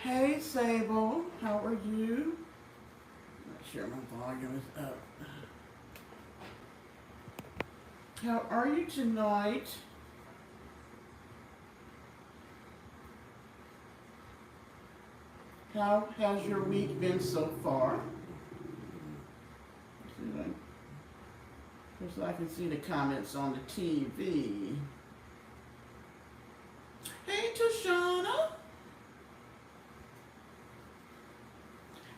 Hey Sable, how are you? Not sure my volume is up. How are you tonight? How has your week been so far? Just so I can see the comments on the TV. Hey Tashana.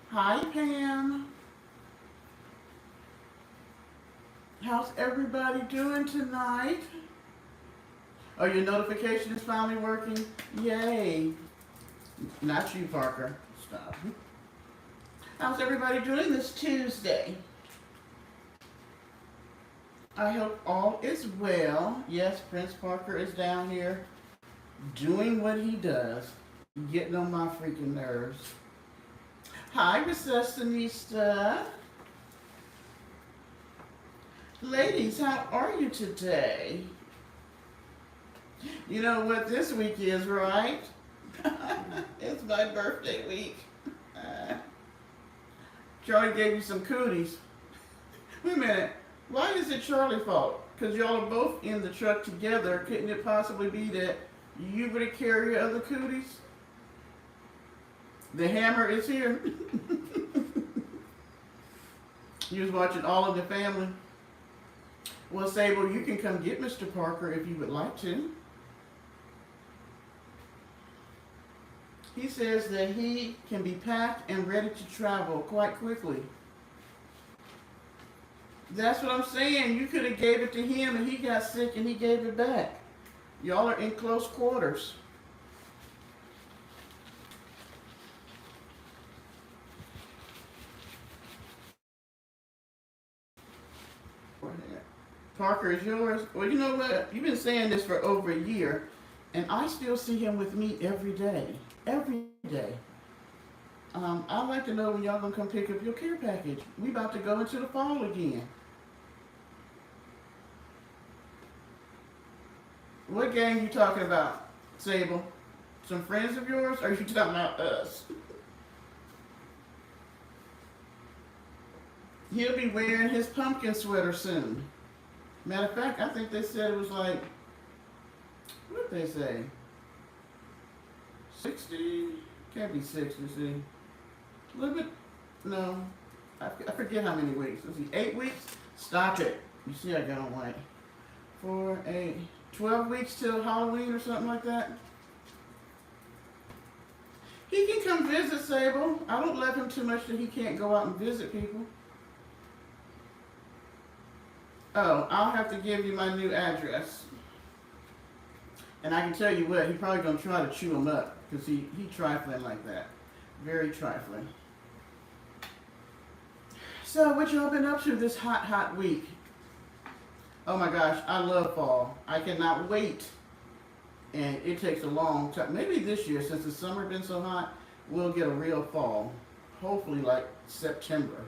Hi Pam. How's everybody doing tonight? Oh, your notification is finally working? Yay. Not you, Parker. Stop. How's everybody doing this Tuesday? I hope all is well. Yes, Prince Parker is down here doing what he does, getting on my freaking nerves. Hi, Receptionista. Ladies, how are you today? You know what this week is, right? It's my birthday week. Charlie gave you some cooties. Wait a minute. Why is it Charlie's fault? Because y'all are both in the truck together. Couldn't it possibly be that you were the carrier of the cooties? The hammer is here. You was watching All in the Family. Well, Sable, you can come get Mr. Parker if you would like to. He says that he can be packed and ready to travel quite quickly. That's what I'm saying. You could have gave it to him and he got sick and he gave it back. Y'all are in close quarters. Parker is yours. Well, you know what? You've been saying this for over a year, and I still see him with me every day. Every day. I'd like to know when y'all gonna come pick up your care package. We about to go into the fall again. What gang you talking about, Sable? Some friends of yours, or are you talking about us? He'll be wearing his pumpkin sweater soon. Matter of fact, I think they said it was like, what did they say? 60? Can't be 60, see. A little bit, no. I forget how many weeks. Let's see, 8 weeks? Stop it. You see I got on white. 4, 8, 12 weeks till Halloween or something like that. He can come visit, Sable. I don't love him too much that he can't go out and visit people. Oh, I'll have to give you my new address. And I can tell you what, he probably gonna try to chew him up because he trifling like that. Very trifling. So what y'all been up to this hot week? Oh my gosh, I love fall. I cannot wait. And it takes a long time. Maybe this year, since the summer been so hot, we'll get a real fall. Hopefully like September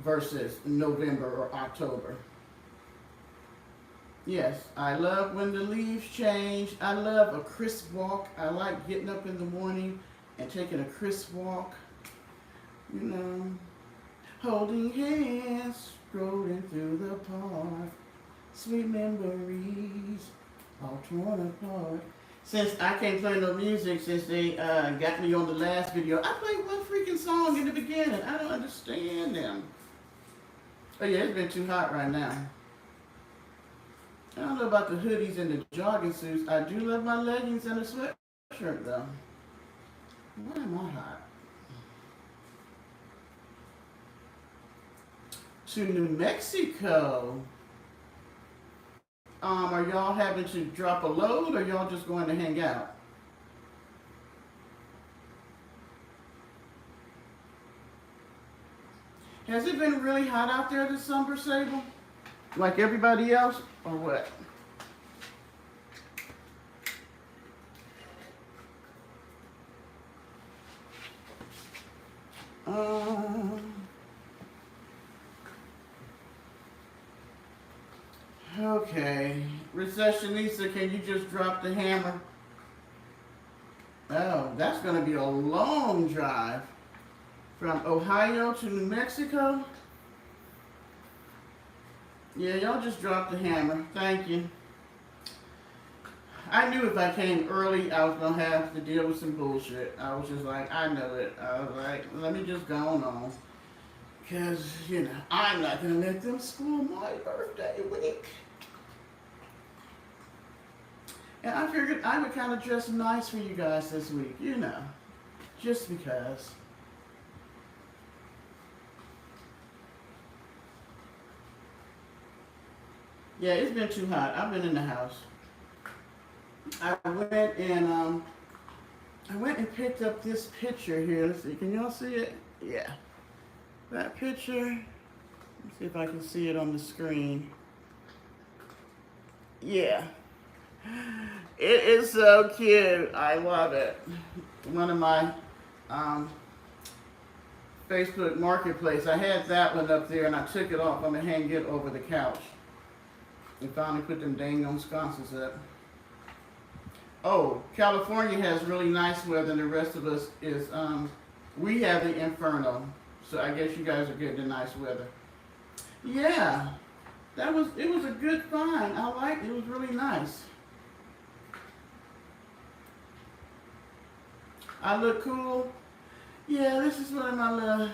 versus November or October. Yes, I love when the leaves change. I love a crisp walk. I like getting up in the morning and taking a crisp walk. You know, holding hands, strolling through the park. Sweet memories, all torn apart. Since I can't play no music, since they got me on the last video, I played one freaking song in the beginning. I don't understand them. Oh yeah, it's been too hot right now. I don't know about the hoodies and the jogging suits. I do love my leggings and a sweatshirt though. Why am I hot? To New Mexico. Are y'all having to drop a load or y'all just going to hang out? Has it been really hot out there this summer, Sable? Like everybody else, or what? Okay. Recessionista, can you just drop the hammer? Oh, that's going to be a long drive from Ohio to New Mexico. Yeah, y'all just dropped the hammer. Thank you. I knew if I came early, I was going to have to deal with some bullshit. I was just like, I know it. I was like, let me just go on. Because, I'm not going to let them spoil my birthday week. And I figured I would kind of dress nice for you guys this week, just because. Yeah, it's been too hot. I've been in the house. I went and picked up this picture here. Let's see, can y'all see it? Yeah. That picture. Let's see if I can see it on the screen. Yeah. It is so cute. I love it. One of my Facebook Marketplace. I had that one up there and I took it off. I'm going to hang it over the couch. And finally put them dang on sconces up. Oh, California has really nice weather and the rest of us is, we have the inferno. So I guess you guys are getting the nice weather. Yeah, it was a good find. I liked it. It was really nice. I look cool. Yeah, this is one of my little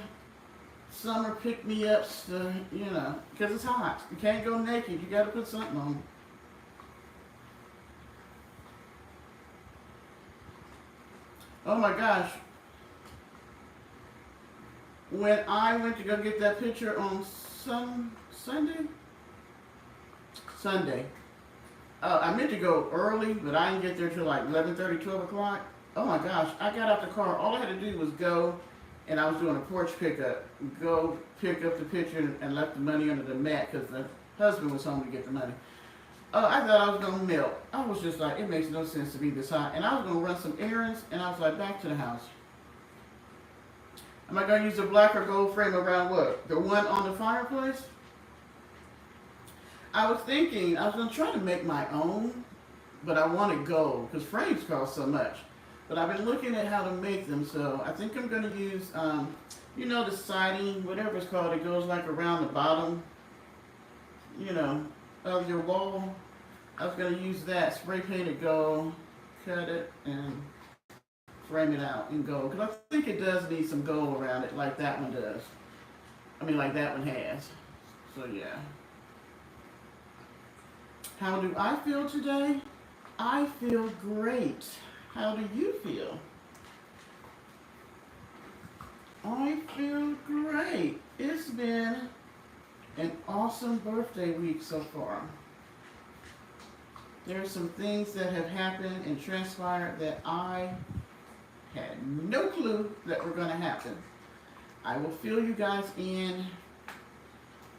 summer pick-me-ups, because it's hot. You can't go naked. You got to put something on. Oh my gosh. When I went to go get that picture on Sunday, I meant to go early, but I didn't get there till like 11:30, 12 o'clock. Oh my gosh, I got out the car. All I had to do was go, and I was doing a porch pickup. Go pick up the picture and left the money under the mat because the husband was home to get the money. I thought I was going to melt. I was just like, it makes no sense to be this hot. And I was going to run some errands, and I was like, back to the house. Am I going to use a black or gold frame around what? The one on the fireplace? I was thinking, I was going to try to make my own, but I wanted gold because frames cost so much. But I've been looking at how to make them, so I think I'm going to use, the siding, whatever it's called, it goes like around the bottom, of your wall. I was going to use that, spray paint it gold, cut it, and frame it out in gold. Because I think it does need some gold around it like that one does. Like that one has. So, yeah. How do I feel today? I feel great. How do you feel? I feel great. It's been an awesome birthday week so far. There are some things that have happened and transpired that I had no clue that were going to happen. I will fill you guys in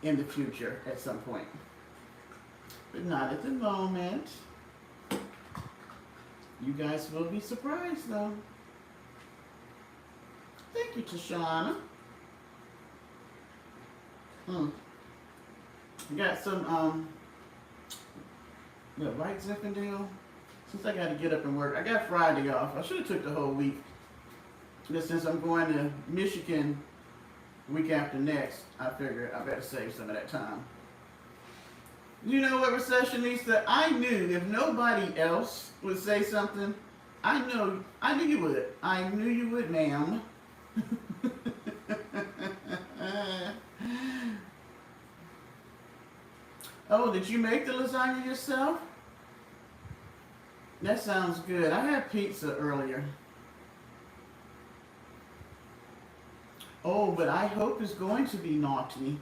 the future at some point. But not at the moment. You guys will be surprised though. Thank you, Tashana. I got some, right Zinfandel. Since I got to get up and work, I got Friday off. I should have took the whole week. But since I'm going to Michigan week after next, I figured I better save some of that time. You know what, Recessionista? I knew if nobody else would say something, I knew you would. I knew you would, ma'am. Oh, did you make the lasagna yourself? That sounds good. I had pizza earlier. Oh, but I hope it's going to be naughty.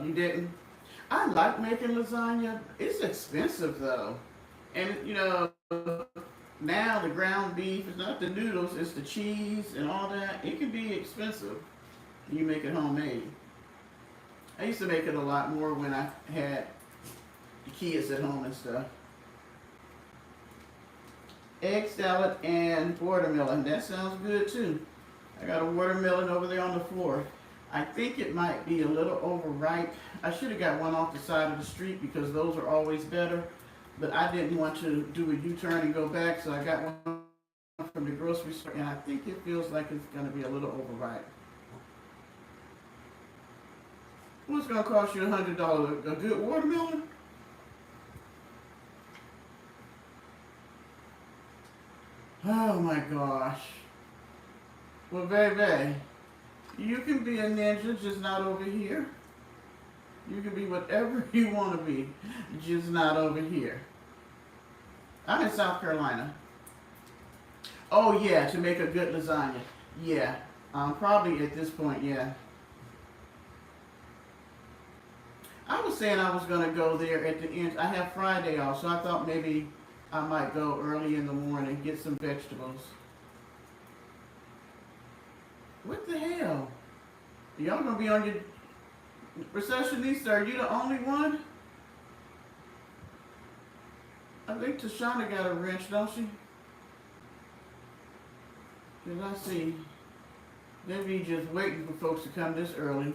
You didn't? I like making lasagna. It's expensive though. And now the ground beef is not the noodles, it's the cheese and all that. It can be expensive when you make it homemade. I used to make it a lot more when I had the kids at home and stuff. Egg salad and watermelon. That sounds good too. I got a watermelon over there on the floor. I think it might be a little overripe. I should have got one off the side of the street because those are always better. But I didn't want to do a U-turn and go back, so I got one from the grocery store, and I think it feels like it's going to be a little overripe. What's going to cost you $100? A good watermelon? Oh my gosh. Well, baby, you can be a ninja, just not over here. You can be whatever you want to be, just not over here. I'm in South Carolina. Oh yeah, to make a good lasagna. Yeah, probably at this point, yeah. I was saying I was going to go there at the end. I have Friday off, so I thought maybe I might go early in the morning, get some vegetables. What the hell? Y'all going to be on your receptionista? Are you the only one? I think Tashana got a wrench, don't she? Because I see they be just waiting for folks to come this early.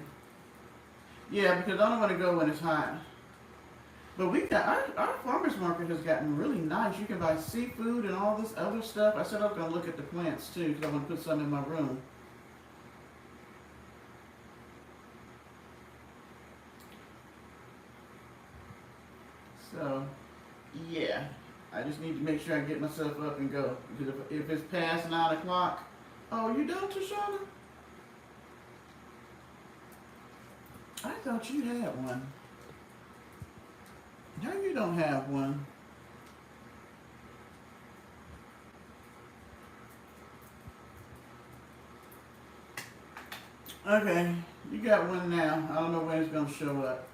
Yeah, because I don't want to go when it's hot. But we got our farmers market has gotten really nice. You can buy seafood and all this other stuff. I said I was going to look at the plants too because I want to put some in my room. So, yeah, I just need to make sure I get myself up and go. Because if it's past 9 o'clock, oh, you done, Tashana? I thought you had one. No, you don't have one. Okay, you got one now. I don't know when it's going to show up.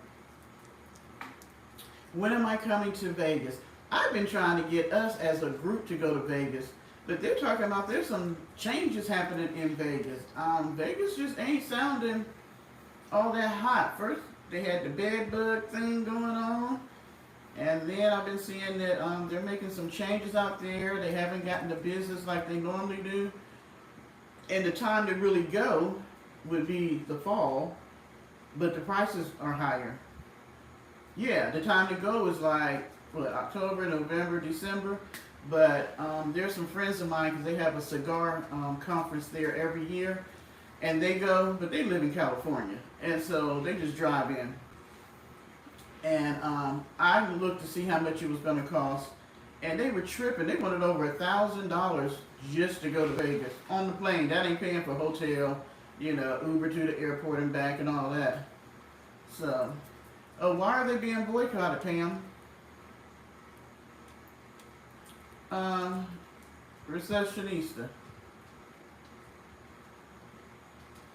When am I coming to Vegas? I've been trying to get us as a group to go to Vegas, but they're talking about there's some changes happening in Vegas. Vegas just ain't sounding all that hot. First, they had the bed bug thing going on, and then I've been seeing that they're making some changes out there. They haven't gotten the business like they normally do, and the time to really go would be the fall, but the prices are higher. Yeah, the time to go is like, what, October, November, December. But there's some friends of mine because they have a cigar conference there every year. And they go, but they live in California. And so they just drive in. And I looked to see how much it was going to cost. And they were tripping. They wanted over $1,000 just to go to Vegas on the plane. That ain't paying for hotel, Uber to the airport and back and all that. So... oh, why are they being boycotted, Pam? Receptionista.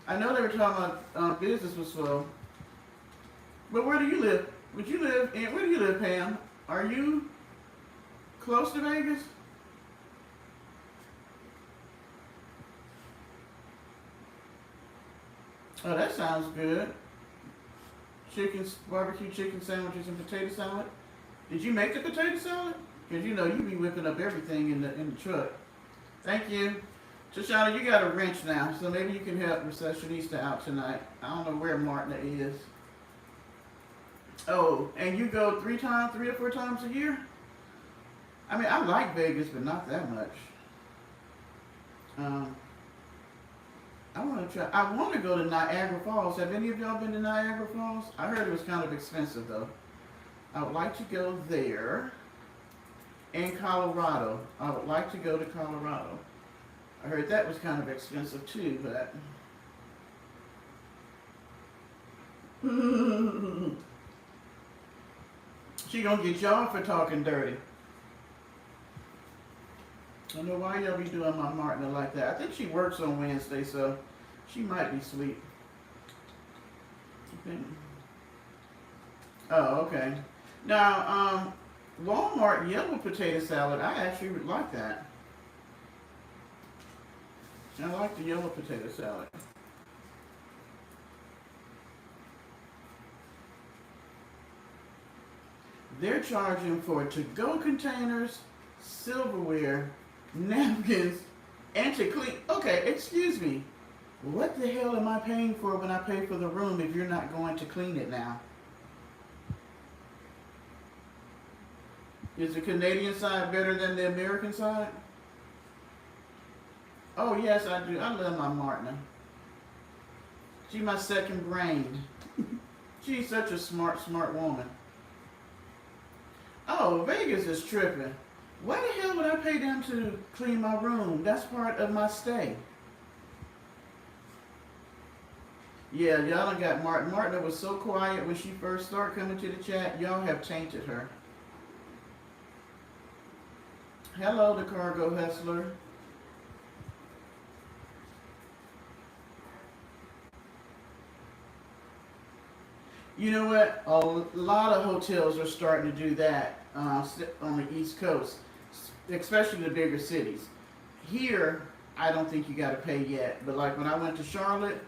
I know they were talking about business was slow. But where do you live? Where do you live, Pam? Are you close to Vegas? Oh, that sounds good. Barbecue chicken sandwiches and potato salad. Did you make the potato salad? Because you be whipping up everything in the truck. Thank you. Tashana, you got a wrench now, so maybe you can help Receptionista out tonight. I don't know where Martina is. Oh, and you go 3 or 4 times a year? I mean, I like Vegas, but not that much. I want to go to Niagara Falls. Have any of y'all been to Niagara Falls? I heard it was kind of expensive, though. I would like to go there. And Colorado. I would like to go to Colorado. I heard that was kind of expensive, too, but... she gonna get y'all for talking dirty. I don't know why y'all be doing my Martina like that. I think she works on Wednesday, so she might be asleep. Oh, okay. Now, Walmart yellow potato salad, I actually would like that. I like the yellow potato salad. They're charging for to-go containers, silverware, napkins, and to clean. Okay, excuse me. What the hell am I paying for when I pay for the room if you're not going to clean it now? Is the Canadian side better than the American side? Oh, yes, I do. I love my Martina. She's my second brain. She's such a smart, smart woman. Oh, Vegas is tripping. Why the hell would I pay them to clean my room? That's part of my stay. Yeah, y'all done got Martin. Martin was so quiet when she first started coming to the chat. Y'all have tainted her. Hello, the cargo hustler. You know what? A lot of hotels are starting to do that on the East Coast, especially the bigger cities. Here, I don't think you got to pay yet. But like when I went to Charlotte,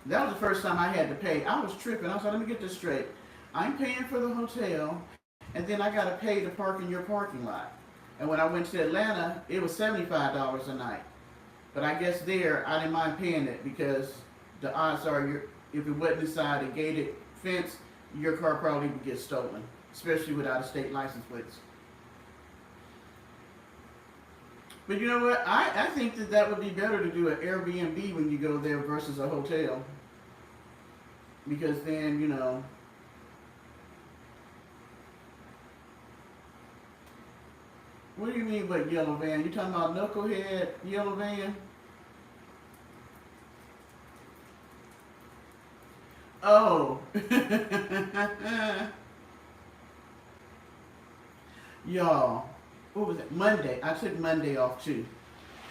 that was the first time I had to pay. I was tripping. I was like, let me get this straight. I'm paying for the hotel, and then I got to pay to park in your parking lot. And when I went to Atlanta, it was $75 a night. But I guess there, I didn't mind paying it because the odds are, if it wasn't inside a gated fence, your car probably would get stolen, especially with out-of-state license plates. But you know what? I think that would be better to do an Airbnb when you go there versus a hotel. Because then, you know, what do you mean by yellow van? You talking about knucklehead yellow van? Oh. Y'all, what was it? Monday. I took Monday off too.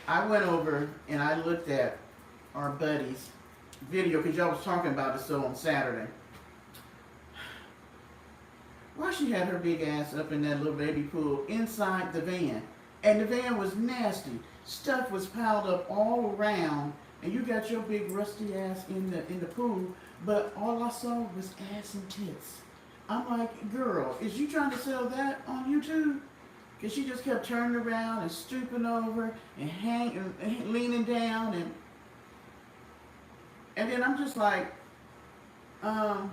I went over and I looked at our buddy's video because y'all was talking about it so on Saturday. Why she had her big ass up in that little baby pool inside the van. And the van was nasty. Stuff was piled up all around. And you got your big rusty ass in the pool. But all I saw was ass and tits. I'm like, girl, is you trying to sell that on YouTube? Because she just kept turning around and stooping over and leaning down. And then I'm just like, my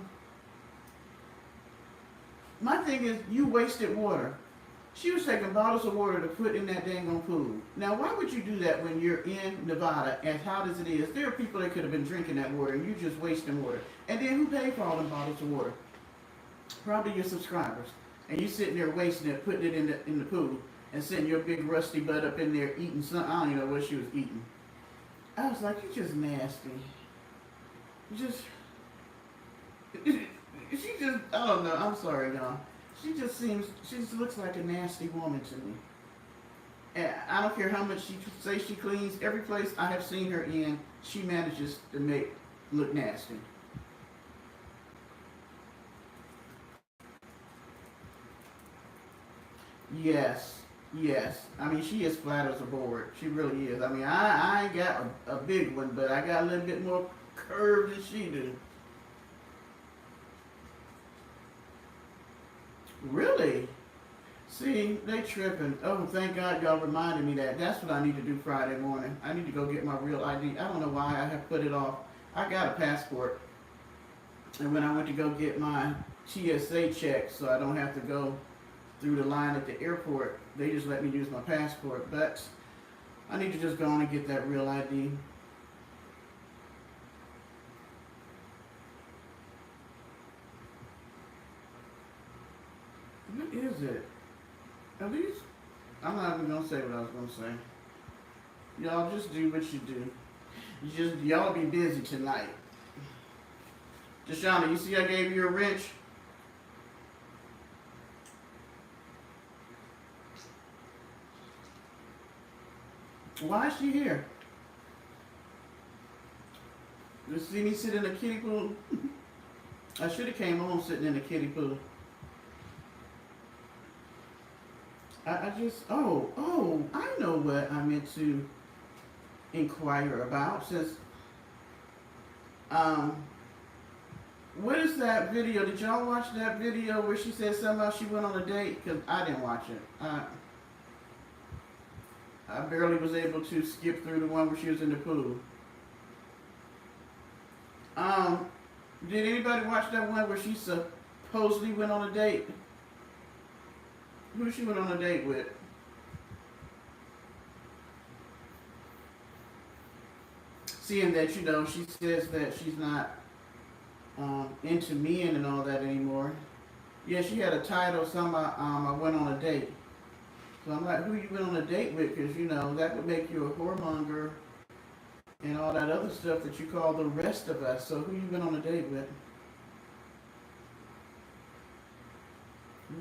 thing is, you wasted water. She was taking bottles of water to put in that dang on pool. Now, why would you do that when you're in Nevada, as hot as it is? There are people that could have been drinking that water, and you're just wasting water. And then who paid for all them bottles of water? Probably your subscribers. And you sitting there wasting it, putting it in the pool, and sitting your big rusty butt up in there eating something. I don't even know what she was eating. I was like, you're just nasty. You just... She just, I don't know, I'm sorry, y'all. She just looks like a nasty woman to me. And I don't care how much she say she cleans, every place I have seen her in, she manages to make look nasty. Yes, yes. I mean, she is flat as a board. She really is. I mean, I ain't got a big one, but I got a little bit more curve than she do. Really? See, they tripping. Oh, thank God y'all reminded me that. That's what I need to do Friday morning. I need to go get my real ID. I don't know why I have put it off. I got a passport. And when I went to go get my TSA check, so I don't have to go through the line at the airport, they just let me use my passport. But I need to just go on and get that real ID. What is it? At least, I'm not even gonna say what I was gonna say. Y'all just do what you do. Y'all be busy tonight. Deshauna, you see I gave you a wrench? Why is she here? You see me sit in a kiddie pool? I should have came home sitting in a kiddie pool. I know what I meant to inquire about since, what is that video? Did y'all watch that video where she said somehow she went on a date? Because I didn't watch it. I barely was able to skip through the one where she was in the pool. Um, did anybody watch that one where she supposedly went on a date? Who she went on a date with? Seeing that, she says that she's not into men and all that anymore. Yeah, she had a title, something I went on a date. So I'm like, who you went on a date with? Because, that would make you a whoremonger and all that other stuff that you call the rest of us. So who you been on a date with?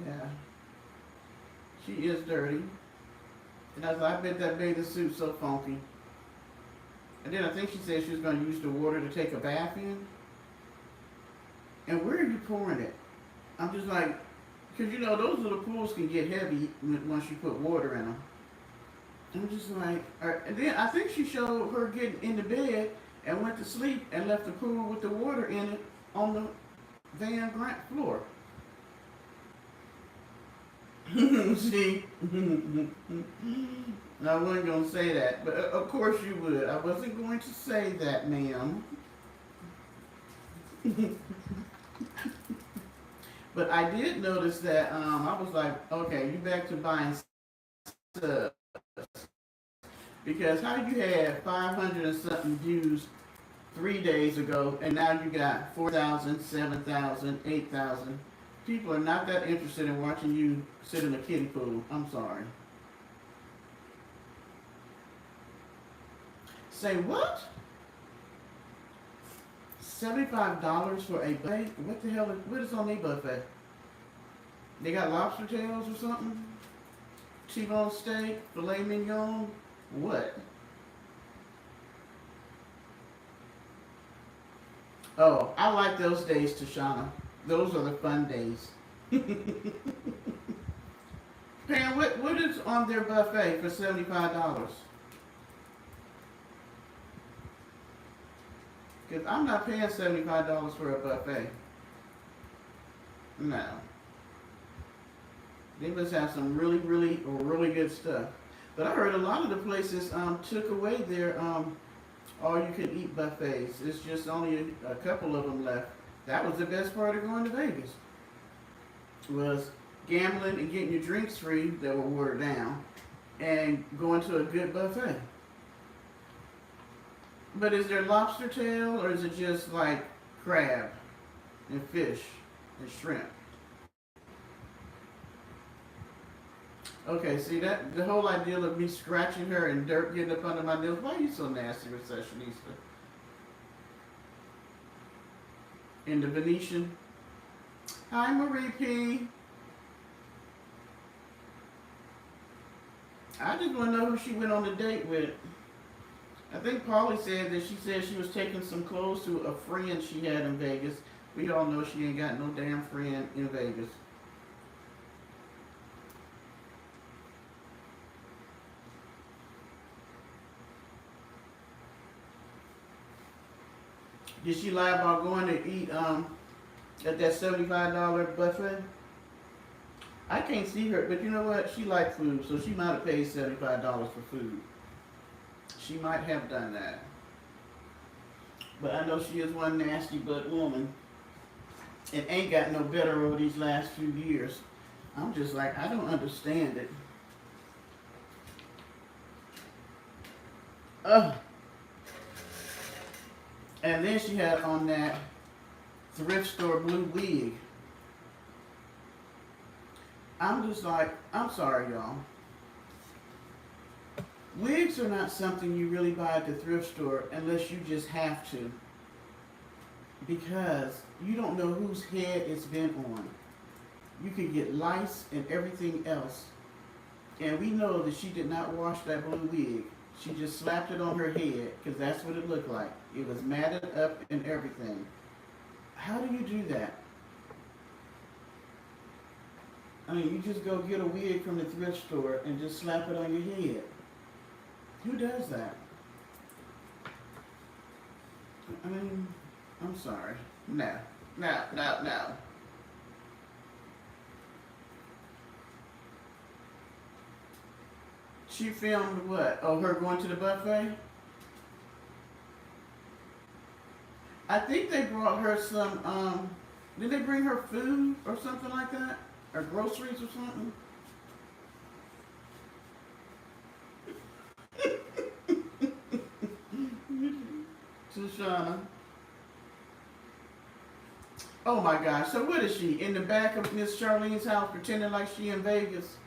Yeah, she is dirty. And I bet that bathing suit's so funky. And then I think she said she was going to use the water to take a bath in. And where are you pouring it? I'm just like, because those little pools can get heavy once you put water in them. I'm just like, and then I think she showed her getting into bed and went to sleep and left the pool with the water in it on the Van Grant floor. See, I wasn't going to say that, but of course you would. I wasn't going to say that, ma'am. But I did notice that I was like, okay, you back to buying stuff. Because how you had 500 and something views 3 days ago, and now you got 4,000, 7,000, 8,000. People are not that interested in watching you sit in a kiddie pool. I'm sorry. Say what? $75 for a buffet? What the hell? What is on their buffet? They got lobster tails or something? T-bone steak, filet mignon? What? Oh, I like those days, Tashana. Those are the fun days. Pam, what is on their buffet for $75? Because I'm not paying $75 for a buffet. No. They must have some really, really, really good stuff. But I heard a lot of the places took away their all-you-can-eat buffets. It's just only a couple of them left. That was the best part of going to Vegas. Was gambling and getting your drinks free that were watered down, and going to a good buffet. But is there lobster tail, or is it just like crab and fish and shrimp? Okay, see that the whole idea of me scratching her and dirt getting up under my nails. Why are you so nasty, Recessionista? In the Venetian. Hi, Marie P. I just want to know who she went on a date with. I think Polly said that she was taking some clothes to a friend she had in Vegas. We all know she ain't got no damn friend in Vegas. Did she lie about going to eat at that $75 buffet? I can't see her, but you know what? She liked food, so she might have paid $75 for food. She might have done that. But I know she is one nasty butt woman. And ain't got no better over these last few years. I'm just like, I don't understand it. Ugh. And then she had on that thrift store blue wig. I'm just like, I'm sorry, y'all. Wigs are not something you really buy at the thrift store unless you just have to. Because you don't know whose head it's been on. You could get lice and everything else. And we know that she did not wash that blue wig. She just slapped it on her head because that's what it looked like. It was matted up and everything. How do you do that? I mean, you just go get a wig from the thrift store and just slap it on your head. Who does that? I mean, I'm sorry. No. She filmed what? Oh, her going to the buffet? I think they brought her some, did they bring her food or something like that? Or groceries or something? Shoshana. Oh my gosh. So what is she? In the back of Miss Charlene's house pretending like she in Vegas?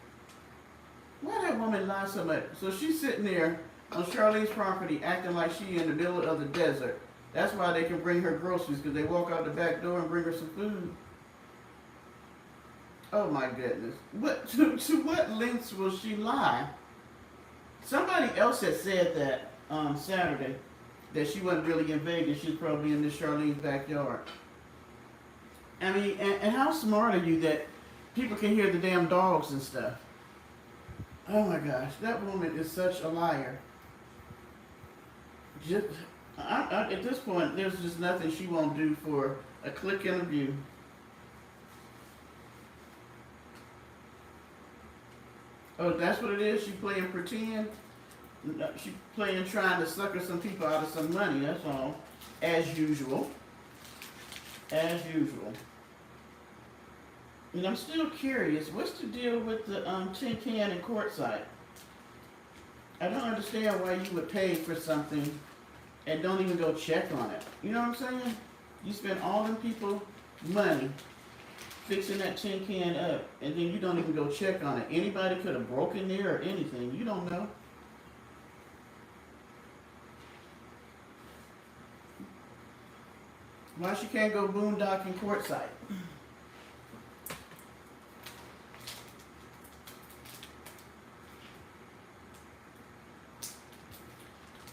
Why that woman lie so much? So she's sitting there on Charlene's property acting like she in the middle of the desert. That's why they can bring her groceries, because they walk out the back door and bring her some food. Oh my goodness. What to what lengths will she lie? Somebody else had said that Saturday that she wasn't really in Vegas. She was probably in Miss Charlene's backyard. I mean, and how smart are you that people can hear the damn dogs and stuff? Oh my gosh, that woman is such a liar. Just, at this point, there's just nothing she won't do for a click and a view. Oh, that's what it is? She playing pretend? She playing trying to sucker some people out of some money, that's all. As usual. As usual. And I'm still curious, what's the deal with the tin can and quartzite? I don't understand why you would pay for something and don't even go check on it. You know what I'm saying? You spend all them people money fixing that tin can up, and then you don't even go check on it. Anybody could have broken there or anything. You don't know. Why she can't go boondocking quartzite?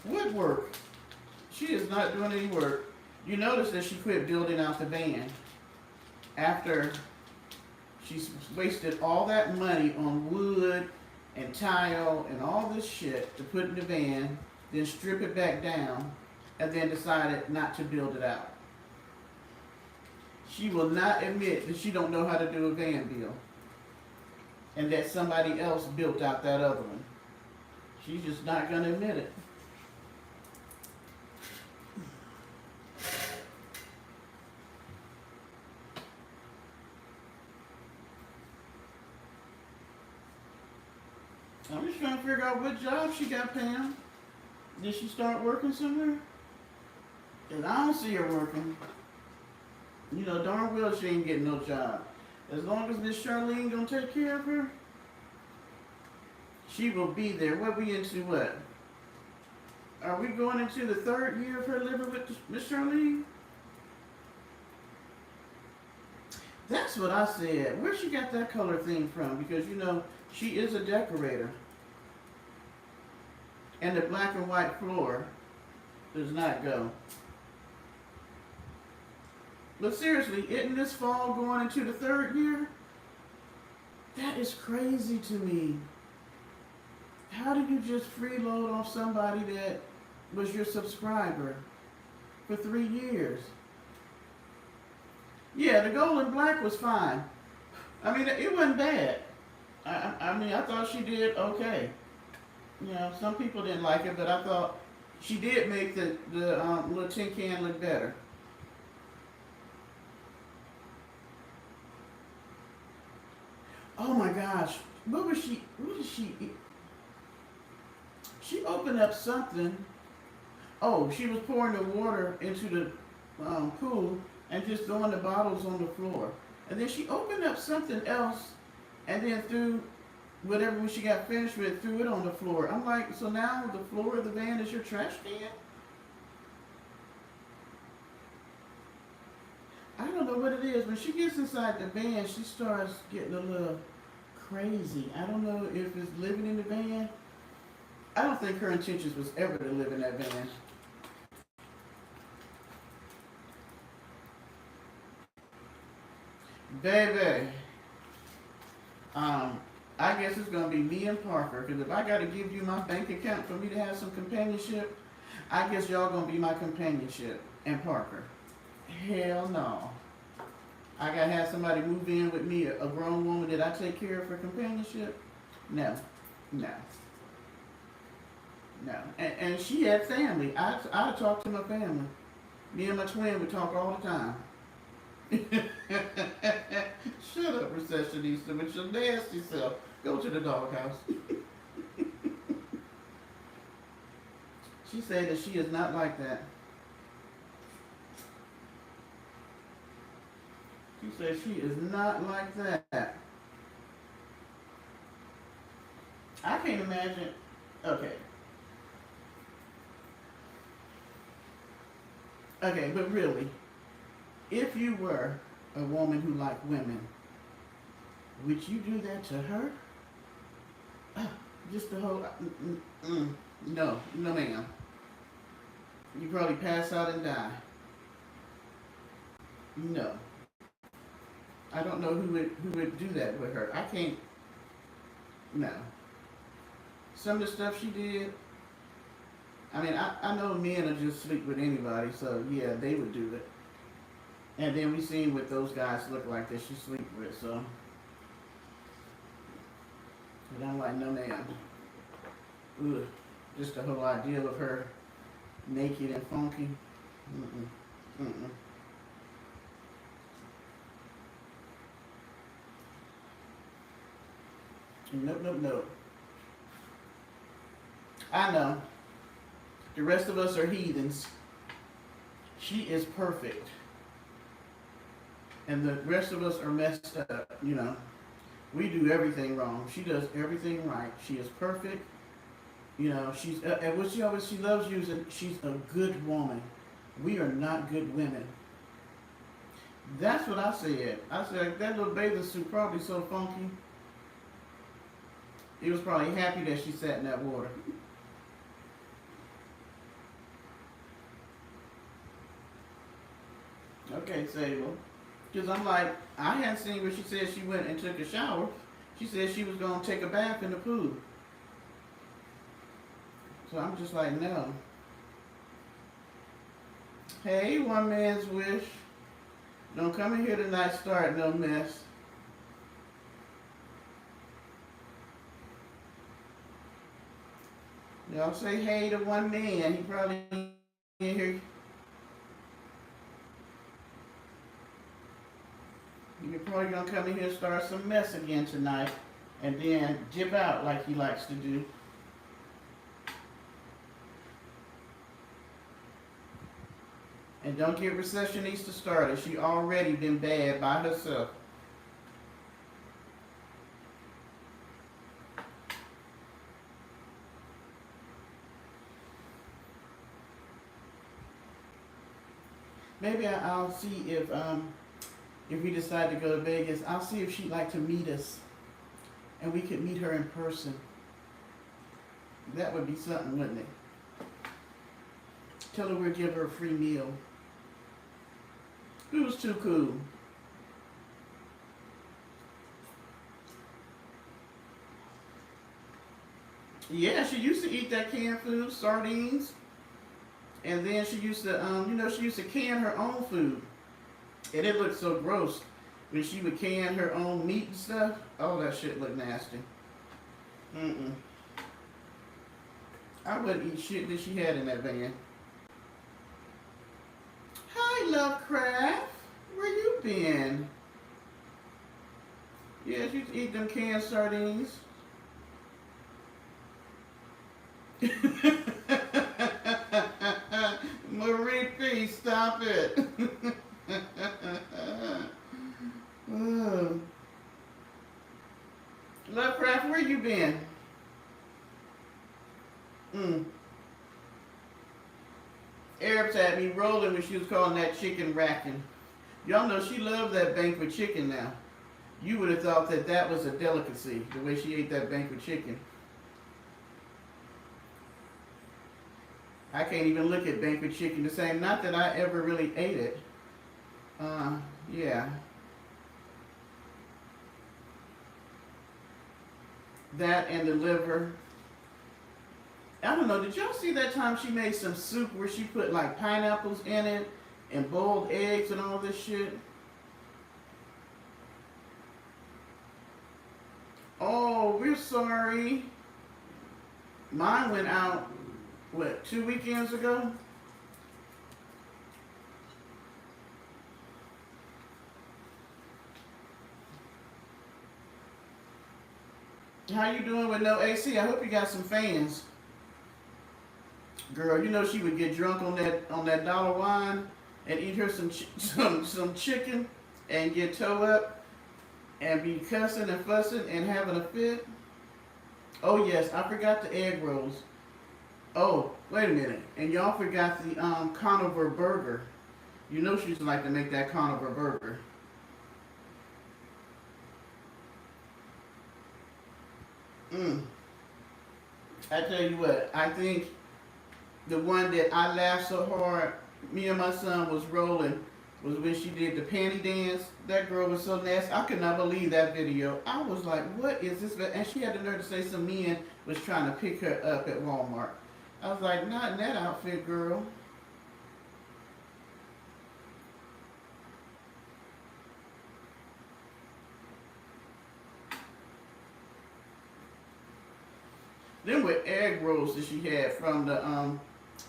Woodwork. She is not doing any work. You notice that she quit building out the van after she's wasted all that money on wood and tile and all this shit to put in the van, then strip it back down, and then decided not to build it out. She will not admit that she don't know how to do a van build and that somebody else built out that other one. She's just not going to admit it. I'm just trying to figure out what job she got, Pam. Did she start working somewhere? Because I don't see her working. You know darn well she ain't getting no job. As long as Miss Charlene gonna take care of her, she will be there. What we into what? Are we going into the 3rd year of her living with Miss Charlene? That's what I said. Where she got that color thing from? Because you know, she is a decorator. And the black and white floor does not go. But seriously, isn't this fall going into the 3rd year? That is crazy to me. How did you just freeload off somebody that was your subscriber for 3 years? Yeah, the gold and black was fine. I mean, it wasn't bad. I mean, I thought she did okay. You know, some people didn't like it, but I thought she did make the little tin can look better. Oh my gosh, what did she eat? She opened up something. Oh, she was pouring the water into the pool and just throwing the bottles on the floor. And then she opened up something else and then threw whatever when she got finished with, threw it on the floor. I'm like, so now the floor of the van is your trash can? I don't know what it is. When she gets inside the van, she starts getting a little crazy. I don't know if it's living in the van. I don't think her intentions was ever to live in that van. Baby, I guess it's gonna be me and Parker. Because if I gotta give you my bank account for me to have some companionship, I guess y'all gonna be my companionship and Parker. Hell no. I gotta have somebody move in with me, a grown woman that I take care of for companionship. No, no, no. And she had family. I talked to my family. Me and my twin would talk all the time. Shut up, receptionista, with your nasty self. Go to the doghouse. She said that she is not like that. She said she is not like that. I can't imagine. Okay. Okay, but really, if you were a woman who liked women, would you do that to her? Just the whole. No, no, ma'am. You probably pass out and die. No, I don't know who would do that with her. I can't. No. Some of the stuff she did. I mean, I know men will just sleep with anybody, so yeah, they would do it. And then we seen what those guys look like that she sleep with, so. But I'm like, no ma'am. Ugh. Just the whole idea of her naked and funky. Mm-mm. Mm-mm. Nope, nope, nope. I know. The rest of us are heathens. She is perfect. And the rest of us are messed up, you know. We do everything wrong. She does everything right. She is perfect. You know, she's, and what she loves using, she's a good woman. We are not good women. That's what I said. I said, that little bathing suit probably so funky. He was probably happy that she sat in that water. Okay, Sable. Because I'm like, I hadn't seen where she said she went and took a shower. She said she was going to take a bath in the pool. So I'm just like, no. Hey, one man's wish. Don't come in here tonight starting no mess. Y'all say hey to one man. He probably in here. You're probably gonna come in here and start some mess again tonight, and then dip out like he likes to do. And don't get Recessionista started. She already been bad by herself. Maybe I'll see if we decide to go to Vegas. I'll see if she'd like to meet us, and we could meet her in person. That would be something, wouldn't it? Tell her we'll give her a free meal. It was too cool. Yeah, she used to eat that canned food, sardines, and then she used to, she used to can her own food, and it looked so gross when she would can her own meat and stuff. Oh, that shit looked nasty. Mm-mm. I wouldn't eat shit that she had in that van. Hi, Lovecraft. Where you been? Yeah, she used to eat them canned sardines. Marie P, stop it. Lovecraft, where you been? Arabs had me rolling when she was calling that chicken racking. Y'all know she loved that banquet chicken now. You would have thought that that was a delicacy, the way she ate that banquet chicken. I can't even look at banquet chicken the same. Not that I ever really ate it. Yeah. That and the liver. I don't know, did y'all see that time she made some soup where she put like pineapples in it and boiled eggs and all this shit? Oh, we're sorry. Mine went out, what, 2 weekends ago? How you doing with no AC? I hope you got some fans. Girl, you know she would get drunk on that dollar wine and eat her some chicken and get toe up and be cussing and fussing and having a fit. Oh yes, I forgot the egg rolls. Oh, wait a minute. And y'all forgot the carnivore burger. You know she used to like to make that carnivore burger. Mm. I tell you what, I think the one that I laughed so hard, me and my son was rolling, was when she did the panty dance. That girl was so nasty. I could not believe that video. I was like, what is this? And she had the nerve to say some men was trying to pick her up at Walmart. I was like, not in that outfit, girl. Them were egg rolls that she had from the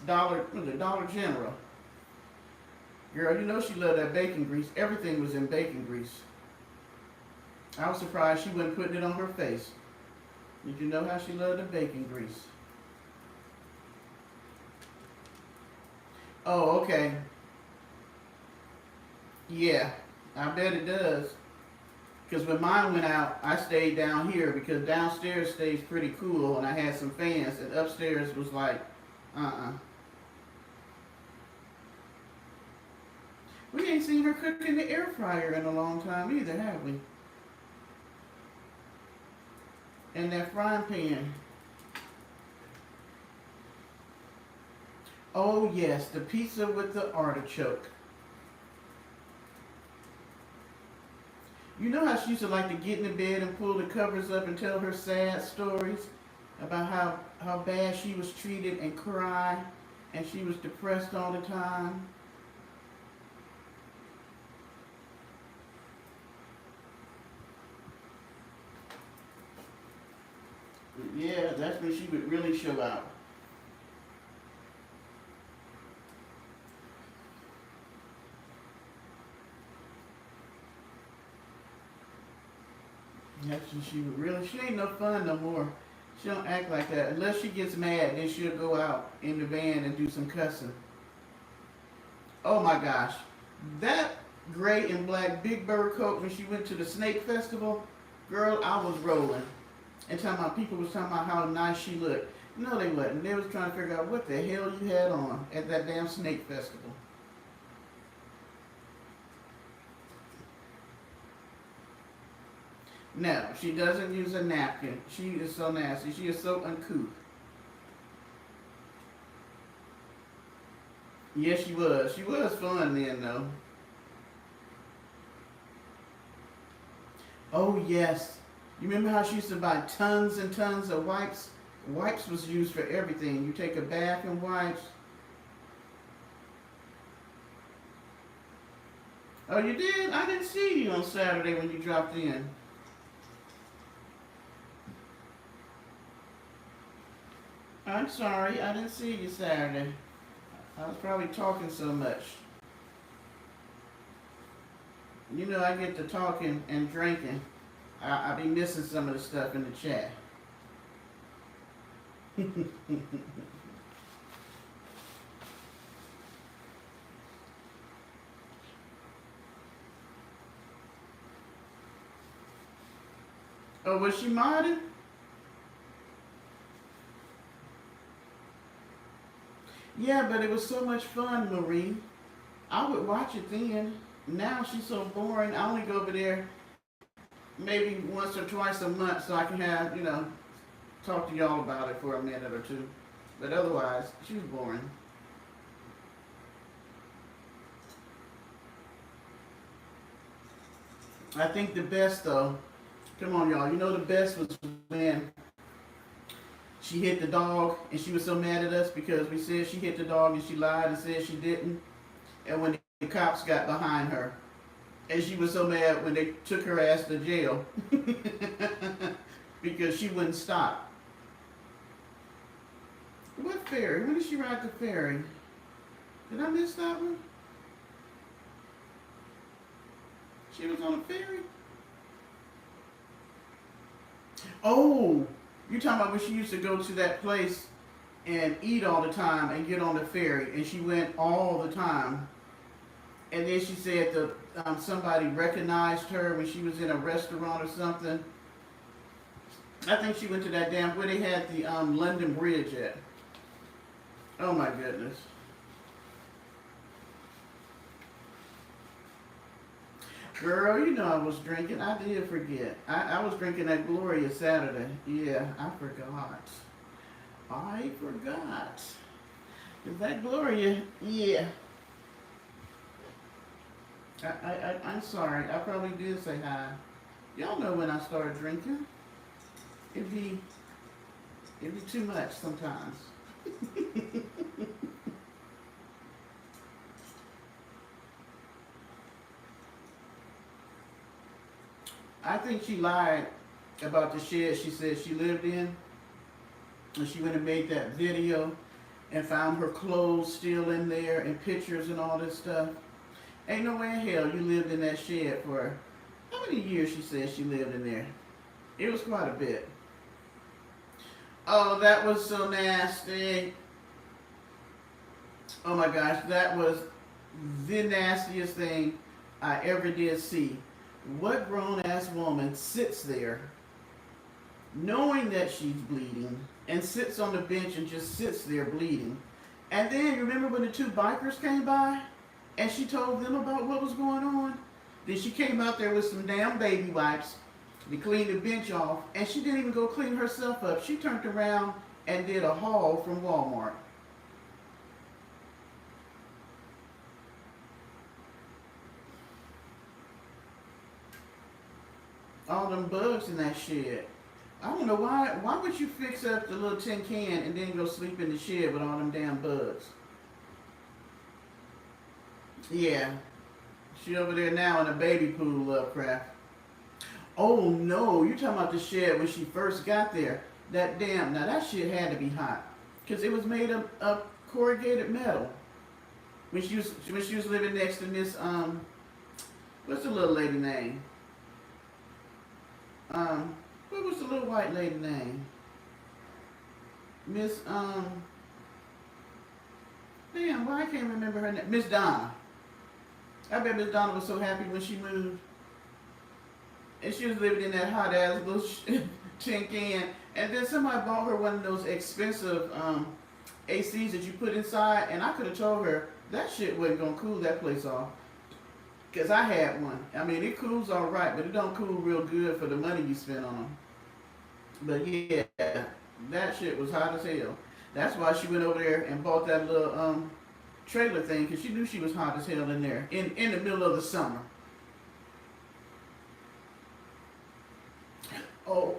Dollar General. Girl, you know she loved that bacon grease. Everything was in bacon grease. I was surprised she wasn't putting it on her face. Did you know how she loved the bacon grease? Oh, okay. Yeah, I bet it does. Because when mine went out, I stayed down here because downstairs stays pretty cool and I had some fans, and upstairs was like, uh-uh. We ain't seen her cook in the air fryer in a long time either, have we? And that frying pan. Oh yes, the pizza with the artichoke. You know how she used to like to get in the bed and pull the covers up and tell her sad stories about how bad she was treated and cry and she was depressed all the time? Yeah, that's when she would really show out. That's when she would really, she ain't no fun no more. She don't act like that. Unless she gets mad, then she'll go out in the van and do some cussing. Oh my gosh. That gray and black Big Bird coat when she went to the Snake Festival, girl, I was rolling. And talking about people was talking about how nice she looked. No, they wasn't. They was trying to figure out what the hell you had on at that damn Snake Festival. No, she doesn't use a napkin. She is so nasty. She is so uncouth. Yes, she was. She was fun then, though. Oh, yes. You remember how she used to buy tons and tons of wipes? Wipes was used for everything. You take a bath in wipes. Oh, you did? I didn't see you on Saturday when you dropped in. I'm sorry, I didn't see you Saturday. I was probably talking so much. You know, I get to talking and drinking. I be missing some of the stuff in the chat. Oh, was she modded? Yeah, but it was so much fun, Marie. I would watch it then. Now she's so boring. I only go over there maybe once or twice a month so I can have, talk to y'all about it for a minute or two. But otherwise, she was boring. I think the best though, come on y'all, you know the best was when she hit the dog and she was so mad at us because we said she hit the dog and she lied and said she didn't. And when the cops got behind her, and she was so mad when they took her ass to jail because she wouldn't stop. What ferry? When did she ride the ferry? Did I miss that one? She was on a ferry? Oh, you talking about when she used to go to that place and eat all the time and get on the ferry, and she went all the time. And then she said that somebody recognized her when she was in a restaurant or something. I think she went to that damn where they had the London Bridge at. Oh my goodness. Girl, you know I was drinking. I did forget. I was drinking that Gloria Saturday. Yeah, I forgot. I forgot. Is that Gloria? Yeah. I'm sorry. I probably did say hi. Y'all know when I start drinking. It'd be too much sometimes. I think she lied about the shed she said she lived in. And she went and made that video and found her clothes still in there and pictures and all this stuff. Ain't no way in hell you lived in that shed for how many years she said she lived in there? It was quite a bit. Oh, that was so nasty. Oh my gosh, that was the nastiest thing I ever did see. What grown ass woman sits there knowing that she's bleeding and sits on the bench and just sits there bleeding? And then remember when the two bikers came by and she told them about what was going on? Then she came out there with some damn baby wipes to clean the bench off, and she didn't even go clean herself up. She turned around and did a haul from Walmart. All them bugs in that shed. I don't know why would you fix up the little tin can and then go sleep in the shed with all them damn bugs? Yeah. She over there now in a baby pool, Lovecraft. Oh no, you talking about the shed when she first got there. That damn, now that shit had to be hot. Because it was made of corrugated metal. When she was living next to Miss, what's the little lady name? What was the little white lady name? Miss, damn, why I can't remember her name? Miss Donna. I bet Miss Donna was so happy when she moved. And she was living in that hot ass little tin can. And then somebody bought her one of those expensive ACs that you put inside. And I could have told her that shit wasn't going to cool that place off. Because I had one. I mean, it cools all right, but it don't cool real good for the money you spend on them. But yeah, that shit was hot as hell. That's why she went over there and bought that little trailer thing, because she knew she was hot as hell in there in the middle of the summer. Oh,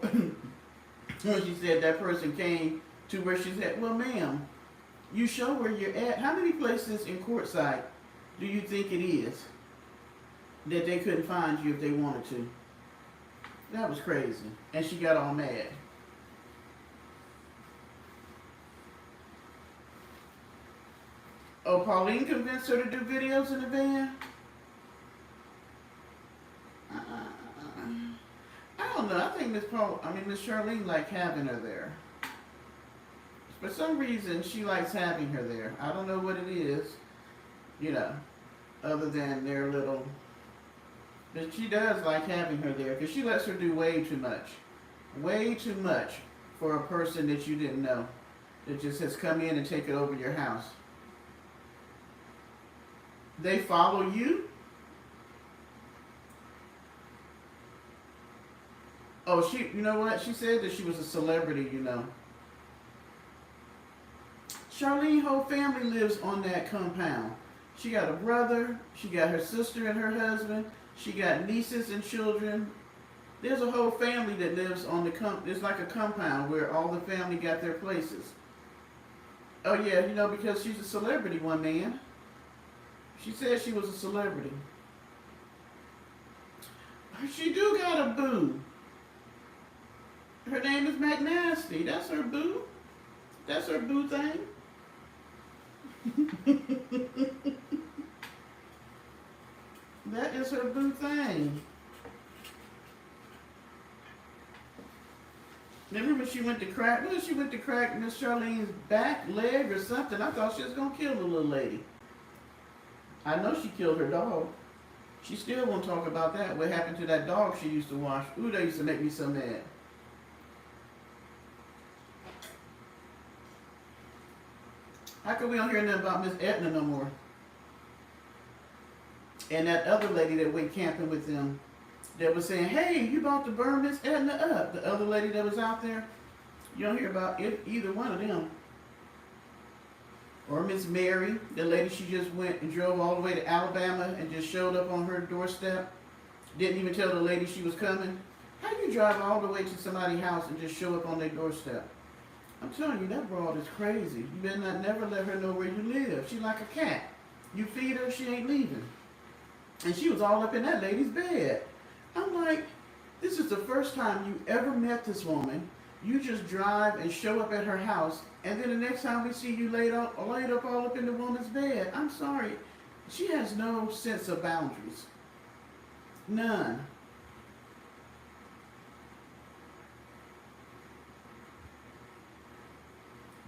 when she said that person came to where she said, well, ma'am, you show where you're at. How many places in Quartzsite do you think it is that they couldn't find you if they wanted to? That was crazy. And she got all mad. Oh, Pauline convinced her to do videos in the van? I don't know. I think Miss Charlene liked having her there. For some reason, she likes having her there. I don't know what it is, other than their little... But she does like having her there, because she lets her do way too much. Way too much for a person that you didn't know. That just has come in and taken over your house. They follow you? Oh, you know what? She said that she was a celebrity, Charlene's whole family lives on that compound. She got a brother, she got her sister and her husband, she got nieces and children. There's a whole family that lives on it's like a compound where all the family got their places. Oh yeah, because she's a celebrity, one man. She said she was a celebrity. She do got a boo. Her name is McNasty. That's her boo. That's her boo thing. That is her boo thing. Remember when she went to crack? Well, she went to crack Miss Charlene's back, leg, or something. I thought she was gonna kill the little lady. I know she killed her dog. She still won't talk about that. What happened to that dog she used to wash? Ooh, that used to make me so mad. How come we don't hear nothing about Miss Edna no more? And that other lady that went camping with them that was saying, hey, you about to burn Miss Edna up. The other lady that was out there. You don't hear about either one of them. Or Miss Mary, the lady she just went and drove all the way to Alabama and just showed up on her doorstep. Didn't even tell the lady she was coming. How do you drive all the way to somebody's house and just show up on their doorstep? I'm telling you, that broad is crazy. You better not never let her know where you live. She's like a cat. You feed her, she ain't leaving. And she was all up in that lady's bed. I'm like, this is the first time you ever met this woman. You just drive and show up at her house, and then the next time we see you laid up all up in the woman's bed. I'm sorry. She has no sense of boundaries. None.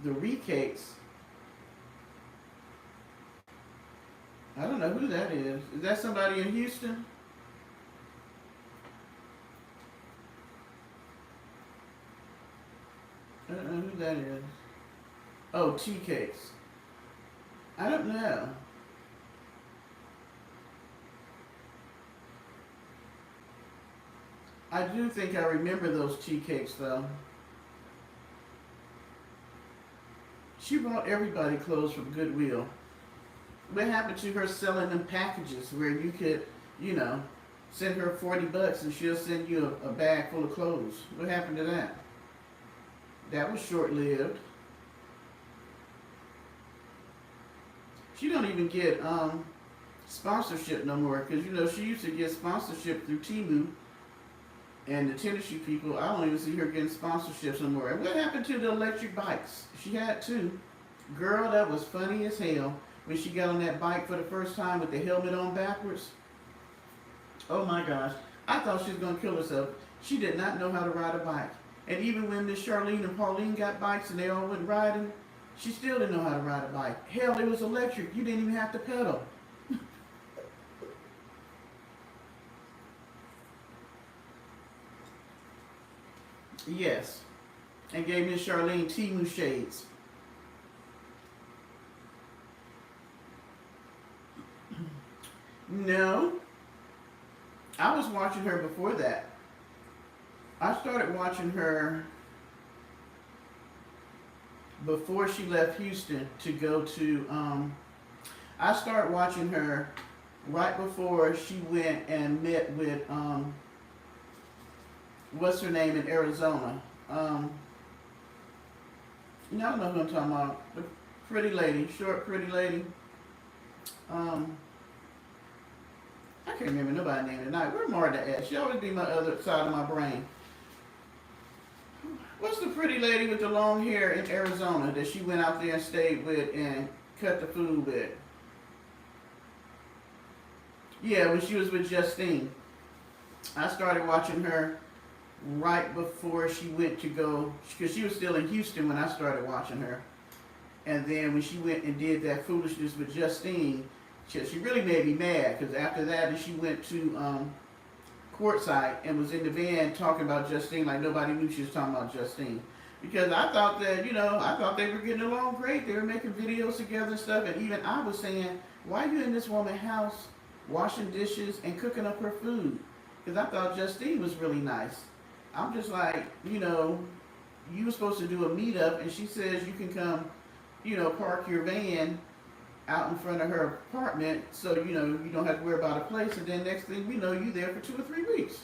The Recakes. I don't know who that is. Is that somebody in Houston? I don't know who that is. Oh, tea cakes. I don't know. I do think I remember those tea cakes though. She bought everybody clothes from Goodwill. What happened to her selling them packages where you could, send her $40 and she'll send you a bag full of clothes? What happened to that? That was short-lived. She don't even get sponsorship no more because, she used to get sponsorship through Temu and the Tennessee people. I don't even see her getting sponsorships no more. And what happened to the electric bikes? She had two. Girl, that was funny as hell when she got on that bike for the first time with the helmet on backwards. Oh my gosh. I thought she was going to kill herself. She did not know how to ride a bike. And even when Miss Charlene and Pauline got bikes and they all went riding, she still didn't know how to ride a bike. Hell, it was electric. You didn't even have to pedal. Yes. And gave Miss Charlene Temu shades. No. I was watching her before that. I started watching her before she left Houston to go to, I started watching her right before she went and met with, what's her name in Arizona? I don't know who I'm talking about. The pretty lady, short pretty lady. I can't remember nobody's name tonight. Where Marta at? She always be my other side of my brain. What's the pretty lady with the long hair in Arizona that she went out there and stayed with and cut the food with? Yeah, when she was with Justine. I started watching her right before she went to go, because she was still in Houston when I started watching her. And then when she went and did that foolishness with Justine, she really made me mad, because after that she went to Quartzsite and was in the van talking about Justine like nobody knew she was talking about Justine. Because I thought that, I thought they were getting along great. They were making videos together and stuff. And even I was saying, why are you in this woman's house washing dishes and cooking up her food? Because I thought Justine was really nice. I'm just like, you were supposed to do a meetup and she says you can come, park your van out in front of her apartment so, you don't have to worry about a place. And then next thing we know, you there for 2 or 3 weeks.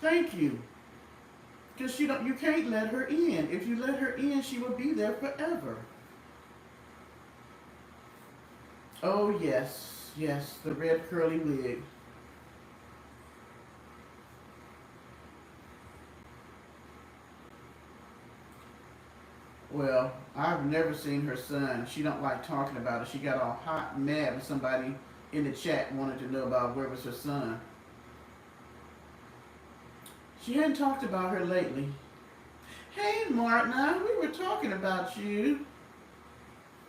Thank you. Because you can't let her in. If you let her in, she will be there forever. Oh, yes. Yes, the red curly wig. Well, I've never seen her son. She don't like talking about it. She got all hot and mad when somebody in the chat wanted to know about where was her son. She hadn't talked about her lately. Hey, Martina, we were talking about you.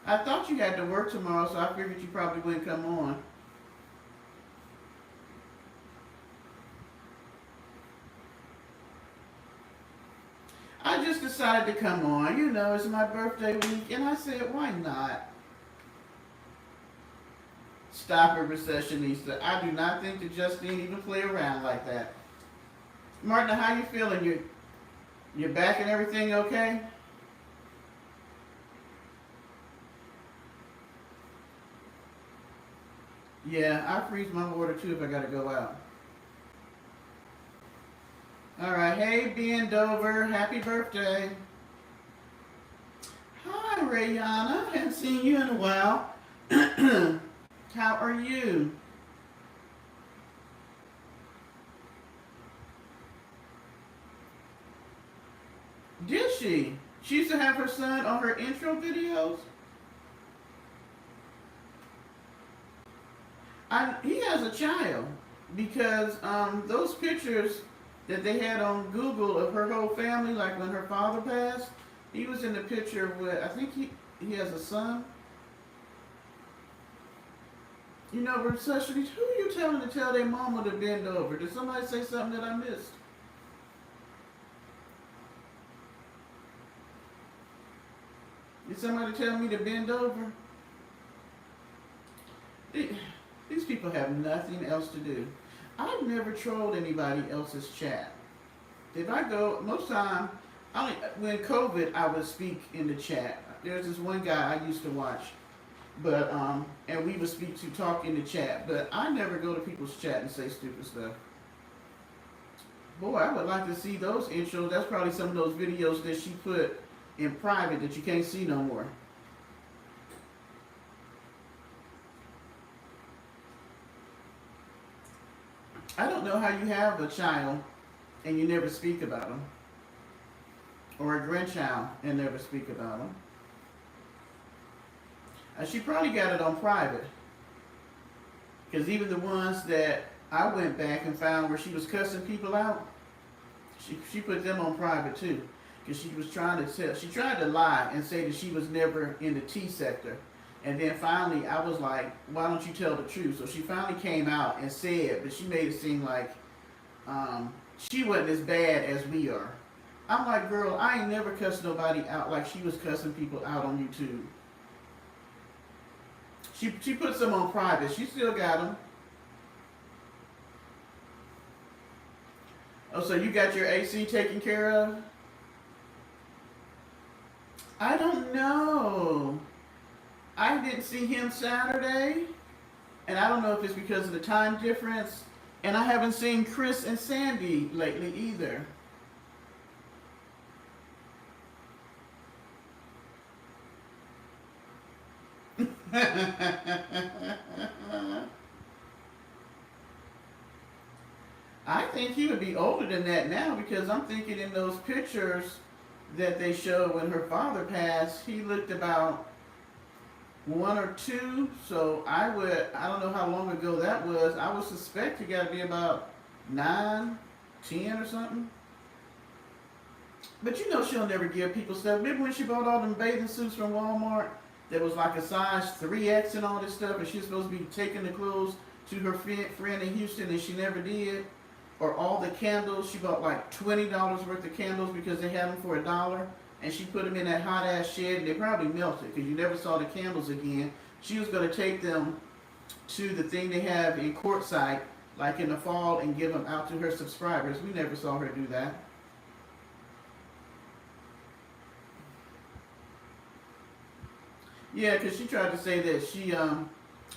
I thought you had to work tomorrow, so I figured you probably wouldn't come on. I just decided to come on. You know, it's my birthday week, and I said, why not? Stop it, recessionista. I do not think that Justine even play around like that. Martina, how you feeling? Your back and everything okay? Yeah, I freeze my water too if I gotta go out. All right, hey Ben Dover, happy birthday. Hi Rayana, haven't seen you in a while. How are you? Did she? She used to have her son on her intro videos. He has a child because those pictures that they had on Google of her whole family, like when her father passed, he was in the picture with, I think he has a son. You know, recessionist, who are you telling to tell their mama to bend over? Did somebody say something that I missed? Did somebody tell me to bend over? These people have nothing else to do. I've never trolled anybody else's chat. If I go, most time, when COVID, I would speak in the chat. There's this one guy I used to watch, but and we would speak to talk in the chat. But I never go to people's chat and say stupid stuff. Boy, I would like to see those intros. That's probably some of those videos that she put in private that you can't see no more. I don't know how you have a child and you never speak about them, or a grandchild and never speak about them. She probably got it on private, because even the ones that I went back and found where she was cussing people out, she put them on private too, because she was trying to tell. She tried to lie and say that she was never in the T sector. And then finally, I was like, why don't you tell the truth? So she finally came out and said, but she made it seem like she wasn't as bad as we are. I'm like, girl, I ain't never cussed nobody out like she was cussing people out on YouTube. She put some on private. She still got them. Oh, so you got your AC taken care of? I don't know. I didn't see him Saturday, and I don't know if it's because of the time difference, and I haven't seen Chris and Sandy lately either. I think he would be older than that now, because I'm thinking in those pictures that they showed when her father passed, he looked about 1 or 2. So I don't know how long ago that was. I would suspect he got to be about 9, 10 or something. But you know she'll never give people stuff. Remember when she bought all them bathing suits from Walmart that was like a size 3X and all this stuff, and she was supposed to be taking the clothes to her friend in Houston, and she never did? Or all the candles, she bought like $20 worth of candles because they had them for $1, and she put them in that hot ass shed, and they probably melted because you never saw the candles again. She was going to take them to the thing they have in Quartzsite, like in the fall, and give them out to her subscribers. We never saw her do that. Yeah, because she tried to say that she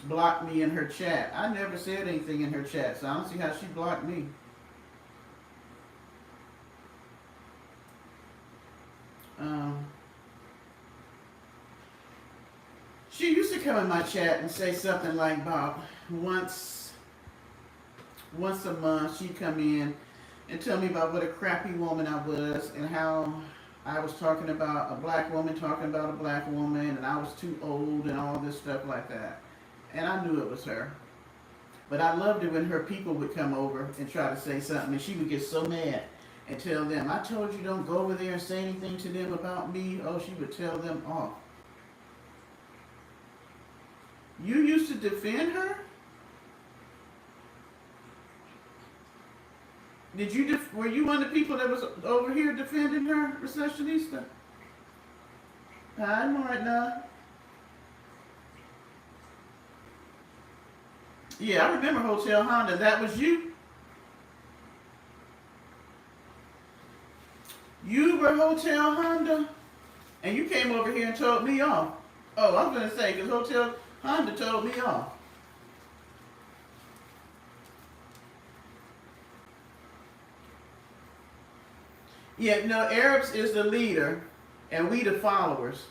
blocked me in her chat. I never said anything in her chat, so I don't see how she blocked me. She used to come in my chat and say something like about once a month she'd come in and tell me about what a crappy woman I was, and how I was talking about a black woman talking about a black woman, and I was too old and all this stuff like that. And I knew it was her. But I loved it when her people would come over and try to say something, and she would get so mad. and tell them, I told you don't go over there and say anything to them about me. Oh, she would tell them off. You used to defend her? Were you one of the people that was over here defending her, Recessionista? Hi, Martina. Yeah, I remember Hotel Honda. That was you? You were Hotel Honda? And you came over here and told me off. Oh, I was going to say, because Hotel Honda told me off. Yeah, no, Arabs is the leader, and we the followers.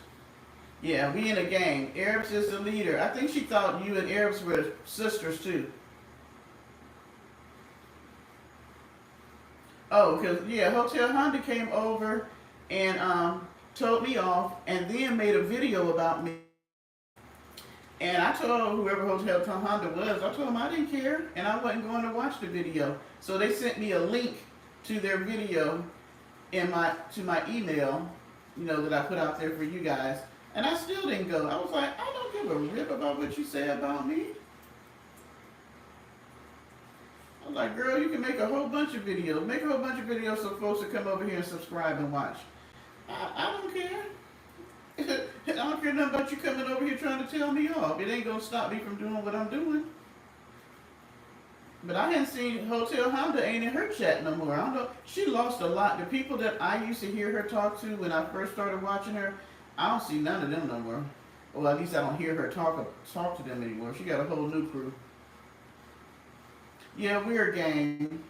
Yeah, we in a gang. Arabs is the leader. I think she thought you and Arabs were sisters too. Oh, because, yeah, Hotel Honda came over and told me off and then made a video about me. And I told whoever Hotel Honda was, I told them I didn't care and I wasn't going to watch the video. So they sent me a link to their video to my email, that I put out there for you guys. And I still didn't go. I was like, I don't give a rip about what you say about me. I was like, girl, you can make a whole bunch of videos. Make a whole bunch of videos so folks will come over here and subscribe and watch. I don't care. I don't care nothing about you coming over here trying to tell me off. It ain't going to stop me from doing what I'm doing. But I hadn't seen Hotel Honda ain't in her chat no more. I don't know. She lost a lot. The people that I used to hear her talk to when I first started watching her, I don't see none of them no more. Well, at least I don't hear her talk to them anymore. She got a whole new crew. Yeah, we're a gang.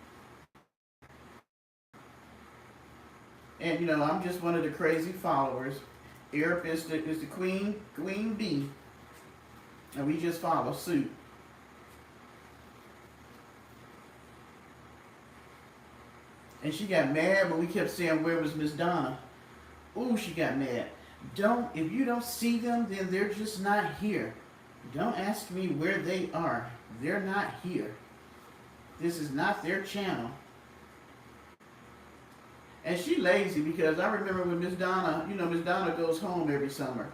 And, I'm just one of the crazy followers. Arab is the queen bee. And we just follow suit. And she got mad when we kept saying, where was Miss Donna? Ooh, she got mad. If you don't see them, then they're just not here. Don't ask me where they are. They're not here. This is not their channel. And she lazy because I remember when Miss Donna, Miss Donna goes home every summer.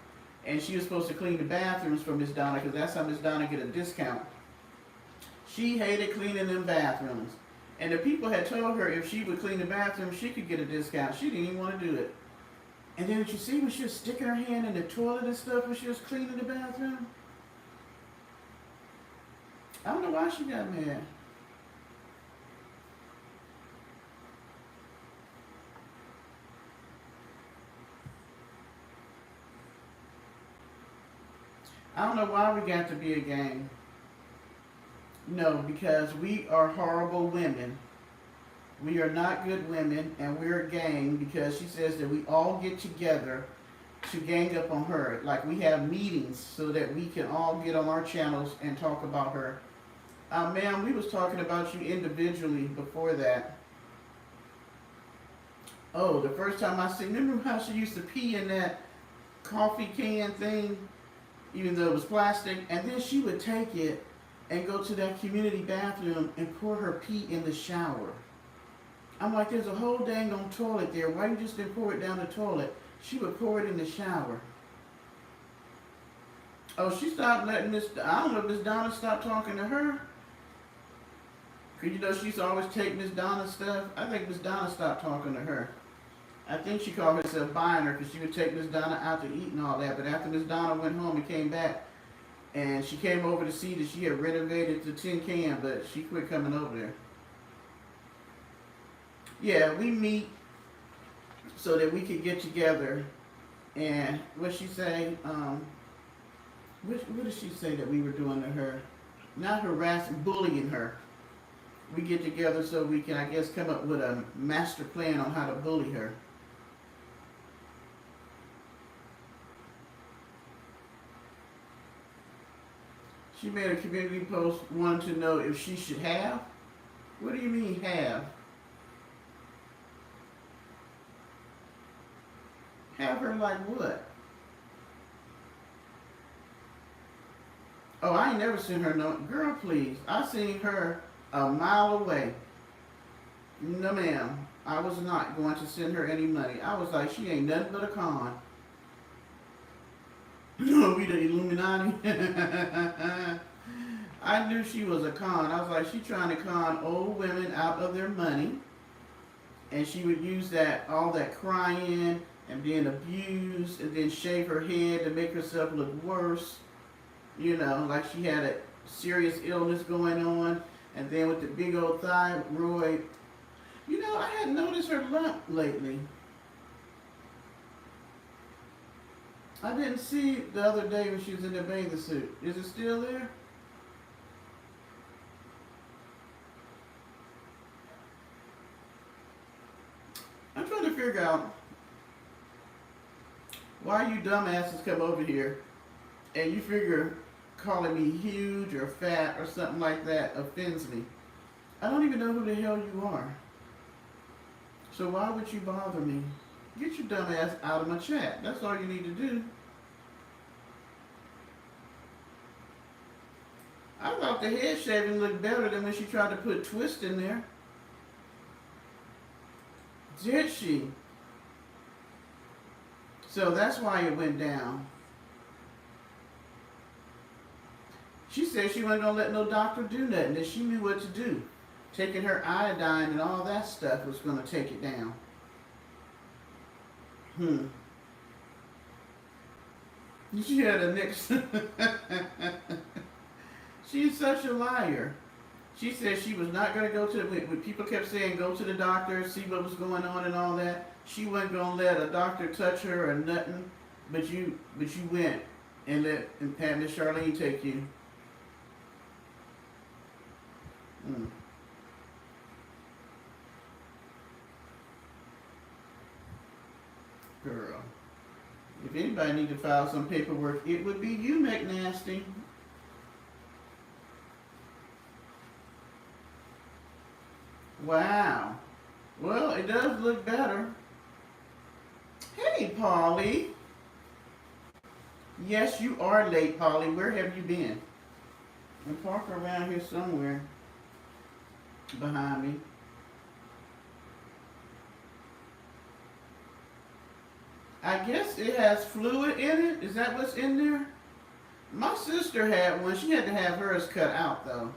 And she was supposed to clean the bathrooms for Miss Donna because that's how Miss Donna get a discount. She hated cleaning them bathrooms. And the people had told her if she would clean the bathroom, she could get a discount. She didn't even want to do it. And then did you see when she was sticking her hand in the toilet and stuff when she was cleaning the bathroom? I don't know why she got mad. I don't know why we got to be a gang. No, because we are horrible women. We are not good women, and we're a gang because she says that we all get together to gang up on her. Like we have meetings so that we can all get on our channels and talk about her. Ma'am, we was talking about you individually before that. Oh, the first time I seen, remember how she used to pee in that coffee can thing, even though it was plastic, and then she would take it and go to that community bathroom and pour her pee in the shower. I'm like, there's a whole dang on toilet there. Why you just didn't pour it down the toilet? She would pour it in the shower. Oh, she stopped letting I don't know if Miss Donna stopped talking to her. Because she used to always take Miss Donna's stuff. I think Miss Donna stopped talking to her. I think she called herself buying her because she would take Miss Donna out to eat and all that. But after Miss Donna went home and came back, and she came over to see that she had renovated the tin can, but she quit coming over there. Yeah, we meet so that we could get together. And what she say? What did she say that we were doing to her? Not harassing, bullying her. We get together so we can, I guess, come up with a master plan on how to bully her. She made a community post wanting to know if she should have. What do you mean have? Have her like what? Oh, I ain't never seen her no. Girl, please. I seen her a mile away. No, ma'am. I was not going to send her any money. I was like, she ain't nothing but a con. We the Illuminati. I knew she was a con. I was like, she trying to con old women out of their money. And she would use that, all that crying and being abused, and then shave her head to make herself look worse. You know, like she had a serious illness going on. And then with the big old thyroid. You know, I hadn't noticed her lump lately. I didn't see it the other day when she was in the bathing suit. Is it still there? I'm trying to figure out why you dumbasses come over here and you figure calling me huge or fat or something like that offends me. I don't even know who the hell you are. So why would you bother me? Get your dumb ass out of my chat. That's all you need to do. I thought the head shaving looked better than when she tried to put twist in there. Did she? So that's why it went down. She said she wasn't going to let no doctor do nothing, that she knew what to do. Taking her iodine and all that stuff was going to take it down. She had a next... She's such a liar. She said she was not going to go to... When people kept saying, go to the doctor, see what was going on and all that, she wasn't going to let a doctor touch her or nothing, but you went and had Miss Charlene take you. Girl, if anybody need to file some paperwork, it would be you, McNasty. Wow. Well, it does look better. Hey, Polly. Yes, you are late, Polly. Where have you been? I'm parked around here somewhere behind me. I guess it has fluid in it. Is that what's in there? My sister had one. She had to have hers cut out though.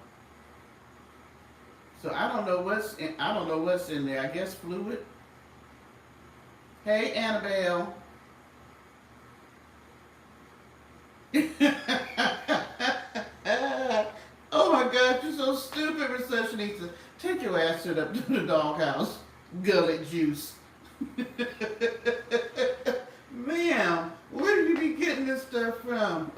So I don't know what's in there. I guess fluid. Hey, Annabelle. Oh my God, you're so stupid, receptionist. Take your ass to the doghouse. Gullet juice. Ma'am, where do you be getting this stuff from?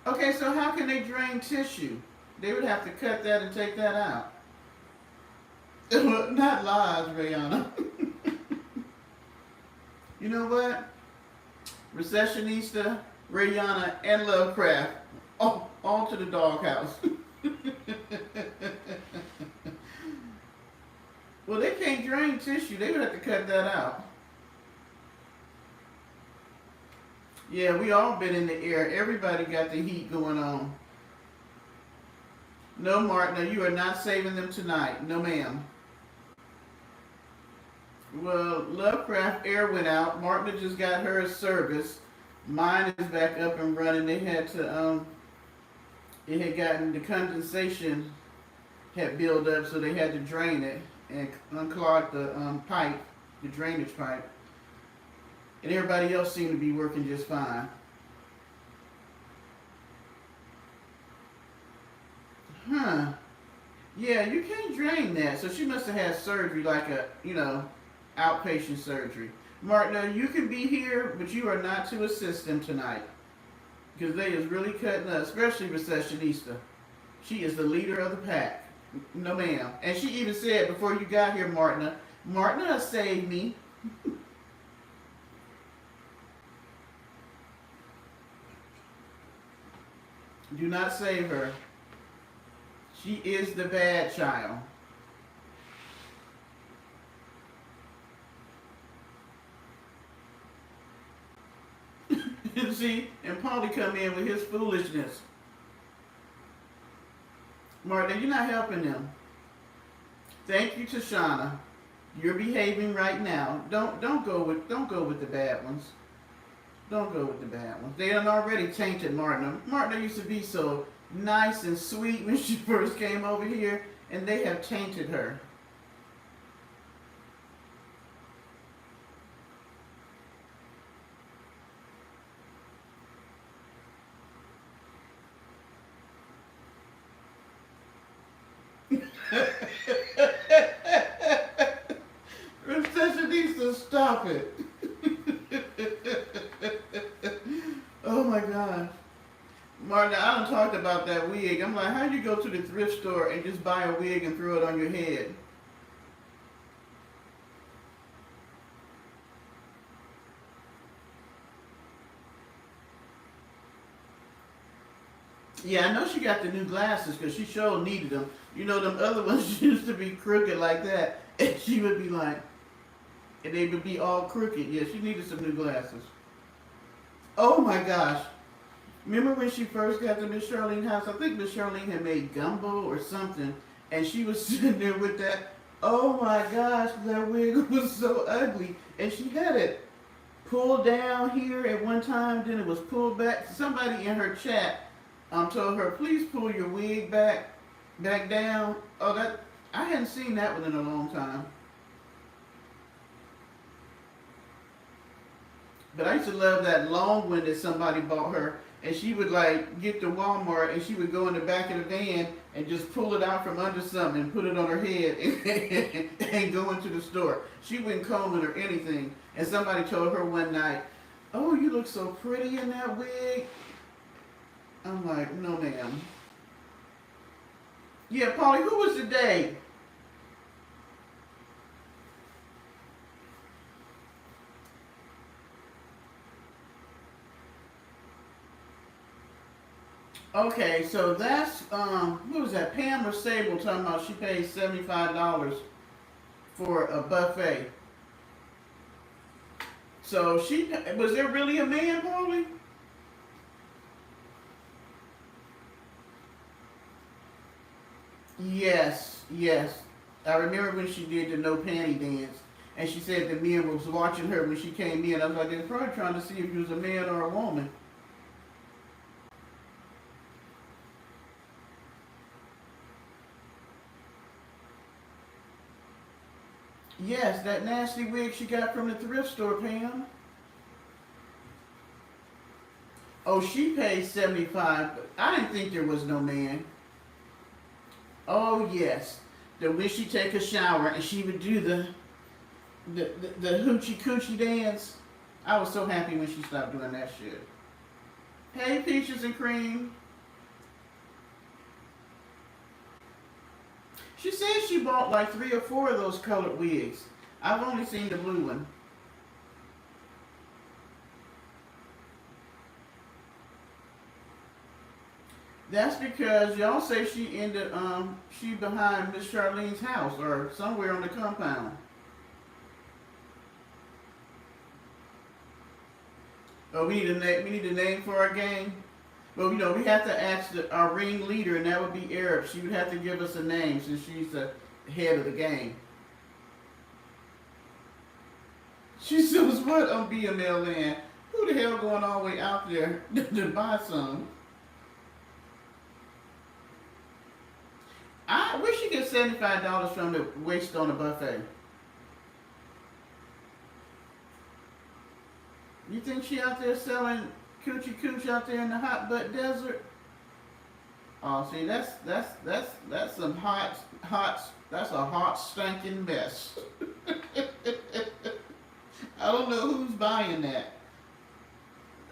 Okay, so how can they drain tissue? They would have to cut that and take that out. Not lies, Rihanna. You know what? Recessionista, Rihanna, and Lovecraft. Oh, on to the doghouse. Well, they can't drain tissue. They would have to cut that out. Yeah, we all been in the air. Everybody got the heat going on. No, Martina, you are not saving them tonight. No, ma'am. Well, Lovecraft air went out. Martina just got her service. Mine is back up and running. They had to, it had gotten, the condensation had built up, so they had to drain it and unclog the pipe, the drainage pipe. And everybody else seemed to be working just fine. Huh. Yeah, you can't drain that. So she must have had surgery, like a, outpatient surgery. Martina, you can be here, but you are not to assist them tonight. Because they is really cutting up, especially Recessionista. She is the leader of the pack. No, ma'am. And she even said before you got here, Martina saved me. Do not save her. She is the bad child. See, and Paulie come in with his foolishness. Martin, you're not helping them. Thank you, Tashana. You're behaving right now. Don't go with the bad ones. Don't go with the bad ones. They done already tainted Martin. Martin used to be so nice and sweet when she first came over here, and they have tainted her. Recession needs to stop it. Oh my gosh. Martin, I done talked about that wig. I'm like, how do you go to the thrift store and just buy a wig and throw it on your head? Yeah, I know she got the new glasses because she sure needed them. You know, them other ones used to be crooked like that. And she would be like, and they would be all crooked. Yeah, she needed some new glasses. Oh my gosh. Remember when she first got to Miss Charlene's house? I think Miss Charlene had made gumbo or something. And she was sitting there with that. Oh my gosh, that wig was so ugly. And she had it pulled down here at one time, then it was pulled back. Somebody in her chat told her, please pull your wig back down. Oh, that I hadn't seen that one in a long time. But I used to love that long one that somebody bought her, and she would like get to Walmart, and she would go in the back of the van and just pull it out from under something and put it on her head and go into the store. She wouldn't comb it or anything. And somebody told her one night, "Oh, you look so pretty in that wig." I'm like, "No, ma'am." Yeah, Polly, who was the day? Okay, so that's what was that? Pam or Sable talking about she paid $75 for a buffet. So she was there really a man, Paulie? Yes, yes. I remember when she did the no panty dance, and she said the men was watching her when she came in. I was like, they're probably trying to see if you was a man or a woman. Yes, that nasty wig she got from the thrift store, Pam. Oh, she paid 75, but I didn't think there was no man. Oh yes, that when she take a shower and she would do the hoochie coochie dance. I was so happy when she stopped doing that shit. Hey, Peaches and Cream. She said she bought like 3 or 4 of those colored wigs. I've only seen the blue one. That's because y'all say she behind Miss Charlene's house or somewhere on the compound. Oh, we need a name for our game. Well, we have to ask our ring leader, and that would be Arab. She would have to give us a name since she's the head of the game. She says, "What on BML land? Who the hell going all the way out there to buy some?" Where she get $75 from to waste on a buffet? You think she out there selling coochie cooch out there in the hot butt desert? Oh, see, that's some that's a hot stinking mess. I don't know who's buying that.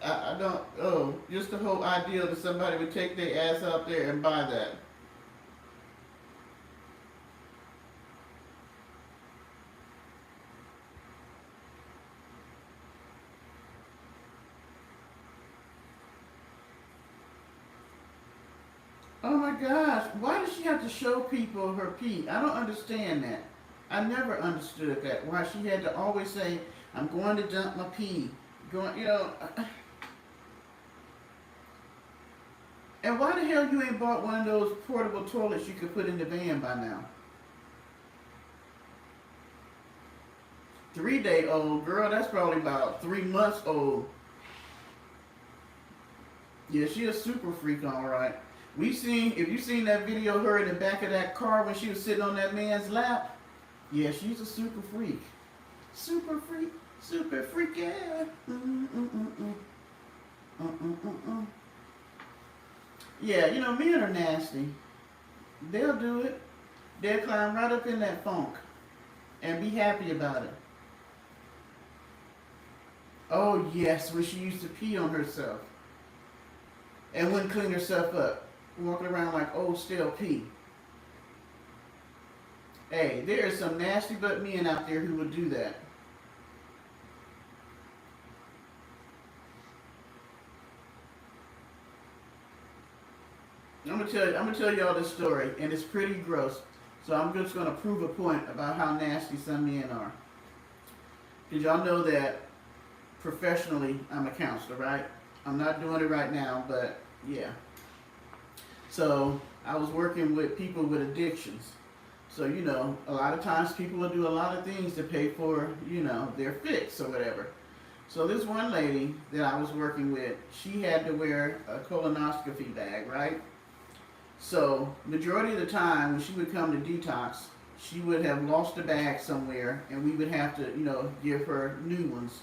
I don't. Oh, just the whole idea that somebody would take their ass out there and buy that. Oh my gosh, why does she have to show people her pee? I don't understand that. I never understood that. Why she had to always say, "I'm going to dump my pee." And why the hell you ain't bought one of those portable toilets you could put in the van by now? 3-day old girl, that's probably about 3 months old. Yeah, she a super freak, all right. If you seen that video of her in the back of that car when she was sitting on that man's lap, yeah, she's a super freak. Super freak, super freak, yeah. Yeah, you know, men are nasty. They'll do it. They'll climb right up in that funk and be happy about it. Oh, yes, when she used to pee on herself and wouldn't clean herself up, walking around like old stale pee. Hey, there are some nasty but men out there who would do that. I'm gonna tell y'all this story, and it's pretty gross. So I'm just gonna prove a point about how nasty some men are. Did y'all know that professionally I'm a counselor, right? I'm not doing it right now, but yeah. So I was working with people with addictions. So, you know, a lot of times people will do a lot of things to pay for, you know, their fix or whatever. So this one lady that I was working with, she had to wear a colonoscopy bag, right? So majority of the time when she would come to detox, she would have lost the bag somewhere and we would have to, you know, give her new ones.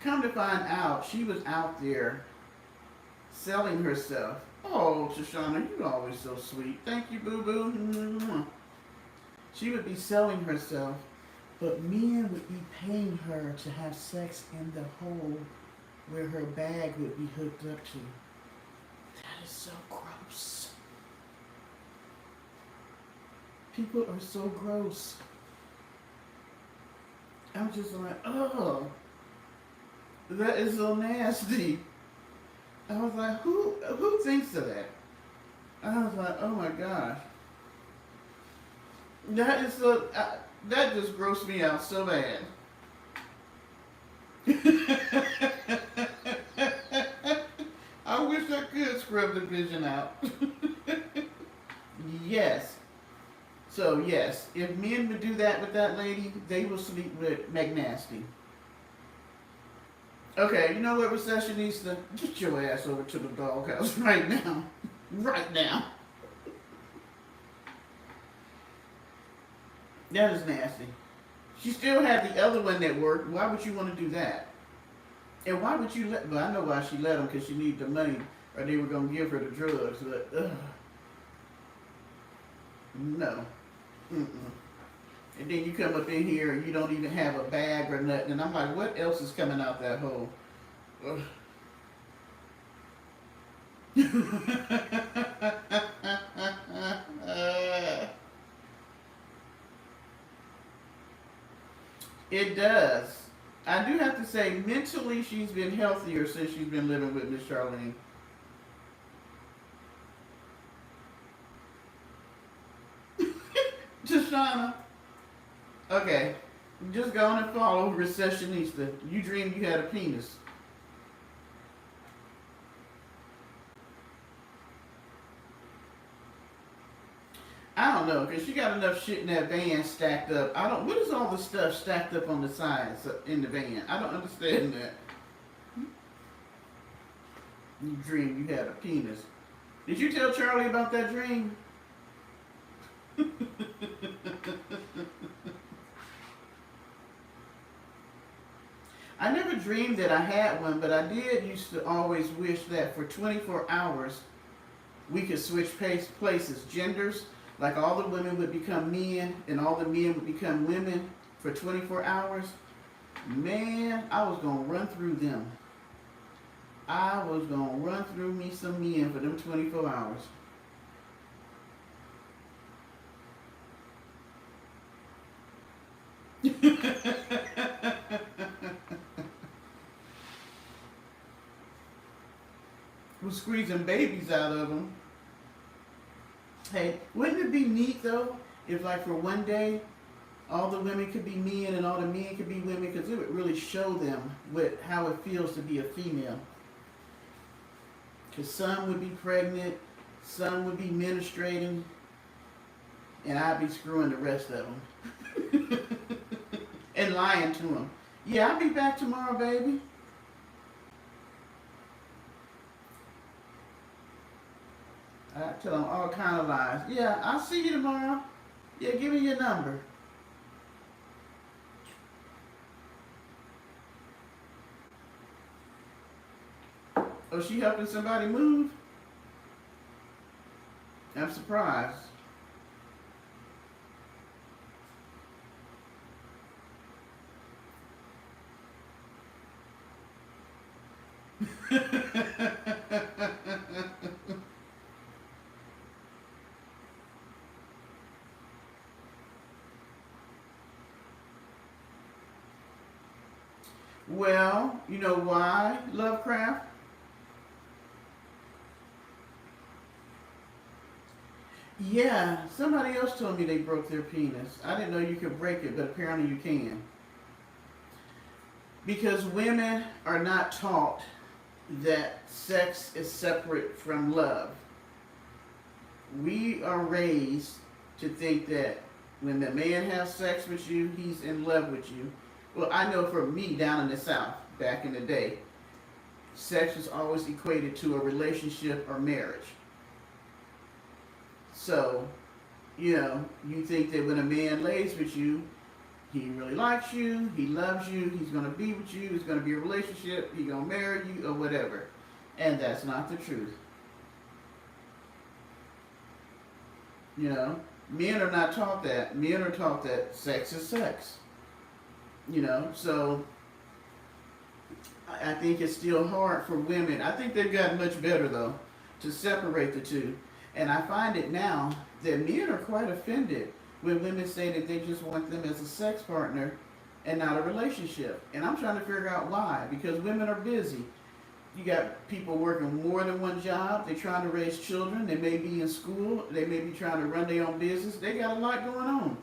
Come to find out, she was out there selling herself. Oh, Shoshana, you're always so sweet. Thank you, boo-boo. She would be selling herself, but men would be paying her to have sex in the hole where her bag would be hooked up to. That is so gross. People are so gross. I'm just like, oh, that is so nasty. I was like, who thinks of that? I was like, oh my gosh. That is so, that just grossed me out so bad. I wish I could scrub the vision out. Yes. So yes, if men would do that with that lady, they will sleep with McNasty. Okay, you know what, Recessionista? Get your ass over to the doghouse right now. Right now. That is nasty. She still had the other one that worked. Why would you want to do that? And why would you let... Well, I know why she let them, because she needed the money, or they were going to give her the drugs. But, no. Mm-mm. And then you come up in here and you don't even have a bag or nothing. And I'm like, what else is coming out that hole? It does. I do have to say, mentally, she's been healthier since she's been living with Miss Charlene. Tashana. Okay. Just go on and follow Recessionista. You dreamed you had a penis. I don't know, because she got enough shit in that van stacked up. What is all the stuff stacked up on the sides in the van? I don't understand that. You dreamed you had a penis. Did you tell Charlie about that dream? I never dreamed that I had one, but I did used to always wish that for 24 hours we could switch places, genders. Like all the women would become men and all the men would become women for 24 hours. Man, I was going to run through them. I was going to run through me some men for them 24 hours. We're squeezing babies out of them. Hey, wouldn't it be neat though if like for one day all the women could be men and all the men could be women, because it would really show them how it feels to be a female. Because some would be pregnant, some would be menstruating, and I'd be screwing the rest of them. And lying to him. Yeah, I'll be back tomorrow, baby. I tell him all kind of lies. Yeah, I'll see you tomorrow. Yeah, give me your number. Oh, she helping somebody move? I'm surprised. Well, you know why, Lovecraft? Yeah, somebody else told me they broke their penis. I didn't know you could break it, but apparently you can. Because women are not taught that sex is separate from love. We are raised to think that when the man has sex with you, he's in love with you. Well, I know for me down in the South, back in the day, sex was always equated to a relationship or marriage. So, you think that when a man lays with you, he really likes you, he loves you, he's going to be with you, it's going to be a relationship, he's going to marry you, or whatever. And that's not the truth. Men are not taught that. Men are taught that sex is sex. So I think it's still hard for women. I think they've gotten much better, though, to separate the two. And I find it now that men are quite offended when women say that they just want them as a sex partner and not a relationship. And I'm trying to figure out why. Because women are busy. You got people working more than one job. They're trying to raise children. They may be in school. They may be trying to run their own business. They got a lot going on.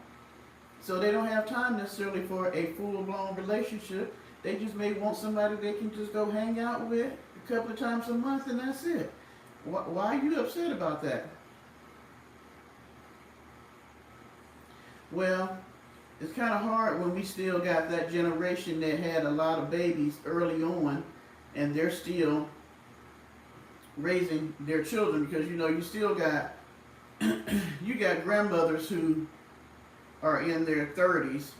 So they don't have time necessarily for a full-blown relationship. They just may want somebody they can just go hang out with a couple of times a month, and that's it. Why are you upset about that? Well, it's kind of hard when we still got that generation that had a lot of babies early on, and they're still raising their children, because you still got you got grandmothers who are in their 30s,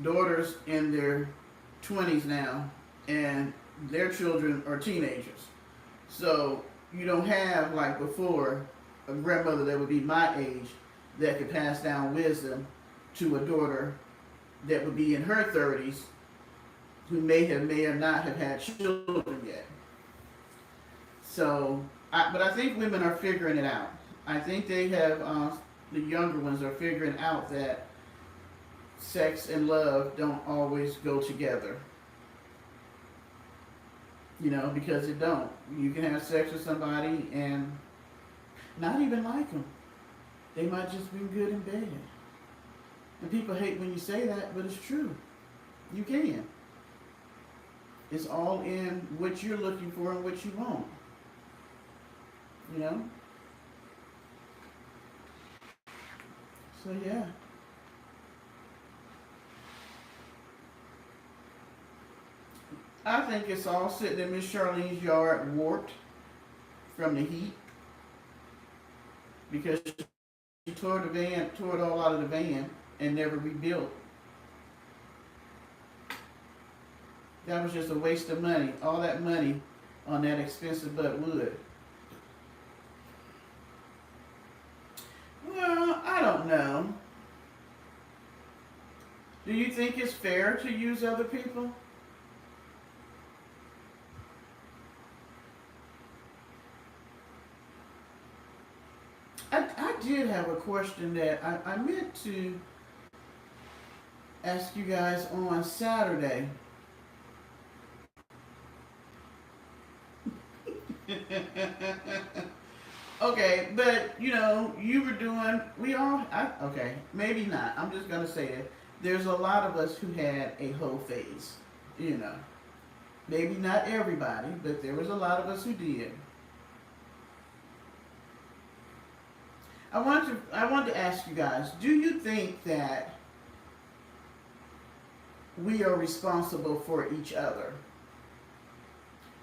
daughters in their 20s now, and their children are teenagers. So you don't have, like before, a grandmother that would be my age that could pass down wisdom to a daughter that would be in her 30s who may or not have had children yet. So, but I think women are figuring it out. I think they have, the younger ones are figuring out that sex and love don't always go together. Because it don't. You can have sex with somebody and not even like them. They might just be good in bed. And people hate when you say that, but it's true. You can. It's all in what you're looking for and what you want. So yeah. I think it's all sitting in Miss Charlene's yard warped from the heat, because she tore it all out of the van and never rebuilt. That was just a waste of money. All that money on that expensive butt wood. Well, I don't know. Do you think it's fair to use other people? I did have a question that I meant to ask you guys on Saturday. Okay, but you were doing, okay, maybe not. I'm just going to say it. There's a lot of us who had a hoe phase, Maybe not everybody, but there was a lot of us who did. I want to ask you guys, do you think that we are responsible for each other?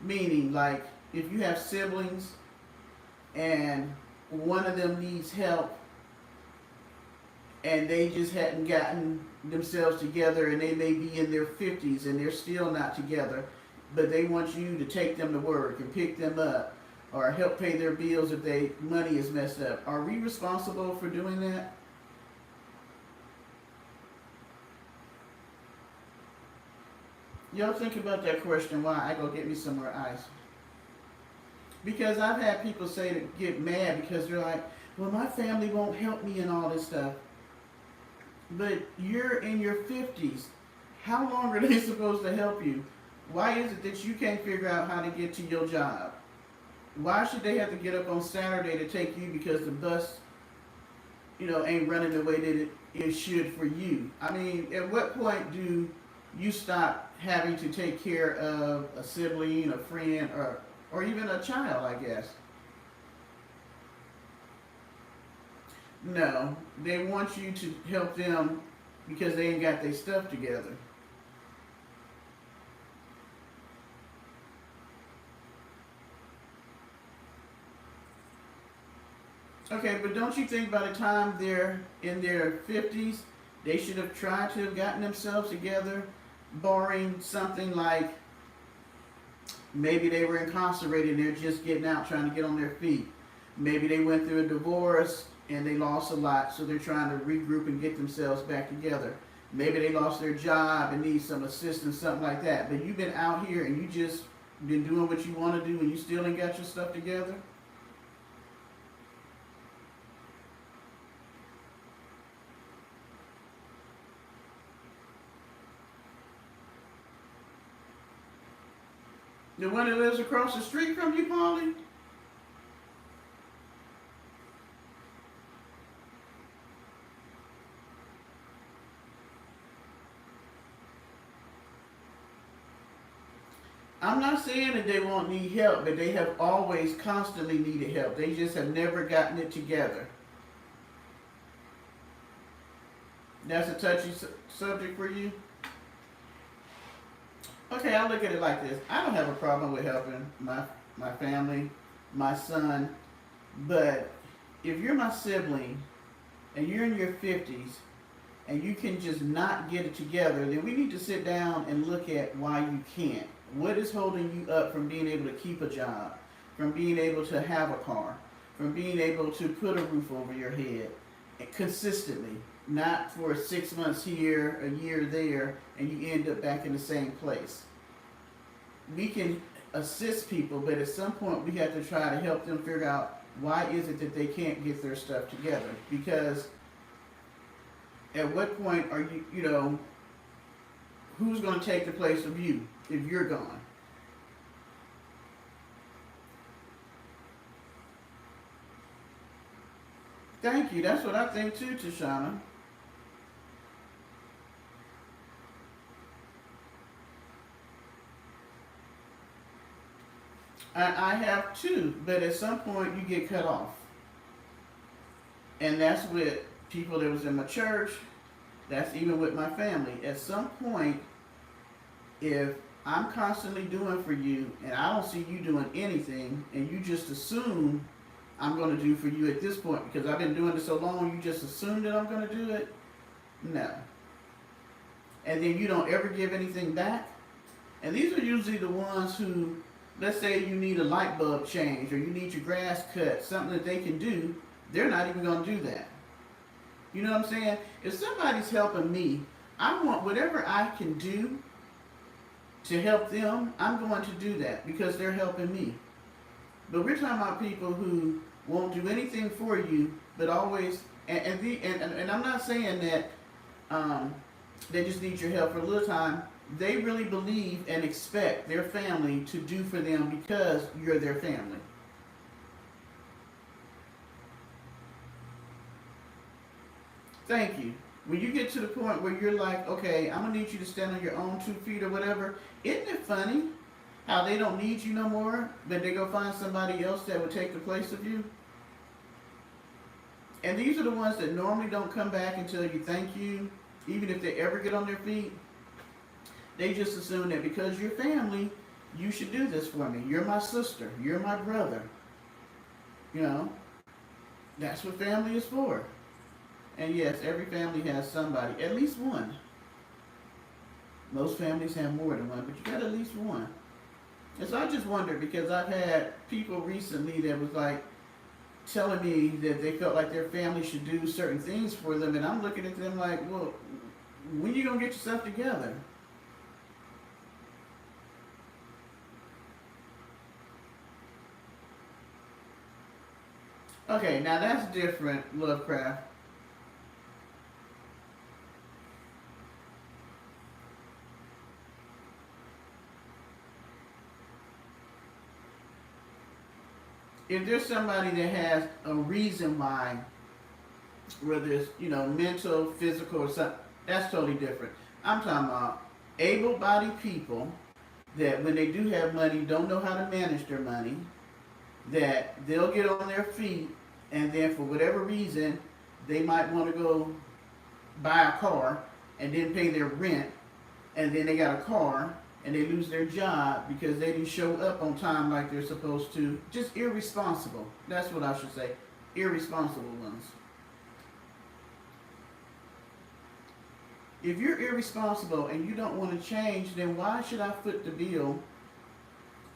Meaning, like, if you have siblings and one of them needs help and they just hadn't gotten themselves together and they may be in their 50s and they're still not together, but they want you to take them to work and pick them up or help pay their bills if they money is messed up. Are we responsible for doing that? Y'all think about that question while I go get me some more ice. Because I've had people say to get mad because they're like, well, my family won't help me and all this stuff. But you're in your 50s. How long are they supposed to help you? Why is it that you can't figure out how to get to your job? Why should they have to get up on Saturday to take you because the bus, ain't running the way that it should for you? I mean, at what point do you stop having to take care of a sibling, a friend, or even a child, I guess? No, they want you to help them because they ain't got their stuff together. Okay, but don't you think by the time they're in their 50s, they should have tried to have gotten themselves together, barring something like maybe they were incarcerated and they're just getting out trying to get on their feet. Maybe they went through a divorce and they lost a lot, so they're trying to regroup and get themselves back together. Maybe they lost their job and need some assistance, something like that. But you've been out here and you just been doing what you want to do and you still ain't got your stuff together? The one that lives across the street from you, Paulie? I'm not saying that they won't need help, but they have always constantly needed help. They just have never gotten it together. That's a touchy subject for you? Okay, I'll look at it like this. I don't have a problem with helping my family, my son, but if you're my sibling and you're in your 50s and you can just not get it together, then we need to sit down and look at why you can't. What is holding you up from being able to keep a job, from being able to have a car, from being able to put a roof over your head consistently, not for 6 months here, a year there, and you end up back in the same place? We can assist people, but at some point we have to try to help them figure out why is it that they can't get their stuff together. Because at what point are who's going to take the place of you if you're gone? Thank you. That's what I think too, Tashana. I have too, but at some point you get cut off. And that's with people that was in my church. That's even with my family. At some point, if I'm constantly doing for you and I don't see you doing anything and you just assume I'm going to do for you at this point because I've been doing it so long, you just assume that I'm going to do it? No. And then you don't ever give anything back? And these are usually the ones who, let's say you need a light bulb change or you need your grass cut, something that they can do, they're not even going to do that. You know what I'm saying? If somebody's helping me, I want whatever I can do to help them, I'm going to do that because they're helping me. But we're talking about people who won't do anything for you, but always, and I'm not saying that they just need your help for a little time. They really believe and expect their family to do for them because you're their family. Thank you. When you get to the point where you're like, okay, I'm gonna need you to stand on your own 2 feet or whatever, isn't it funny how they don't need you no more, but they go find somebody else that would take the place of you? And these are the ones that normally don't come back and tell you thank you, even if they ever get on their feet. They just assume that because you're family, you should do this for me. You're my sister. You're my brother. You know, that's what family is for. And yes, every family has somebody, at least one. Most families have more than one, but you got at least one. And so I just wondered, because I've had people recently that was like telling me that they felt like their family should do certain things for them, and I'm looking at them like, well, when you gonna get yourself together? Okay, now that's different, Lovecraft. If there's somebody that has a reason why, whether it's, mental, physical, or something, that's totally different. I'm talking about able-bodied people that when they do have money don't know how to manage their money, that they'll get on their feet, and then for whatever reason they might want to go buy a car and then pay their rent, and then they got a car and they lose their job because they didn't show up on time like they're supposed to. Just irresponsible. That's what I should say. Irresponsible ones. If you're irresponsible and you don't want to change, then why should I foot the bill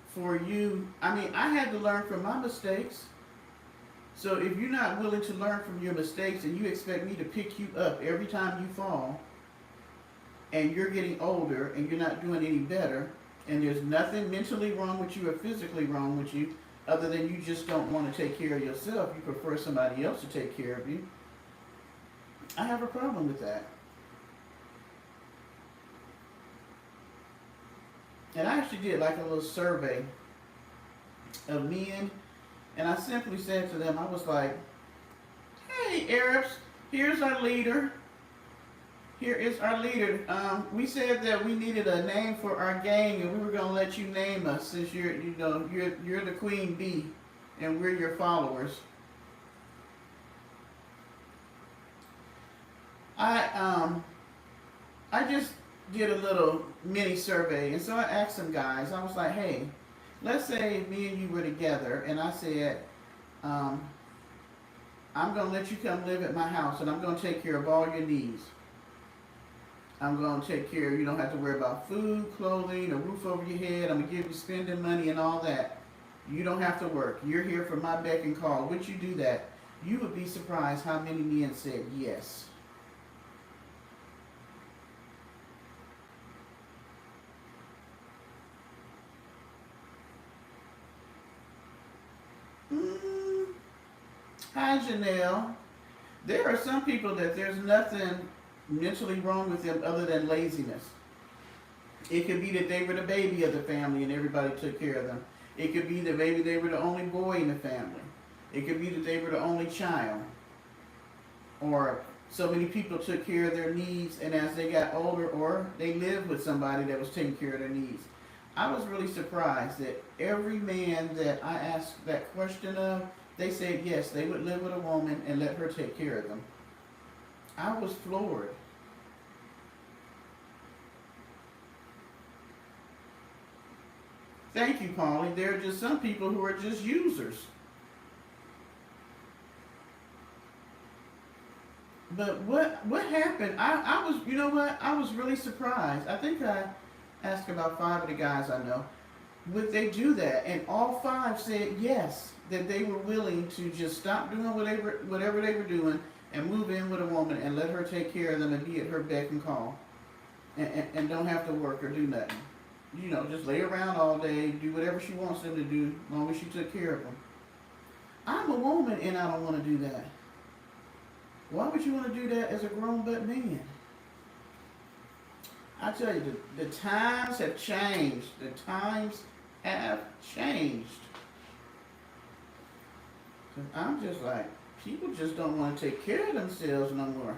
for you? I mean, I had to learn from my mistakes. So if you're not willing to learn from your mistakes and you expect me to pick you up every time you fall, and you're getting older and you're not doing any better, and there's nothing mentally wrong with you or physically wrong with you, other than you just don't want to take care of yourself, you prefer somebody else to take care of you, I have a problem with that. And I actually did like a little survey of men, and I simply said to them, I was like, hey Arabs, here's our leader. Here is our leader. We said that we needed a name for our gang, and we were gonna let you name us since you're the queen bee, and we're your followers. I just did a little mini survey, and so I asked some guys. I was like, hey, let's say me and you were together, and I said, I'm gonna let you come live at my house, and I'm gonna take care of all your needs. I'm going to take care of, you don't have to worry about food, clothing, a roof over your head. I'm going to give you spending money and all that. You don't have to work. You're here for my beck and call. Would you do that? You would be surprised how many men said yes. Hi, Janelle. There are some people that there's nothing mentally wrong with them other than laziness. It could be that they were the baby of the family and everybody took care of them. It could be that maybe they were the only boy in the family. It could be that they were the only child. Or so many people took care of their needs, and as they got older, or they lived with somebody that was taking care of their needs. I was really surprised that every man that I asked that question of, they said yes, they would live with a woman and let her take care of them. I was floored. Thank you, Paulie. There are just some people who are just users. But what happened? I was, you know what? I was really surprised. I think I asked about 5 of the guys I know. Would they do that? And all 5 said yes, that they were willing to just stop doing whatever they were doing and move in with a woman and let her take care of them and be at her beck and call. And don't have to work or do nothing. Just lay around all day, do whatever she wants them to do, as long as she took care of them. I'm a woman and I don't want to do that. Why would you want to do that as a grown-butt man? I tell you, the times have changed. The times have changed. I'm just like, people just don't want to take care of themselves no more.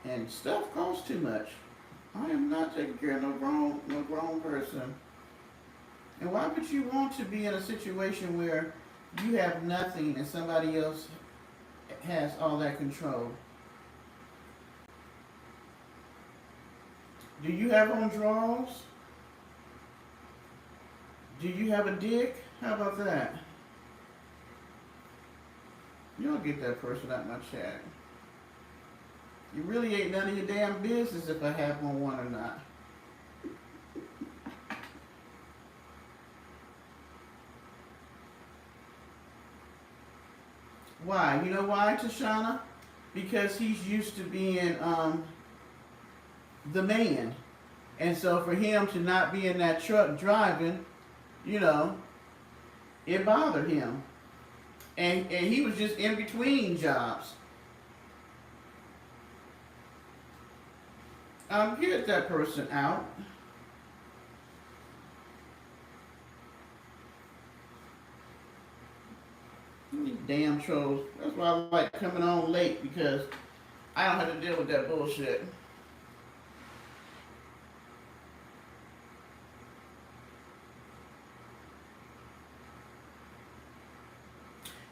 And stuff costs too much. I am not taking care of no grown person. And why would you want to be in a situation where you have nothing and somebody else has all that control. Do you have on drawers? Do you have a dick? How about that? You don't get that person out my chat. You really ain't none of your damn business if I have on one or not. Why? You know why, Tashana? Because he's used to being the man. And so for him to not be in that truck driving, you know, it bothered him. And he was just in between jobs. Get that person out. These damn trolls. That's why I like coming on late, because I don't have to deal with that bullshit.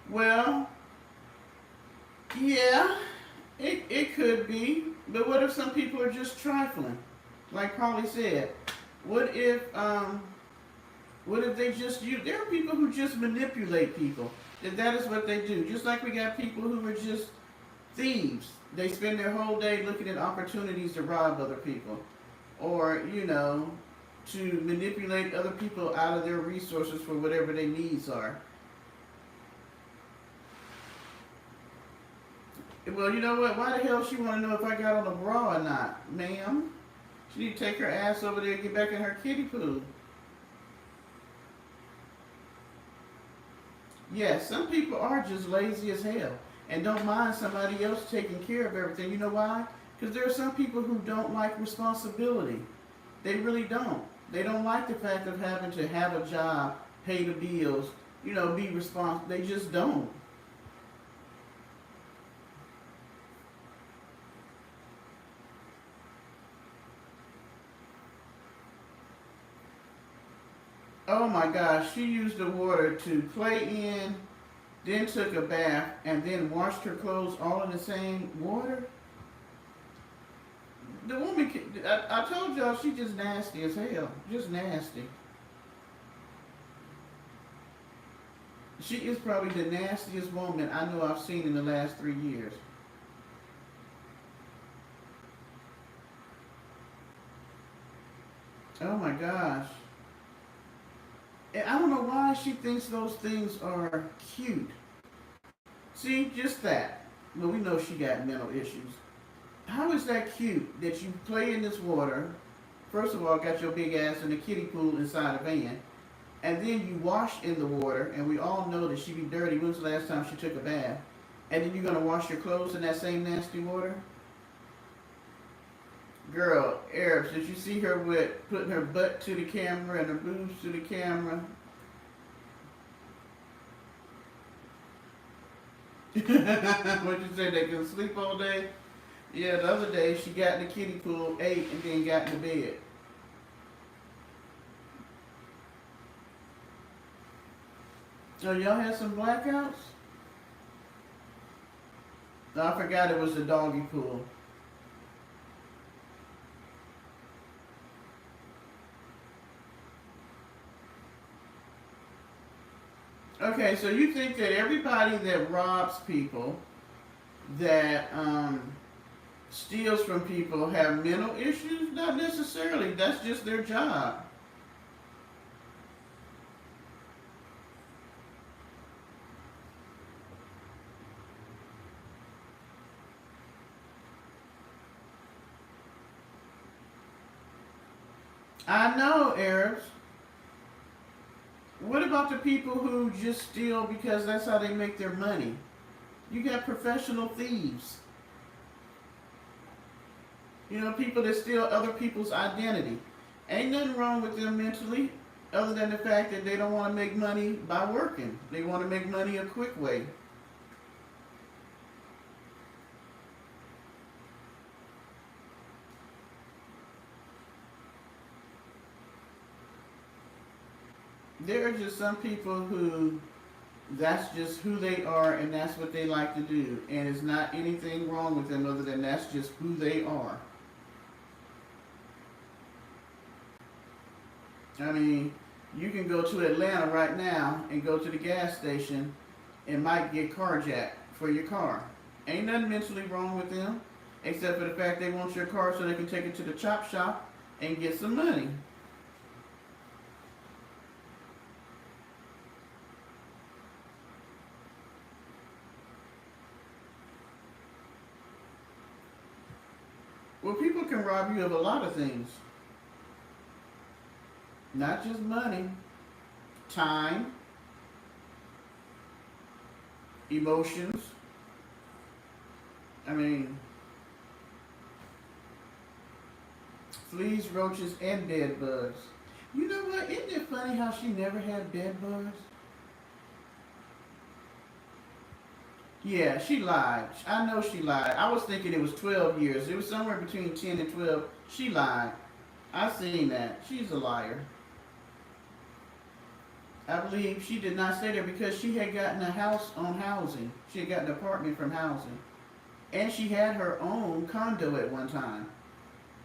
Well, yeah, it could be. But what if some people are just trifling? Like Polly said, what if they just use? There are people who just manipulate people. That is what they do. Just like we got people who are just thieves. They spend their whole day looking at opportunities to rob other people, or to manipulate other people out of their resources for whatever their needs are. Well, you know what? Why the hell she want to know if I got on a bra or not, ma'am? She need to take her ass over there and get back in her kiddie pool. Yes, some people are just lazy as hell and don't mind somebody else taking care of everything. You know why? Because there are some people who don't like responsibility. They really don't. They don't like the fact of having to have a job, pay the bills, be responsible. They just don't. Oh my gosh, she used the water to play in, then took a bath, and then washed her clothes all in the same water? The woman, I told y'all, she just nasty as hell. Just nasty. She is probably the nastiest woman I know I've seen in the last 3 years. Oh my gosh. And I don't know why she thinks those things are cute. See, just that. Well, we know she got mental issues. How is that cute that you play in this water? First of all, got your big ass in the kiddie pool inside a van. And then you wash in the water, and we all know that she be dirty. When's the last time she took a bath? And then you're going to wash your clothes in that same nasty water? Girl, Arabs, did you see her with putting her butt to the camera and her boobs to the camera? What you say, they can sleep all day? Yeah, the other day she got in the kiddie pool, ate, and then got in the bed. Oh, y'all had some blackouts? No, I forgot it was the doggy pool. Okay, so you think that everybody that robs people, that steals from people, have mental issues? Not necessarily. That's just their job. I know, Arabs. What about the people who just steal because that's how they make their money? You got professional thieves. People that steal other people's identity. Ain't nothing wrong with them mentally, other than the fact that they don't want to make money by working. They want to make money a quick way. There are just some people who That's just who they are, and that's what they like to do. And there's not anything wrong with them other than that's just who they are. I mean, you can go to Atlanta right now and go to the gas station and might get carjacked for your car. Ain't nothing mentally wrong with them, except for the fact they want your car so they can take it to the chop shop and get some money. Well, people can rob you of a lot of things. Not just money, time, emotions. I mean, fleas, roaches, and bed bugs. You know what? Isn't it funny how she never had bed bugs? Yeah, she lied. I know she lied. I was thinking it was 12 years. It was somewhere between 10 and 12. She lied. I seen that. She's a liar. I believe she did not stay there because she had gotten a house on housing. She had gotten an apartment from housing. And she had her own condo at one time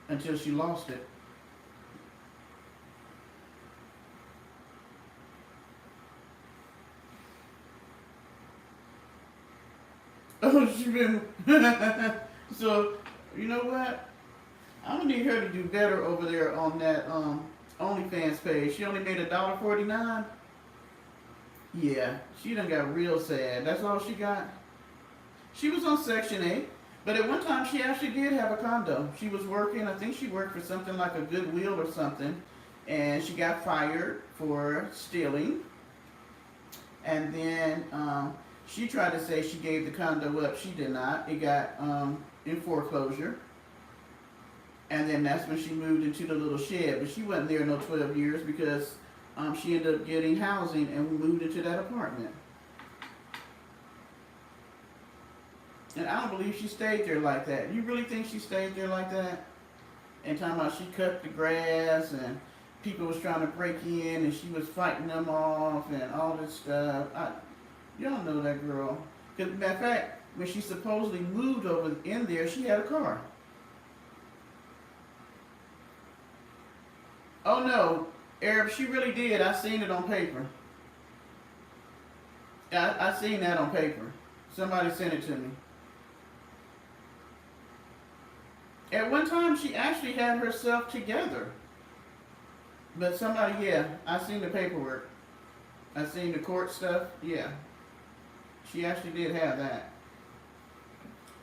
until she lost it. Oh, she been. So, you know what? I'm gonna need her to do better over there on that OnlyFans page. She only made $1.49. Yeah, she done got real sad. That's all she got. She was on Section 8, but at one time she actually did have a condo. She was working, I think she worked for something like a Goodwill or something, and she got fired for stealing. And then she tried to say she gave the condo up. She did not. It got in foreclosure. And then that's when she moved into the little shed. But she wasn't there no 12 years because she ended up getting housing and moved into that apartment. And I don't believe she stayed there like that. You really think she stayed there like that? And talking about she cut the grass and people was trying to break in and she was fighting them off and all this stuff. Y'all know that girl. Because, matter of fact, when she supposedly moved over in there, she had a car. Oh no, Arab, she really did. I seen it on paper. I seen that on paper. Somebody sent it to me. At one time, she actually had herself together. But somebody, yeah, I seen the paperwork. I seen the court stuff. Yeah, she actually did have that.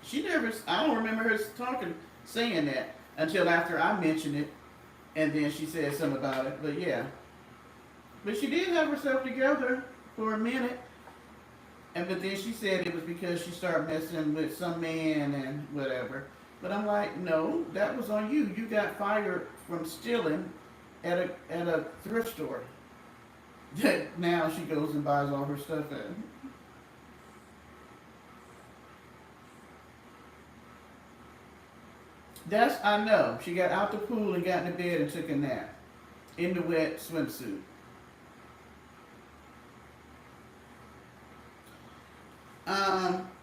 She never, I don't remember her saying that until after I mentioned it. And then she said something about it. But yeah. But she did have herself together for a minute. But then she said it was because she started messing with some man and whatever. But I'm like, no, that was on you. You got fired from stealing at a thrift store. That now she goes and buys all her stuff at. That's, I know. She got out the pool and got in the bed and took a nap in the wet swimsuit.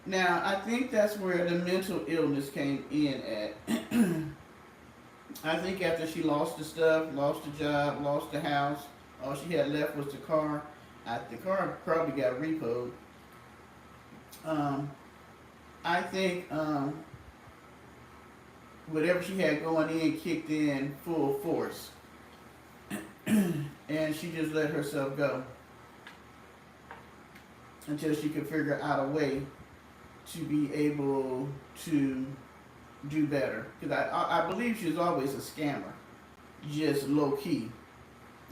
Now, I think that's where the mental illness came in at. I think after she lost the stuff, lost the job, lost the house, all she had left was the car. The car probably got repoed. I think whatever she had going in kicked in full force. And she just let herself go until she could figure out a way to be able to do better. Because I believe she was always a scammer, just low key.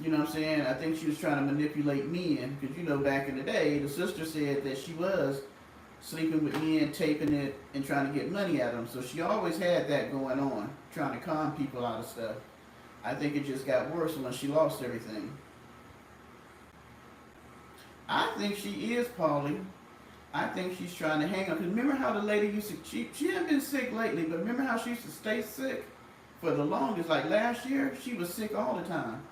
You know what I'm saying? I think she was trying to manipulate men because, you know, back in the day, the sister said that she was sleeping with men, taping it, and trying to get money out of them. So she always had that going on, trying to con people out of stuff. I think it just got worse when she lost everything. I think she is Paulie. I think she's trying to hang on. Because remember how the lady used to, she hadn't been sick lately, but remember how she used to stay sick for the longest? Like last year, she was sick all the time.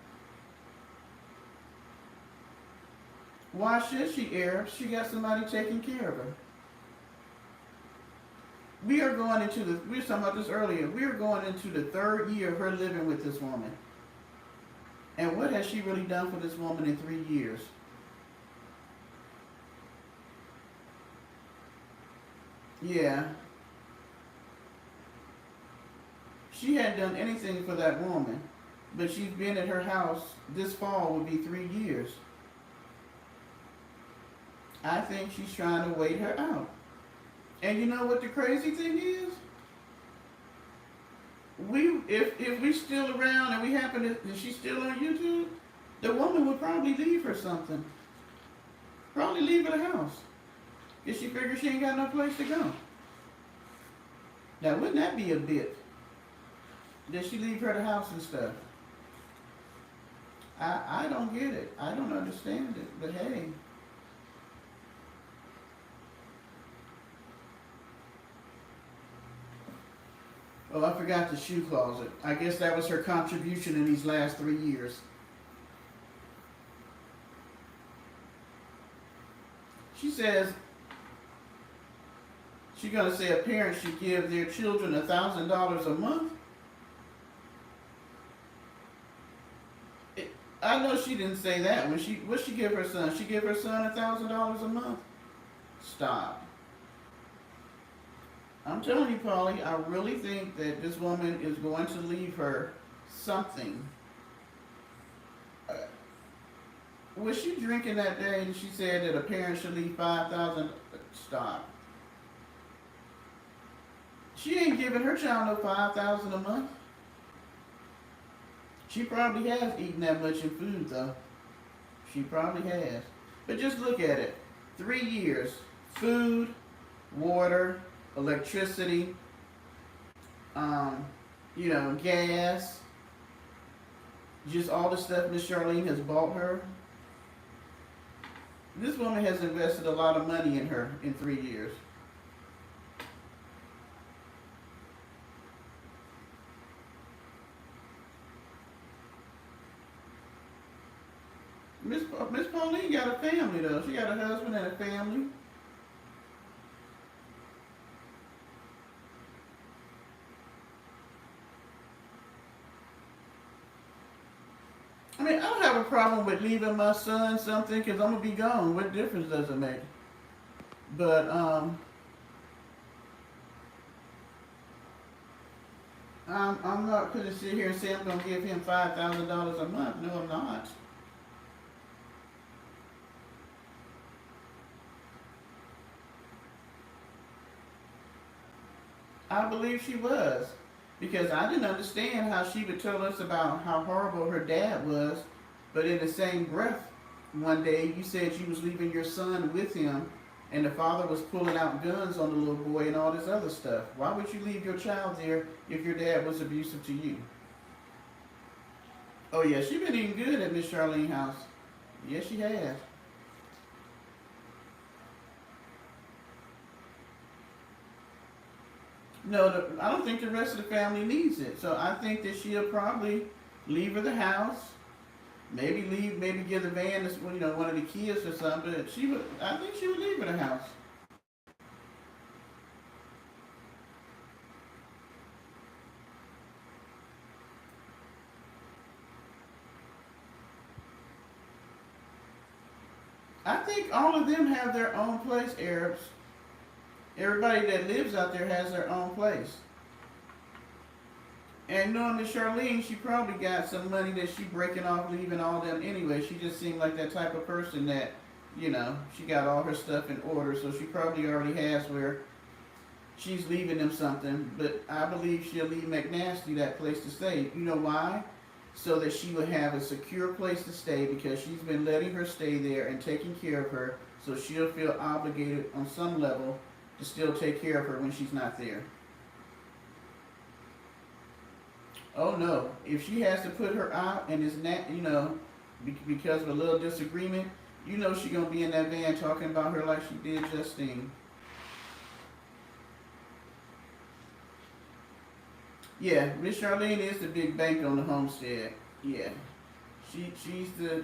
Why should she, Arab? She got somebody taking care of her. We were talking about this earlier. We are going into the third year of her living with this woman. And what has she really done for this woman in 3 years? Yeah. She hadn't done anything for that woman. But she's been at her house, this fall would be 3 years. I think she's trying to wait her out. And you know what the crazy thing is? If we still around and we happen to, and she's still on YouTube, the woman would probably leave her something. Probably leave her the house. Because she figures she ain't got no place to go. Now wouldn't that be a bit? Did she leave her the house and stuff? I don't get it. I don't understand it. But hey. Oh, I forgot the shoe closet. I guess that was her contribution in these last 3 years. She says she's going to say a parent should give their children $1,000 a month. I know she didn't say that. What she give her son? She give her son $1,000 a month? Stop. I'm telling you, Polly, I really think that this woman is going to leave her something. Was she drinking that day and she said that a parent should leave $5,000? Stop. She ain't giving her child no $5,000 a month. She probably has eaten that much in food, though. She probably has. But just look at it. 3 years. Food, water, electricity, gas, just all the stuff Miss Charlene has bought her. This woman has invested a lot of money in her in 3 years. Miss Pauline got a family though. She got a husband and a family. I mean, I don't have a problem with leaving my son something because I'm gonna be gone. What difference does it make? But I'm not gonna sit here and say I'm gonna give him $5,000 a month. No, I'm not. I believe she was. Because I didn't understand how she would tell us about how horrible her dad was, but in the same breath, one day you said you was leaving your son with him, and the father was pulling out guns on the little boy and all this other stuff. Why would you leave your child there if your dad was abusive to you? Oh yeah, she been eating good at Miss Charlene's house. Yes, she has. No, I don't think the rest of the family needs it. So I think that she'll probably leave her the house. Maybe give the van to one of the kids or something. I think she would leave her the house. I think all of them have their own place, Arabs. Everybody that lives out there has their own place. And knowing Miss Charlene, she probably got some money that she breaking off leaving all them anyway. She just seemed like that type of person that, she got all her stuff in order. So she probably already has where she's leaving them something. But I believe she'll leave McNasty that place to stay. You know why? So that she would have a secure place to stay because she's been letting her stay there and taking care of her. So she'll feel obligated on some level to still take care of her when she's not there. Oh no, if she has to put her out and it's not, because of a little disagreement, she's gonna be in that van talking about her like she did Justine. Yeah, Miss Charlene is the big bank on the homestead. Yeah, she's the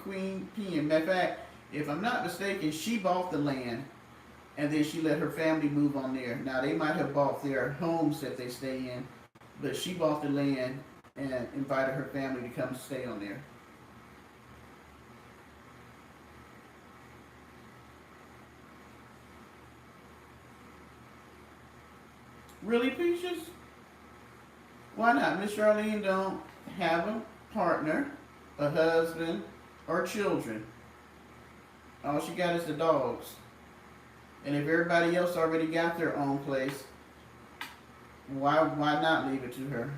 queen pen. Matter of fact, If I'm not mistaken, she bought the land and then she let her family move on there. Now they might have bought their homes that they stay in, but she bought the land and invited her family to come stay on there. Really, Peaches? Why not? Miss Charlene don't have a partner, a husband, or children. All she got is the dogs. And if everybody else already got their own place, why not leave it to her?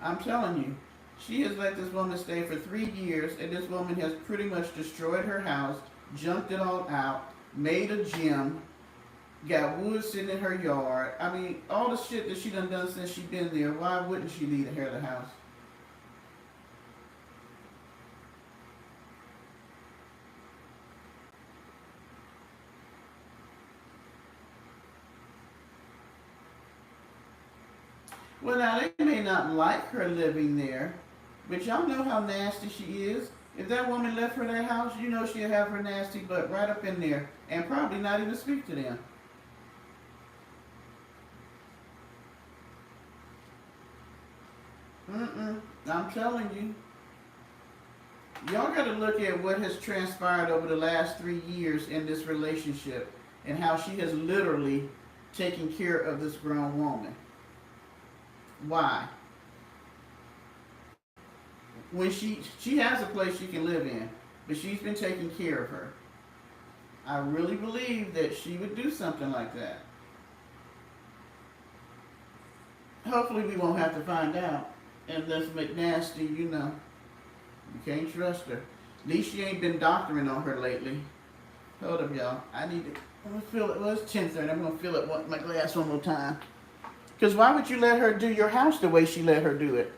I'm telling you, she has let this woman stay for 3 years, and this woman has pretty much destroyed her house, junked it all out, made a gym, got wood sitting in her yard. I mean, all the shit that she done since she been there. Why wouldn't she leave her the house? Well, now they may not like her living there, but y'all know how nasty she is. If that woman left her that house, you know she'll have her nasty butt right up in there and probably not even speak to them. I'm telling you. Y'all got to look at what has transpired over the last 3 years in this relationship and how she has literally taken care of this grown woman. Why? When she has a place she can live in, but she's been taking care of her. I really believe that she would do something like that. Hopefully we won't have to find out. And this McNasty, you know, you can't trust her. At least she ain't been doctoring on her lately. Hold up, y'all. I'm gonna fill it. Well, it's 10:30. I'm gonna fill it my glass one more time. Because why would you let her do your house the way she let her do it?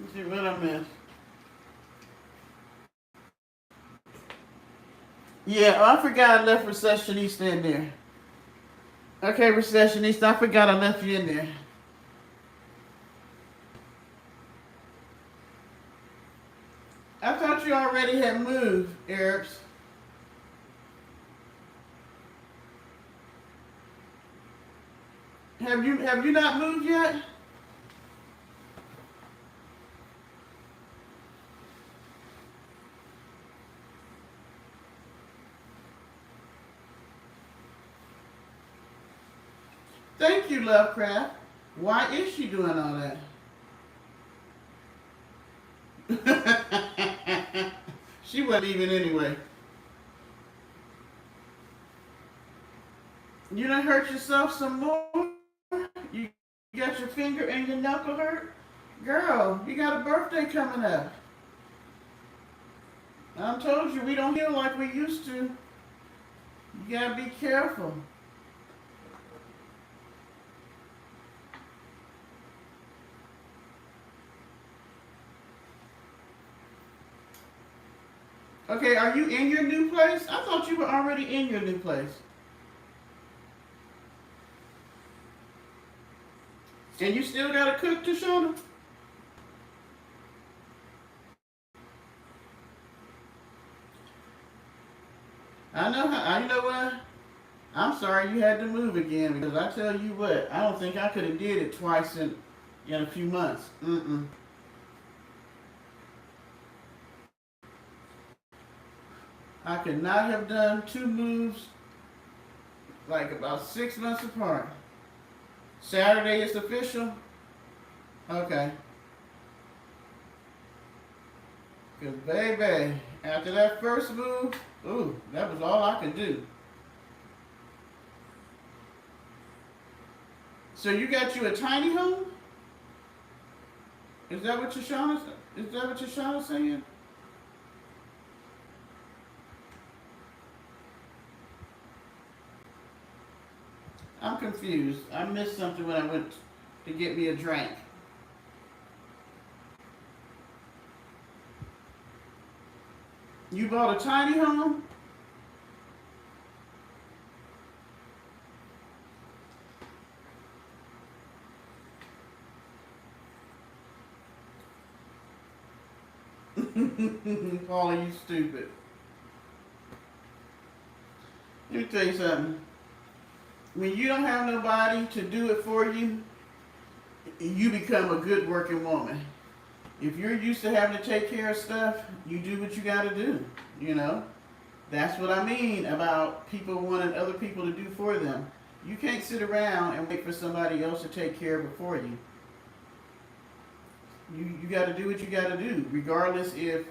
Let's see what I missed. Yeah, oh, I forgot I left Recessionista in there. Okay, Recessionista, I forgot I left you in there. I thought you already had moved, Arabs. Have you not moved yet? Thank you, Lovecraft. Why is she doing all that? She wasn't leaving anyway. You done hurt yourself some more? You got your finger and your knuckle hurt? Girl, you got a birthday coming up. I told you we don't heal like we used to. You gotta be careful. Okay, are you in your new place? I thought you were already in your new place. And you still gotta cook, Tashana? I know how, you know what? I'm sorry you had to move again because I tell you what, I don't think I could have did it twice in a few months. Mm-mm. I could not have done two moves like about 6 months apart. Saturday is official? Okay. Because, baby, after that first move, ooh, that was all I could do. So you got you a tiny home? Is that what Shauna's saying? I'm confused. I missed something when I went to get me a drink. You bought a tiny home? Paula, you stupid. Let me tell you something. When you don't have nobody to do it for you, you become a good working woman. If you're used to having to take care of stuff, you do what you gotta do, you know? That's what I mean about people wanting other people to do for them. You can't sit around and wait for somebody else to take care of it for you. You gotta do what you gotta do, regardless if,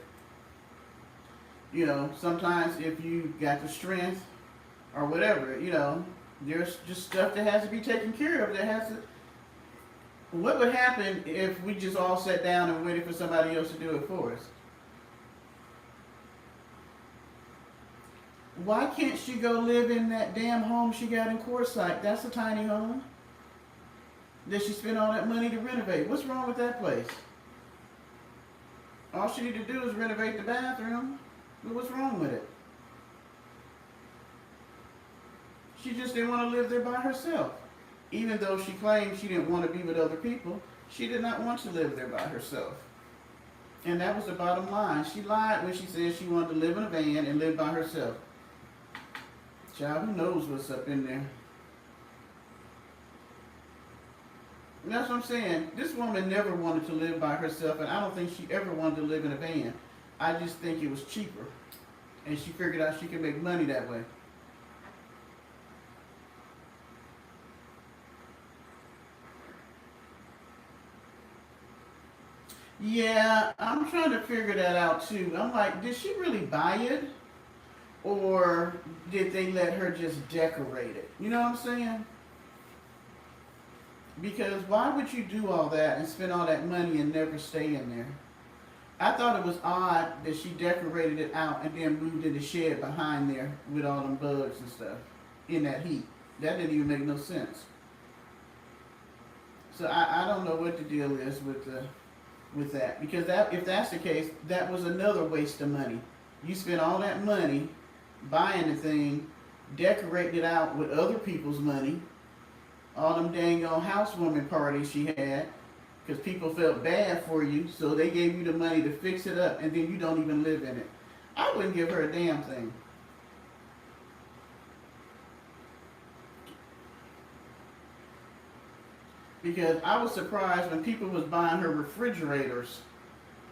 you know, sometimes if you got the strength or whatever, you know, there's just stuff that has to be taken care of that has to. What would happen if we just all sat down and waited for somebody else to do it for us? Why can't she go live in that damn home she got in Quartzsite? That's a tiny home that she spent all that money to renovate. What's wrong with that place? All she need to do is renovate the bathroom. But what's wrong with it? She just didn't want to live there by herself. Even though she claimed she didn't want to be with other people, she did not want to live there by herself. And that was the bottom line. She lied when she said she wanted to live in a van and live by herself. Child, who knows what's up in there? And that's what I'm saying. This woman never wanted to live by herself, and I don't think she ever wanted to live in a van. I just think it was cheaper. And she figured out she could make money that way. Yeah, I'm trying to figure that out too. I'm like, did she really buy it? Or did they let her just decorate it? You know what I'm saying? Because why would you do all that and spend all that money and never stay in there? I thought it was odd that she decorated it out and then moved in the shed behind there with all them bugs and stuff in that heat. That didn't even make no sense. So I don't know what the deal is with that, because that, if that's the case, that was another waste of money. You spent all that money buying the thing, decorating it out with other people's money, all them dang on housewarming parties she had, because people felt bad for you, so they gave you the money to fix it up, and then you don't even live in it. I wouldn't give her a damn thing. Because I was surprised when people was buying her refrigerators.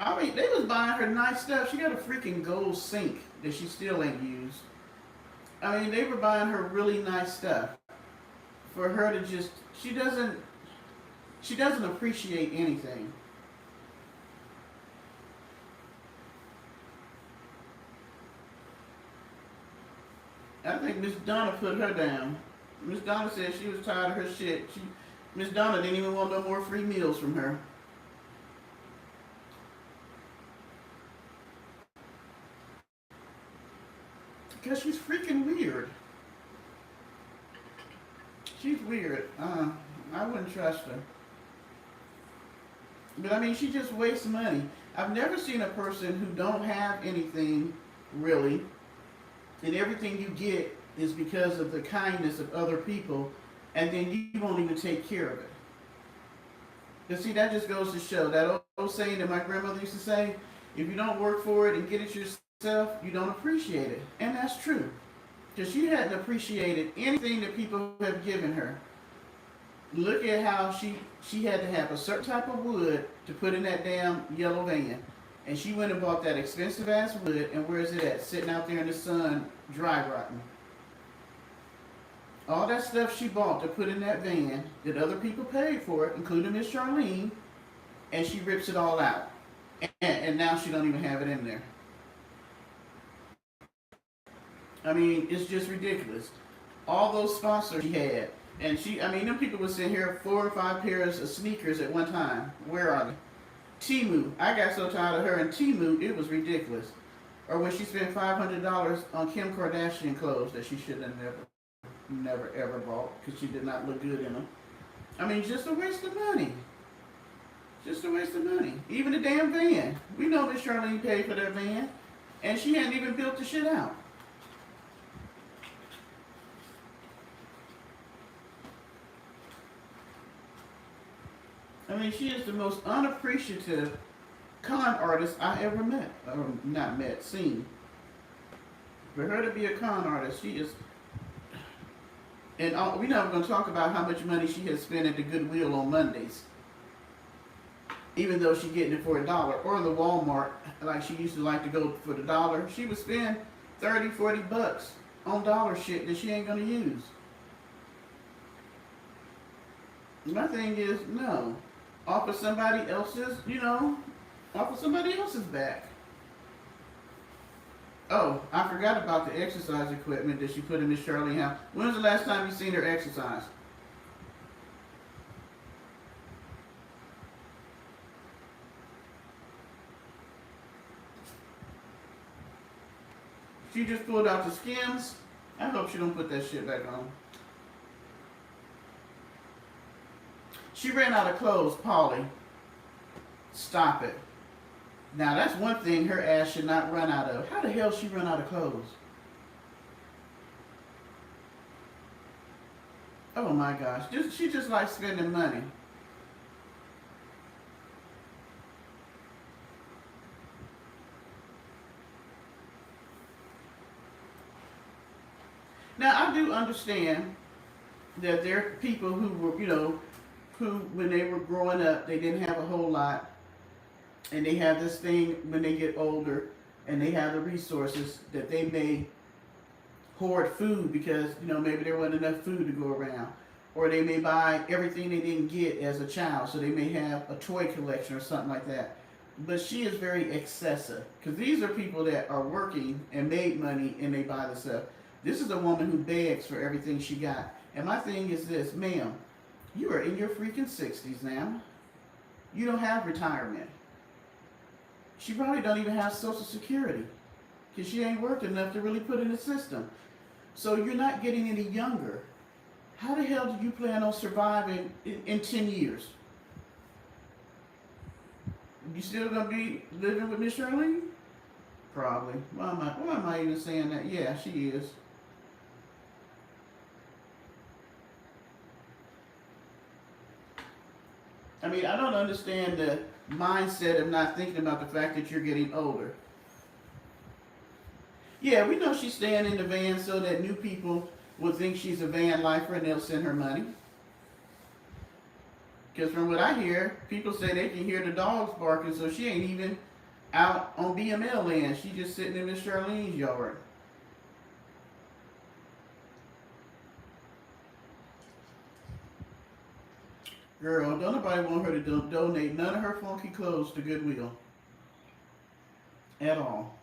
I mean, they was buying her nice stuff. She got a freaking gold sink that she still ain't used. I mean, they were buying her really nice stuff. For her to just, she doesn't appreciate anything. I think Miss Donna put her down. Miss Donna said she was tired of her shit. Miss Donna didn't even want no more free meals from her. Because she's freaking weird. She's weird. I wouldn't trust her. But I mean, she just wastes money. I've never seen a person who don't have anything, really, and everything you get is because of the kindness of other people, and then you won't even take care of it. But see, that just goes to show that old saying that my grandmother used to say, if you don't work for it and get it yourself, you don't appreciate it. And that's true. Because she hadn't appreciated anything that people have given her. Look at how she had to have a certain type of wood to put in that damn yellow van. And she went and bought that expensive ass wood, and where is it at? Sitting out there in the sun, dry rotting. All that stuff she bought to put in that van that other people paid for it, including Miss Charlene, and she rips it all out. And now she don't even have it in there. I mean, it's just ridiculous. All those sponsors she had. And them people would sit here 4 or 5 pairs of sneakers at one time. Where are they? Timu. I got so tired of her in Timu, it was ridiculous. Or when she spent $500 on Kim Kardashian clothes that she should have never ever bought because she did not look good in them. I mean, just a waste of money. Just a waste of money. Even the damn van. We know Miss Charlene paid for that van, and she hadn't even built the shit out. I mean, she is the most unappreciative con artist I ever met. Or not met, seen. For her to be a con artist, she is... And we're not going to talk about how much money she has spent at the Goodwill on Mondays. Even though she's getting it for $1. Or the Walmart, like she used to like to go for the $1. She would spend 30, 40 bucks on dollar shit that she ain't going to use. My thing is, no. Off of somebody else's, off of somebody else's back. Oh, I forgot about the exercise equipment that she put in Miss Charlene house. When was the last time you seen her exercise? She just pulled out the skims. I hope she don't put that shit back on. She ran out of clothes, Polly. Stop it. Now that's one thing her ass should not run out of. How the hell she run out of clothes? Oh my gosh. She just likes spending money. Now I do understand that there are people who were, who when they were growing up, they didn't have a whole lot. And they have this thing when they get older and they have the resources that they may hoard food because, maybe there wasn't enough food to go around. Or they may buy everything they didn't get as a child, so they may have a toy collection or something like that. But she is very excessive because these are people that are working and made money and they buy the stuff. This is a woman who begs for everything she got. And my thing is this, ma'am, you are in your freaking 60s now. You don't have retirement. She probably don't even have Social Security because she ain't worked enough to really put in the system. So you're not getting any younger. How the hell do you plan on surviving in 10 years? You still gonna be living with Miss Charlene? Probably. Why am I even saying that? Yeah, she is. I mean, I don't understand the mindset of not thinking about the fact that you're getting older. Yeah, we know she's staying in the van so that new people will think she's a van lifer and they'll send her money. Because from what I hear, people say they can hear the dogs barking, so she ain't even out on BML land. She's just sitting in Miss Charlene's yard. Girl, don't nobody want her to donate none of her funky clothes to Goodwill. At all.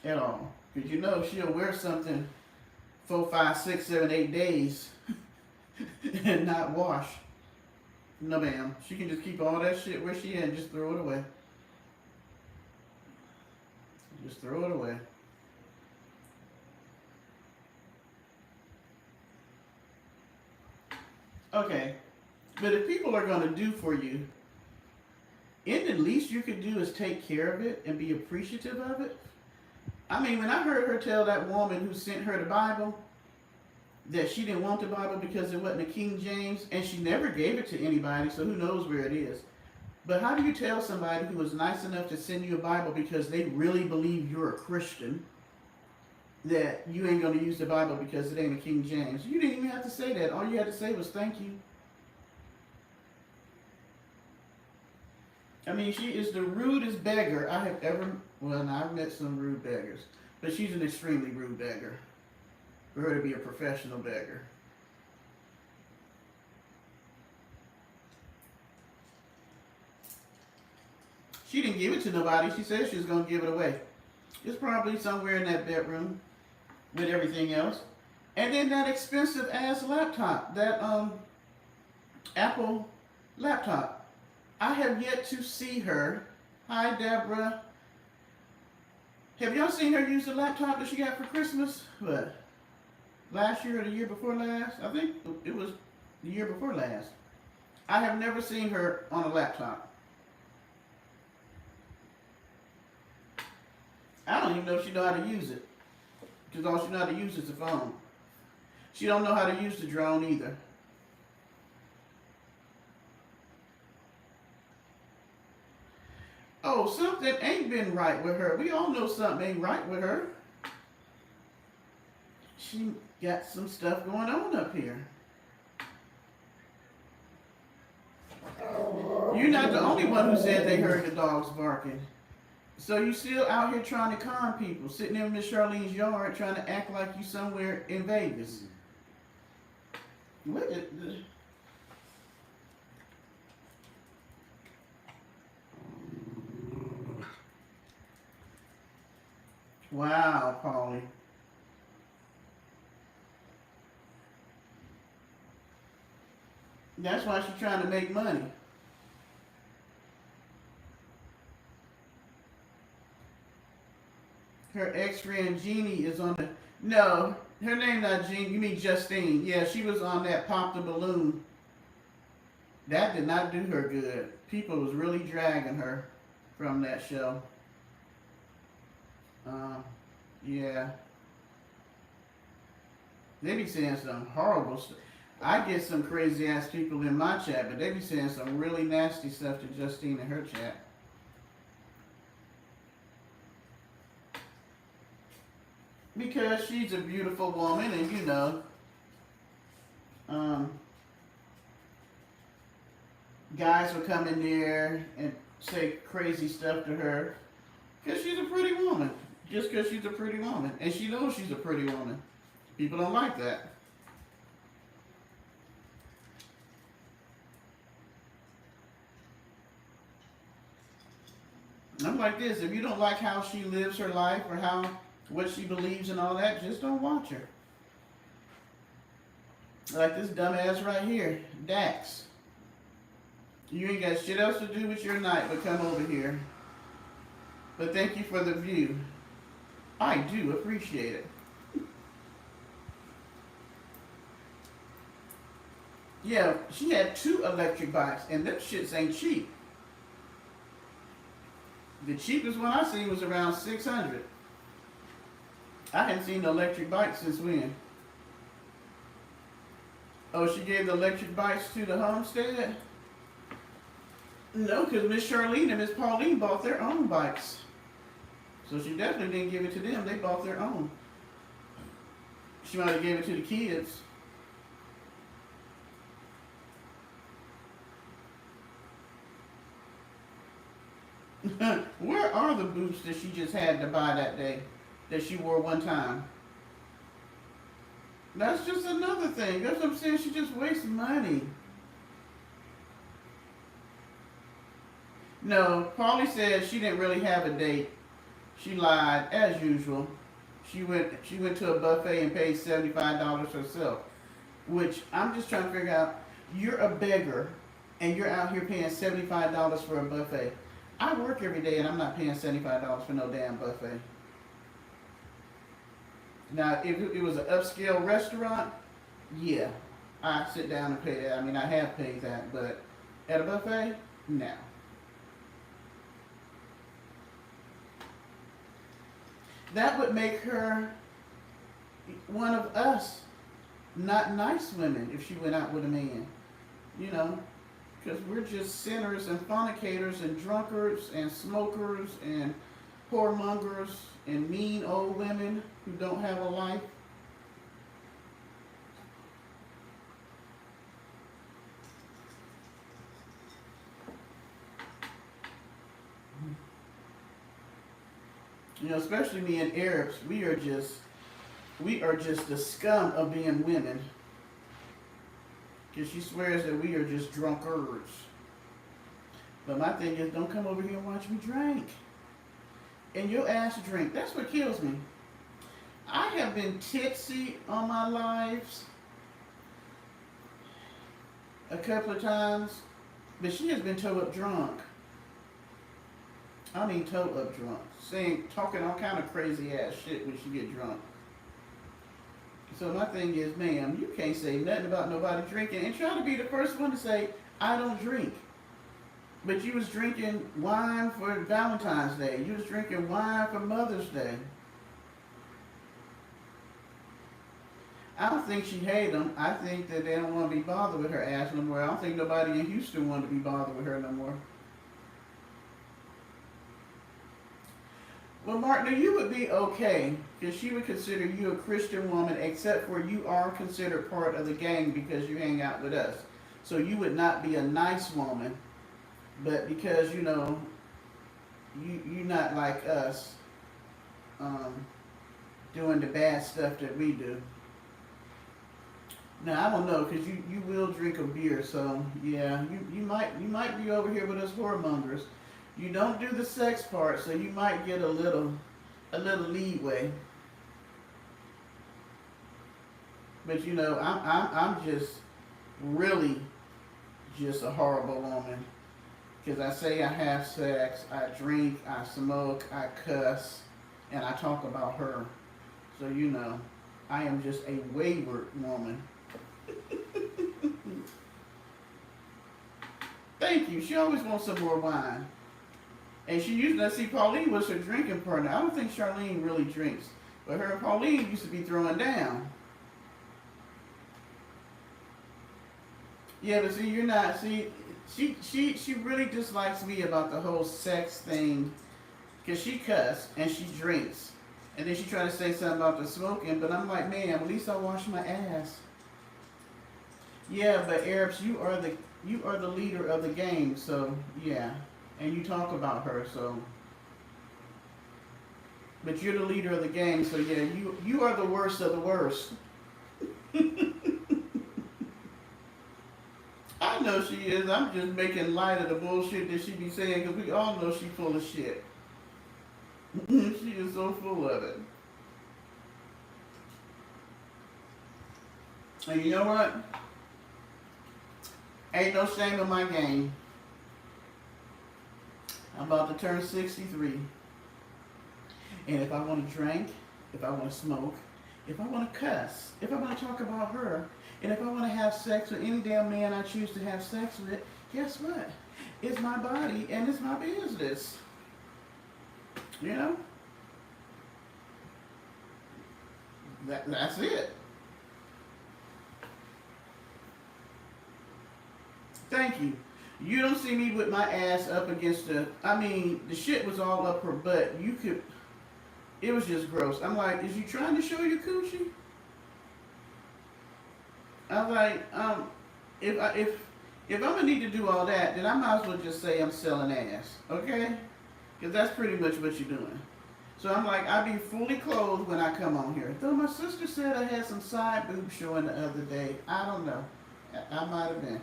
At all. Because you know she'll wear something 4, 5, 6, 7, 8 days and not wash. No, ma'am. She can just keep all that shit where she is and just throw it away. Just throw it away. Okay. But if people are going to do for you, and the least you could do is take care of it and be appreciative of it. I mean, when I heard her tell that woman who sent her the Bible that she didn't want the Bible because it wasn't a King James, and she never gave it to anybody, so who knows where it is. But how do you tell somebody who was nice enough to send you a Bible because they really believe you're a Christian that you ain't going to use the Bible because it ain't a King James? You didn't even have to say that. All you had to say was thank you. I mean, she is the rudest beggar I have ever, well, I've met some rude beggars, but she's an extremely rude beggar for her to be a professional beggar. She didn't give it to nobody. She said she was going to give it away. It's probably somewhere in that bedroom with everything else. And then that expensive ass laptop, that Apple laptop. I have yet to see her. Hi, Deborah. Have y'all seen her use the laptop that she got for Christmas? What? Last year or the year before last? I think it was the year before last. I have never seen her on a laptop. I don't even know if she know how to use it. Because all she know how to use is the phone. She don't know how to use the drone either. Oh, something ain't been right with her. We all know something ain't right with her. She got some stuff going on up here. You're not the only one who said they heard the dogs barking. So you still out here trying to con people, sitting in Miss Charlene's yard trying to act like you somewhere in Vegas. What is the... Wow, Polly. That's why she's trying to make money. Her ex-friend Jeannie is on the... No, her name not Jean. You mean Justine. Yeah, she was on that Pop the Balloon. That did not do her good. People was really dragging her from that show. Yeah. They be saying some horrible stuff. I get some crazy ass people in my chat, but they be saying some really nasty stuff to Justine in her chat. Because she's a beautiful woman, and you know, guys will come in there and say crazy stuff to her because she's a pretty woman. Just because she's a pretty woman. And she knows she's a pretty woman. People don't like that. I'm like this, if you don't like how she lives her life or what she believes and all that, just don't watch her. Like this dumbass right here, Dax. You ain't got shit else to do with your night but come over here. But thank you for the view. I do appreciate it. Yeah, she had 2 electric bikes, and them shits ain't cheap. The cheapest one I seen was around $600. I hadn't seen the electric bike since when? Oh, she gave the electric bikes to the homestead? No, because Miss Charlene and Miss Pauline bought their own bikes. So she definitely didn't give it to them. They bought their own. She might have gave it to the kids. Where are the boots that she just had to buy that day that she wore one time? That's just another thing. That's what I'm saying. She just wastes money. No, Paulie said she didn't really have a date. She lied, as usual. She went to a buffet and paid $75 herself. Which I'm just trying to figure out. You're a beggar, and you're out here paying $75 for a buffet. I work every day, and I'm not paying $75 for no damn buffet. Now, if it was an upscale restaurant, yeah, I'd sit down and pay that. I mean, I have paid that, but at a buffet, no. That would make her one of us, not nice women, if she went out with a man. You know, because we're just sinners and fornicators and drunkards and smokers and whoremongers and mean old women who don't have a life. You know, especially me and Arabs, we are just the scum of being women. Because she swears that we are just drunkards. But my thing is, don't come over here and watch me drink. And your ass drink. That's what kills me. I have been tipsy on my lives a couple of times, but she has been toe up drunk. I mean toe up drunk. Talking all kind of crazy ass shit when she get drunk. So my thing is, ma'am, you can't say nothing about nobody drinking and try to be the first one to say, I don't drink. But you was drinking wine for Valentine's Day. You was drinking wine for Mother's Day. I don't think she hated them. I think that they don't want to be bothered with her ass no more. I don't think nobody in Houston wanted to be bothered with her no more. Well, Martina, you would be okay because she would consider you a Christian woman, except for you are considered part of the gang because you hang out with us. So you would not be a nice woman, but because, you know, you're not like us doing the bad stuff that we do. Now, I don't know, because you will drink a beer, so yeah, you might be over here with us whoremongers. You don't do the sex part, so you might get a little leeway. But you know, I'm just really just a horrible woman. Because I say I have sex, I drink, I smoke, I cuss, and I talk about her. So you know, I am just a wayward woman. Thank you. She always wants some more wine. And she used to see Pauline was her drinking partner. I don't think Charlene really drinks. But her and Pauline used to be throwing down. Yeah, but see, you're not. See, she really dislikes me about the whole sex thing. Because she cuss and she drinks. And then she tried to say something about the smoking. But I'm like, man, at least I wash my ass. Yeah, but Arabs, you are the leader of the game. So, yeah. And you talk about her, so. But you're the leader of the gang, so yeah, you are the worst of the worst. I know she is. I'm just making light of the bullshit that she be saying, because we all know she full of shit. She is so full of it. And you know what? Ain't no shame in my game. I'm about to turn 63. And if I want to drink, if I want to smoke, if I want to cuss, if I want to talk about her, and if I want to have sex with any damn man I choose to have sex with, guess what? It's my body and it's my business. You know? That's it. Thank you. You don't see me with my ass up against the shit was all up her butt. It was just gross. I'm like, is you trying to show your coochie? I'm like, if I'm gonna need to do all that, then I might as well just say I'm selling ass, okay? Because that's pretty much what you're doing. So I'm like, I be fully clothed when I come on here. Though my sister said I had some side boobs showing the other day. I don't know. I might have been.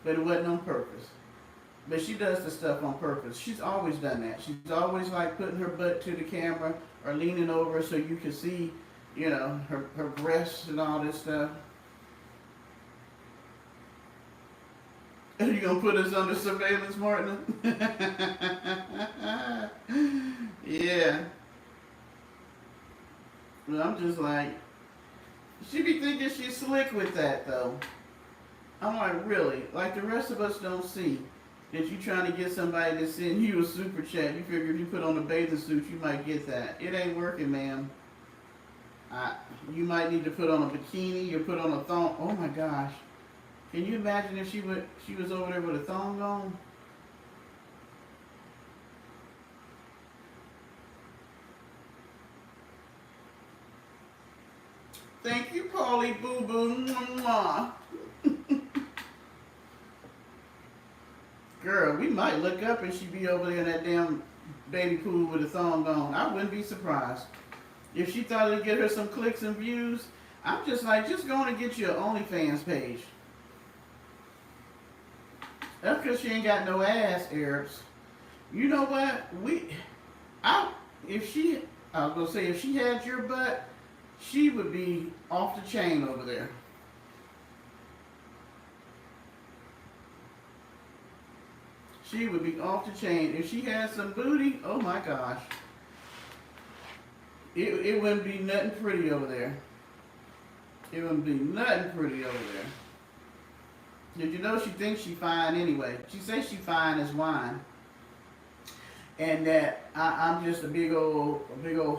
But it wasn't on purpose. But she does the stuff on purpose. She's always done that. She's always like putting her butt to the camera or leaning over so you can see, you know, her breasts and all this stuff. Are you gonna put us under surveillance, Martin? Yeah. Well, I'm just like, she be thinking she's slick with that though. I'm like, really? Like the rest of us don't see that you trying to get somebody to send you a super chat. You figure if you put on a bathing suit, you might get that. It ain't working, ma'am. You might need to put on a bikini or put on a thong. Oh my gosh. Can you imagine if she was over there with a thong on? Thank you, Paulie Boo Boo. Mwah. Girl, we might look up and she be over there in that damn baby pool with a thong on. I wouldn't be surprised. If she thought it'd get her some clicks and views, I'm just like, just go and get you an OnlyFans page. That's because she ain't got no ass, Arabs. You know what? I was gonna say, if she had your butt, she would be off the chain over there. She would be off the chain. If she had some booty, oh my gosh. It wouldn't be nothing pretty over there. It wouldn't be nothing pretty over there. Did you know she thinks she fine anyway? She says she fine as wine. And that I'm just a big old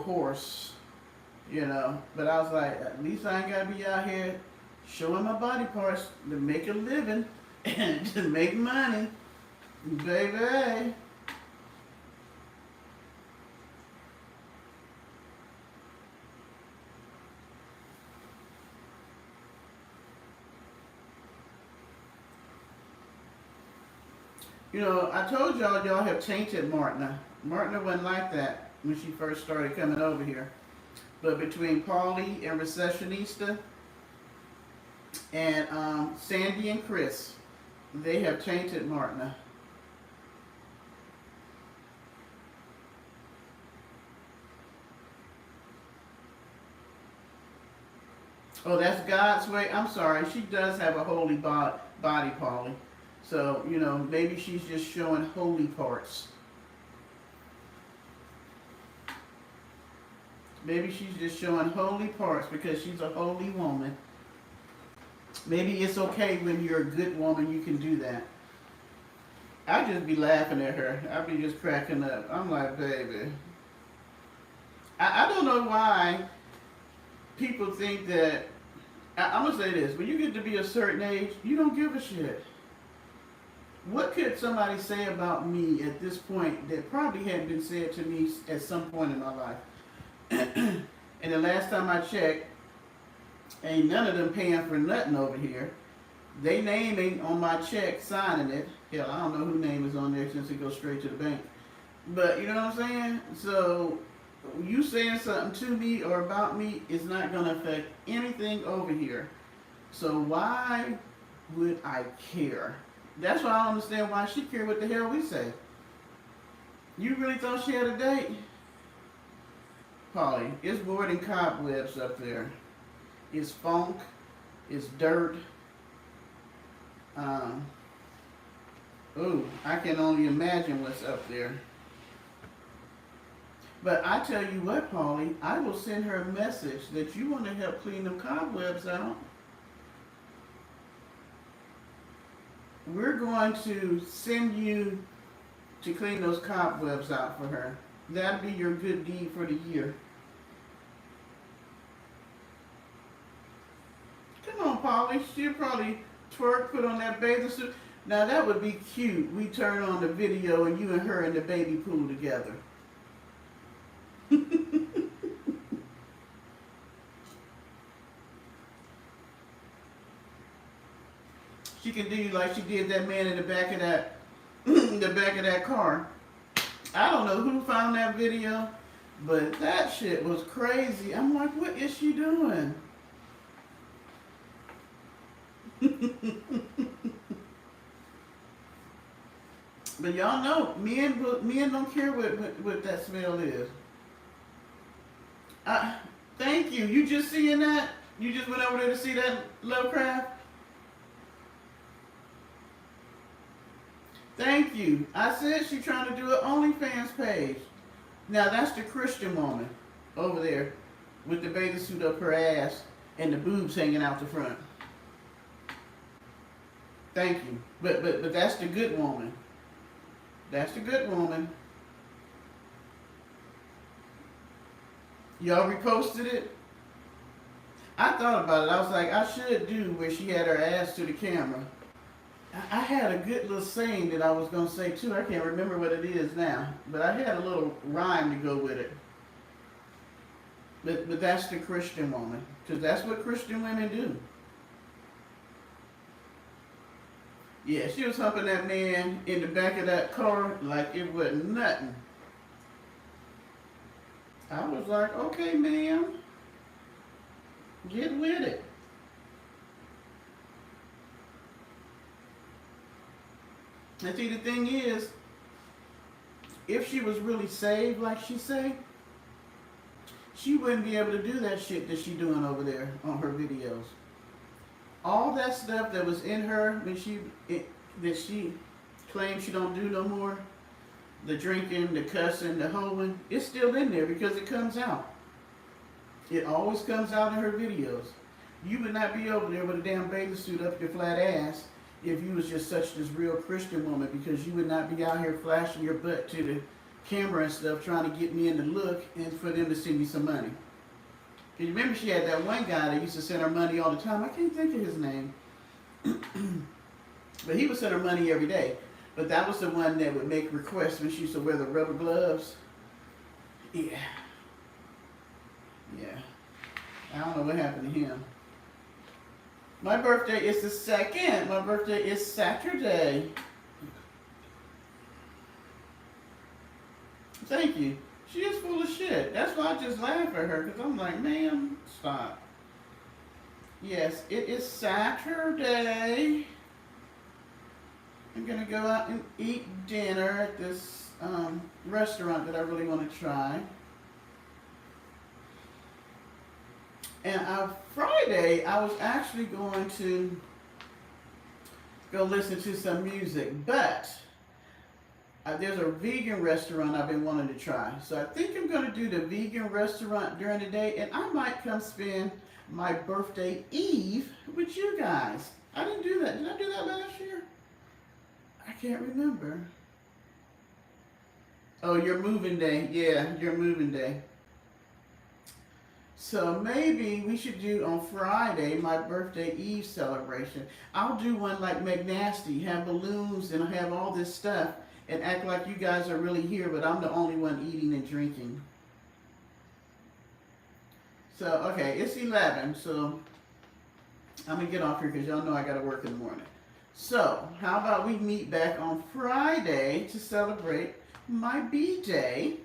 horse, you know. But I was like, at least I ain't gotta be out here showing my body parts to make a living and to make money. Baby. You know, I told y'all have tainted Martina. Martina wasn't like that when she first started coming over here. But between Paulie and Recessionista and Sandy and Chris, they have tainted Martina. Oh, that's God's way. I'm sorry. She does have a holy body, Paulie. So, you know, maybe she's just showing holy parts. Maybe she's just showing holy parts because she's a holy woman. Maybe it's okay when you're a good woman, you can do that. I just be laughing at her. I be just cracking up. I'm like, baby. I don't know why people think that. I'm going to say this. When you get to be a certain age, you don't give a shit. What could somebody say about me at this point that probably hadn't been said to me at some point in my life? And the last time I checked, ain't none of them paying for nothing over here. They name ain't on my check signing it. Hell, I don't know whose name is on there since it goes straight to the bank. But you know what I'm saying? So you saying something to me or about me is not going to affect anything over here. So why would I care? That's why I don't understand why she cared what the hell we say. You really thought she had a date? Polly, it's more than cobwebs up there. It's funk, it's dirt. Ooh, I can only imagine what's up there. But I tell you what, Polly, I will send her a message that you want to help clean them cobwebs out. We're going to send you to clean those cobwebs out for her. That'll be your good deed for the year. Come on, Polly. She'll probably twerk, put on that bathing suit. Now that would be cute. We turn on the video and you and her in the baby pool together. She can do you like she did that man in the back of that the back of that car. I don't know who found that video, but that shit was crazy. I'm like, what is she doing? But y'all know, men don't care what that smell is. I, thank you. You just seeing that? You just went over there to see that Lovecraft? Thank you. I said she trying to do an OnlyFans page. Now that's the Christian woman over there with the bathing suit up her ass and the boobs hanging out the front. Thank you. But that's the good woman. That's the good woman. Y'all reposted it? I thought about it. I was like, I should do where she had her ass to the camera. I had a good little saying that I was going to say too. I can't remember what it is now. But I had a little rhyme to go with it. But that's the Christian woman. Because that's what Christian women do. Yeah, she was humping that man in the back of that car like it wasn't nothing. I was like, okay, ma'am. Get with it. And see, the thing is, if she was really saved, like she say, she wouldn't be able to do that shit that she doing over there on her videos. All that stuff that was in her when that she claims she don't do no more, the drinking, the cussing, the hoeing, it's still in there because it comes out. It always comes out in her videos. You would not be over there with a damn bathing suit up your flat ass if you was just such this real Christian woman, because you would not be out here flashing your butt to the camera and stuff trying to get me in the look and for them to send you some money. Cause you remember she had that one guy that used to send her money all the time. I can't think of his name. But he would send her money every day. But that was the one that would make requests when she used to wear the rubber gloves. Yeah. Yeah. I don't know what happened to him. My birthday is the 2nd. My birthday is Saturday. Thank you. She is full of shit. That's why I just laugh at her, because I'm like, ma'am, stop. Yes, it is Saturday. I'm going to go out and eat dinner at this restaurant that I really want to try. And Friday, I was actually going to go listen to some music, but there's a vegan restaurant I've been wanting to try. So I think I'm going to do the vegan restaurant during the day, and I might come spend my birthday eve with you guys. I didn't do that. Did I do that last year? I can't remember. Oh, your moving day. Yeah, your moving day. So maybe we should do on Friday my birthday eve celebration. I'll do one like McNasty, have balloons and have all this stuff and act like you guys are really here, but I'm the only one eating and drinking. So, okay, it's 11, so I'm going to get off here because y'all know I got to work in the morning. So, how about we meet back on Friday to celebrate my B-Day.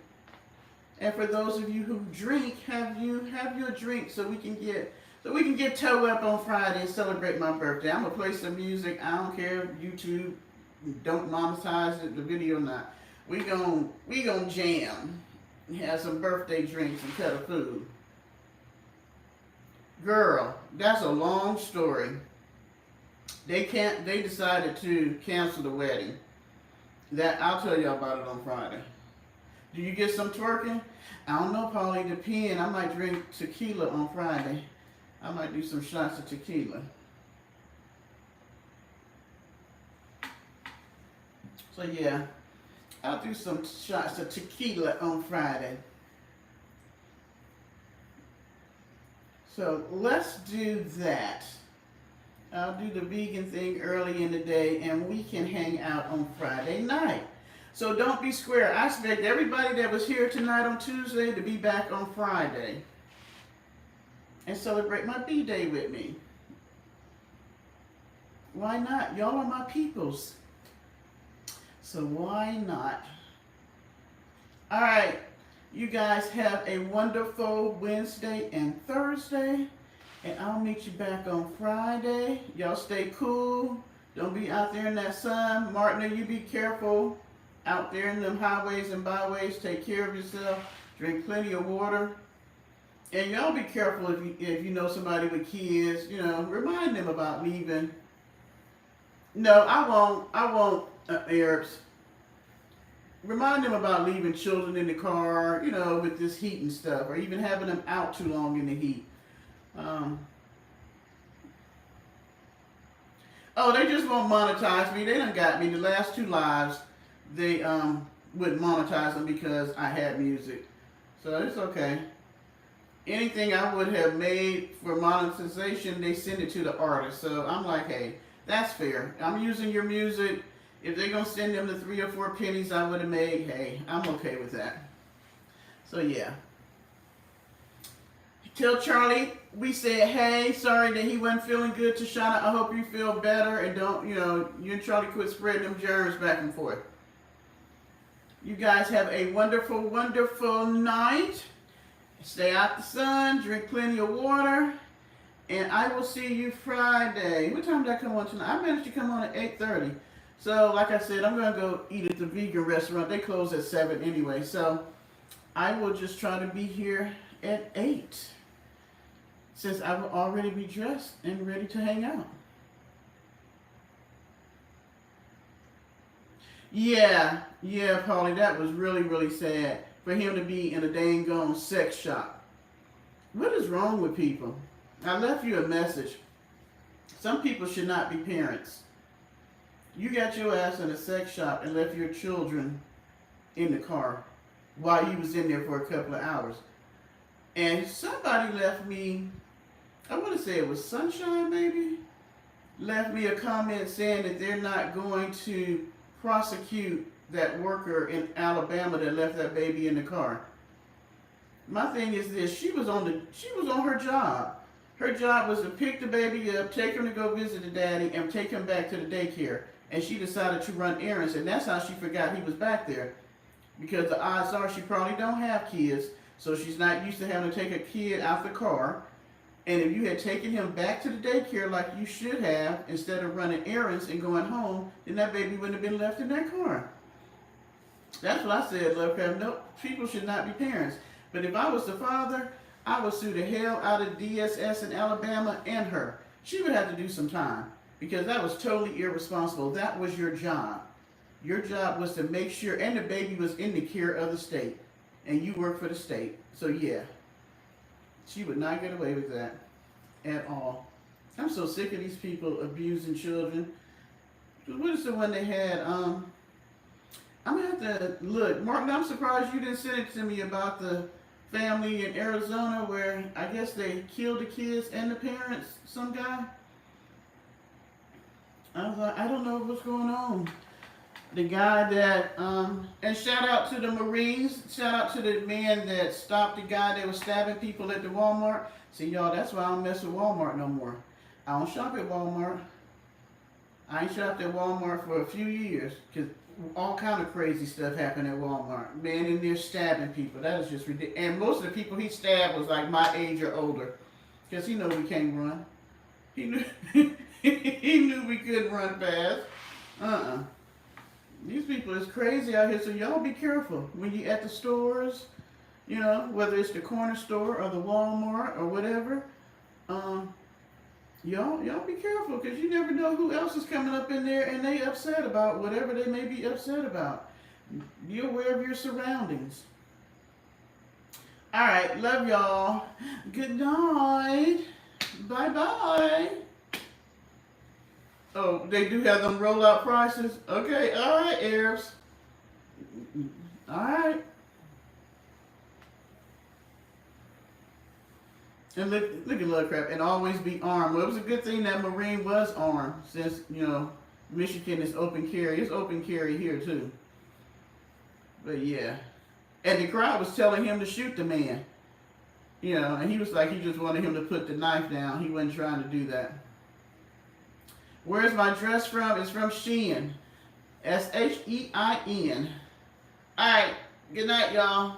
And for those of you who drink, have your drink so we can get toe up on Friday and celebrate my birthday. I'm gonna play some music. I don't care if YouTube don't monetize it, the video or not. We gon' jam, have some birthday drinks and cut a food. Girl, that's a long story. They decided to cancel the wedding. That I'll tell y'all about it on Friday. Do you get some twerking? I don't know, Paulie. Depend. I might drink tequila on Friday. I might do some shots of tequila. So yeah, I'll do some shots of tequila on Friday. So let's do that. I'll do the vegan thing early in the day, and we can hang out on Friday night. So don't be square. I expect everybody that was here tonight on Tuesday to be back on Friday and celebrate my B-Day with me. Why not? Y'all are my peoples. So why not? All right. You guys have a wonderful Wednesday and Thursday. And I'll meet you back on Friday. Y'all stay cool. Don't be out there in that sun. Martina, you be careful out there in them highways and byways. Take care of yourself. Drink plenty of water. And y'all be careful if you know somebody with kids. You know, remind them about leaving. No, I won't. I won't, Arabs. Remind them about leaving children in the car. You know, with this heat and stuff, or even having them out too long in the heat. Um, oh, they just won't monetize me. They done got me. The last two lives, they wouldn't monetize them because I had music. So it's okay. Anything I would have made for monetization, they send it to the artist. So I'm like, hey, that's fair. I'm using your music. If they're gonna send them the 3 or 4 pennies I would have made, hey, I'm okay with that. So yeah. Tell Charlie we said, hey, sorry that he wasn't feeling good. Tashana, I hope you feel better and don't, you and Charlie quit spreading them germs back and forth. You guys have a wonderful, wonderful night. Stay out the sun, drink plenty of water, and I will see you Friday. What time did I come on tonight? I managed to come on at 8:30. So, like I said, I'm going to go eat at the vegan restaurant. They close at 7 anyway. So, I will just try to be here at 8, since I will already be dressed and ready to hang out. Yeah, Paulie, that was really, really sad for him to be in a dang gone sex shop. What is wrong with people? I left you a message. Some people should not be parents. You got your ass in a sex shop and left your children in the car while you was in there for a couple of hours. And somebody left me, I want to say it was Sunshine maybe, left me a comment saying that they're not going to prosecute that worker in Alabama that left that baby in the car. My thing is this: she was on her job. Her job was to pick the baby up, take him to go visit the daddy, and take him back to the daycare. And she decided to run errands, and that's how she forgot he was back there. Because the odds are she probably don't have kids, so she's not used to having to take a kid out the car. And if you had taken him back to the daycare like you should have, instead of running errands and going home, then that baby wouldn't have been left in that car. That's what I said, Lovecraft. No, people should not be parents. But if I was the father, I would sue the hell out of DSS in Alabama and her. She would have to do some time, because that was totally irresponsible. That was your job. Your job was to make sure, and the baby was in the care of the state, and you work for the state. So yeah, she would not get away with that at all. I'm so sick of these people abusing children. What is the one they had? I'm gonna have to look. Martin, I'm surprised you didn't send it to me about the family in Arizona where I guess they killed the kids and the parents, some guy. I was like, I don't know what's going on. The guy that, and shout out to the Marines, shout out to the man that stopped the guy that was stabbing people at the Walmart. See, y'all, that's why I don't mess with Walmart no more. I don't shop at Walmart. I ain't shopped at Walmart for a few years, because all kind of crazy stuff happened at Walmart. Man in there stabbing people. That is just ridiculous. And most of the people he stabbed was like my age or older, because he knew we can't run. He knew he knew we couldn't run fast. These people is crazy out here, so y'all be careful when you at the stores, whether it's the corner store or the Walmart or whatever. Y'all be careful, because you never know who else is coming up in there and they upset about whatever they may be upset about. Be aware of your surroundings. All right, love y'all. Good night. Bye-bye. Oh, they do have them rollout prices? Okay, all right, Arabs. All right. And look at Lovecraft, and always be armed. Well, it was a good thing that Marine was armed, since, Michigan is open carry. It's open carry here, too. But, yeah. And the crowd was telling him to shoot the man. And he was like, he just wanted him to put the knife down. He wasn't trying to do that. Where's my dress from? It's from Shein. Shein. All right. Good night, y'all.